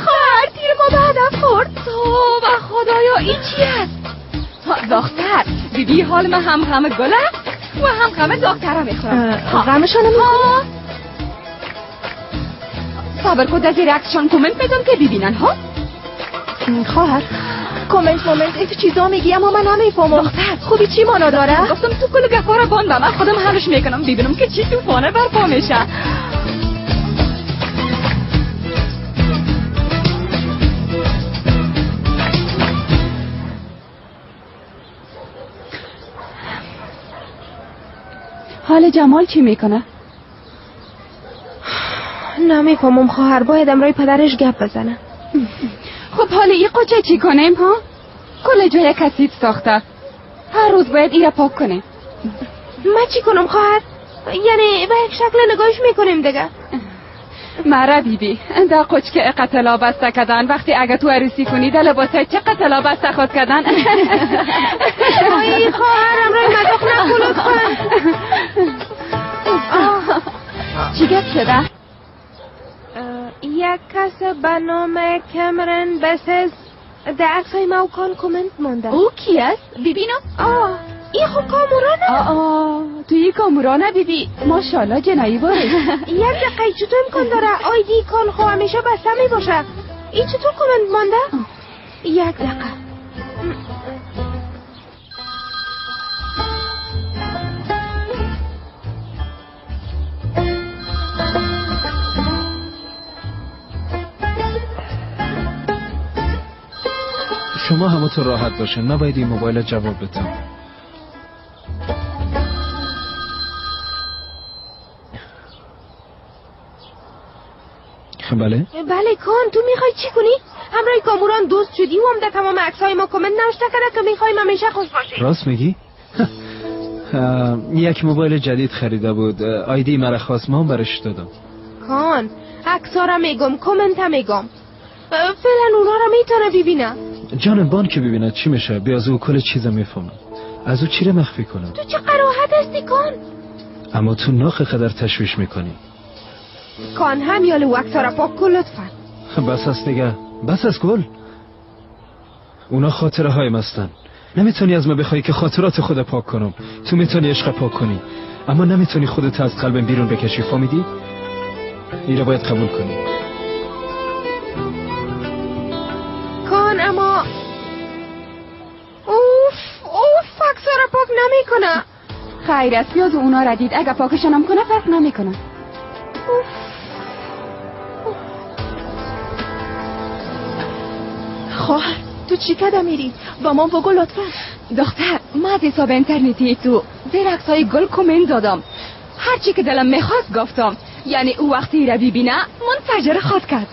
خواهر تیر ما به هدف خورد. تو به خدایا این چی است؟ دختر دیدی حال من هم گل است و هم دکتر میخورم. غمشان میخورم. صبر کن، در زیر عکسشان کومنت میدم که ببینن. ها خواهر کومنت این چیزا میگی اما من نمیفهمم. دختر خوبی چی مانا داره؟ گفتم تو کل گفا رو باند من خودم حلش میکنم ببینم که چی طوفانه برپا میشه. حال جمال چی میکنه؟ نمیفهمم خواهر، باید امرای پدرش گپ بزنه. خب حالا این قوچه چی کنیم ها؟ کل جای کثیف ساخته، هر روز باید ایره پاک کنیم. من چی کنم خواهر؟ یعنی به یک شکل نگاهش میکنیم دیگه. مرا بیبی دا قچ که قتلا بسته کردن وقتی اگه تو عروسی کنی در لباسای چه قتلا بسته خود کردن آی خواهرم روی مداخ نکن لطفا. چی گفت شده؟ یک کس به نام کمرن بسز در عکسای ما کان کامنت مونده. او کی است؟ ببینم. این خب کامورانه. توی کامورانه بیبی ماشاءالله جنایی باره. یک دقیقه چطور امکان داره آیدی کان خو همیشه بسته می باشه؟ این چطور کامنت مونده؟ یک دقیقه. شما همونطور راحت باشین، من باید این موبایل جواب بدم. بله؟ بله کان تو میخوای چی کنی؟ همراه کاموران دوست شدی و هم در تمام عکسای ما کامنت نوشته کرده که میخوایم همیشه خوش باشی. راست میگی؟ یک موبایل جدید خریده بود، آیدی مرا خواست، ما هم برش دادم. کان عکسا را میگم کامنت هم میگم، فعلا اونا را میتونه ببینه. جانم بان که ببیند چی میشه؟ بیا از او کل چیزا میفهمم. از او چی را مخفی کنم؟ تو چه قراحت هستی کان؟ اما تو ناخ قدر تشویش میکنی. کان هم یال عکسا را پاک کن لطفا. بس است دیگه، بس است گل. اونا خاطره هایم هستن. نمیتونی از ما بخوای که خاطرات خود پاک کنم. تو میتونی عشق پاک کنی اما نمیتونی خودت از قلبم بیرون بکشی، فهمیدی؟ این را باید قبول کنی. کان اما اوف عکسا را پاک نمیکنه. خیر است بیاد و اونا را دید، اگه پاکشانم کنه فرق نمیکنه. خواهر تو چی کده میری؟ با ما بگو لطفا. دختر ما از حساب اینترنتی تو زیر عکسای گل کامنت دادم، هرچی که دلم میخواست گفتم، یعنی او وقتی را ببینه منفجر خود کرد.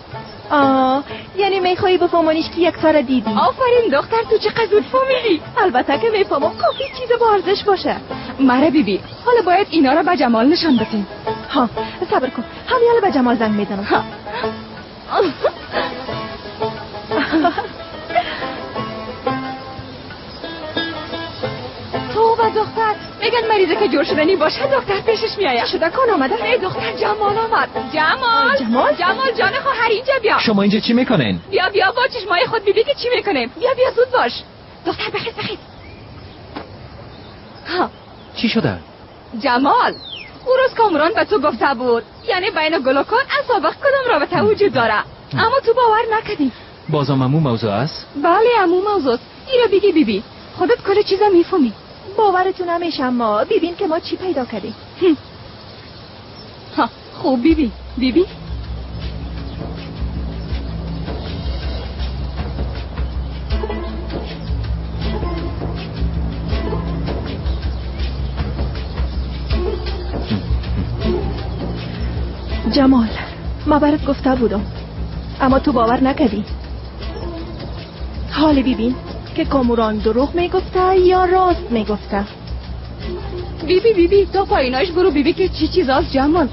یعنی میخوایی بفهمانیش که یک سر دیدی؟ آفرین دختر تو چقدر زود فهمیدی. البته که میفهمم کافی چیز با ارزش باشه. مره بیبی حالا باید اینا را به جمال نشان بدیم. ها صبر کن، همیاله به جمال زنگ میزنم. تو و دختر میگن مریضه که جور شدنی باشه دکتر پیشش میآید. شده کن آمده؟ ای دختر جمال آمد. جمال جان خواهر اینجا بیا. شما اینجا چی میکنین؟ بیا با چشمای خود ببین که چی میکنیم. بیا زود باش. دختر بخیز. ها چی شده؟ جمال او روز کامران به تو گفته بود، یعنی بین گل و کن از سابق کدام رابطه وجود داره، اما تو باور نکردی. بازم امو موضوع است؟ بله امو موضوع است. این رو بگی بیبی خودت کل چیزا میفهمی. باورتون نمیشه اما ببین که ما چی پیدا کردیم. ها خوب بیبی جمال ما برات گفته بودم اما تو باور نکردی. حالی ببین که کاموران دروغ میگفته یا راست میگفته. بیبی تو پاییناش برو بیبی که چی چیزاست جمال.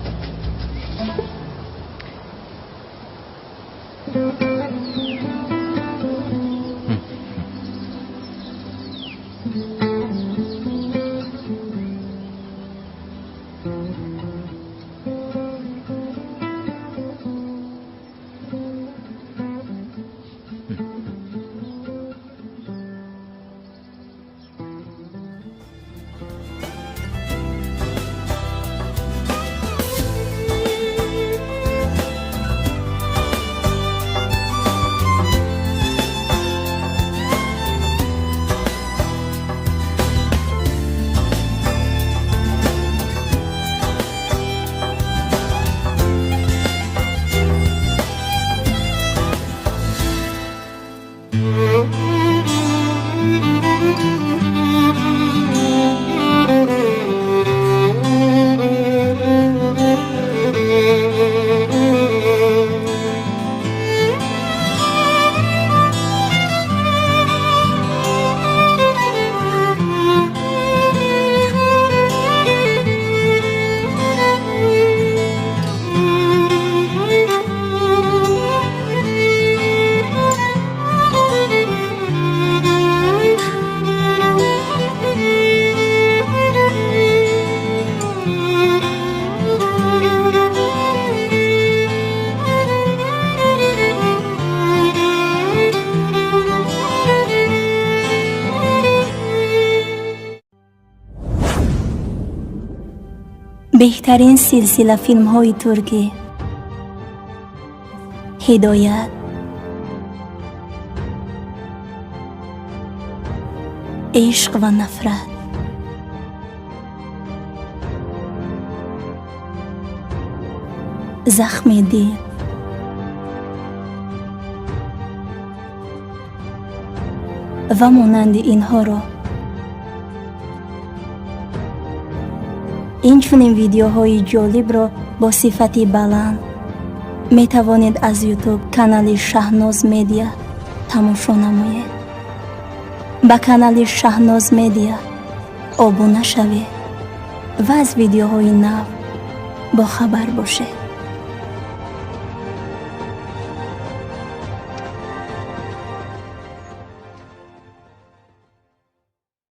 بهترین سلسله فیلم های ترکی، هدایت، عشق و نفرت، زخم دل، و مانند اینها را این چنین ویدیوهای جالب را با صفت بلند می توانید از یوتیوب کانال شهناز مدیا تماشا نمایید. با کانال شهناز مدیا ابونه شوید و از ویدیوهای نو با خبر باشید.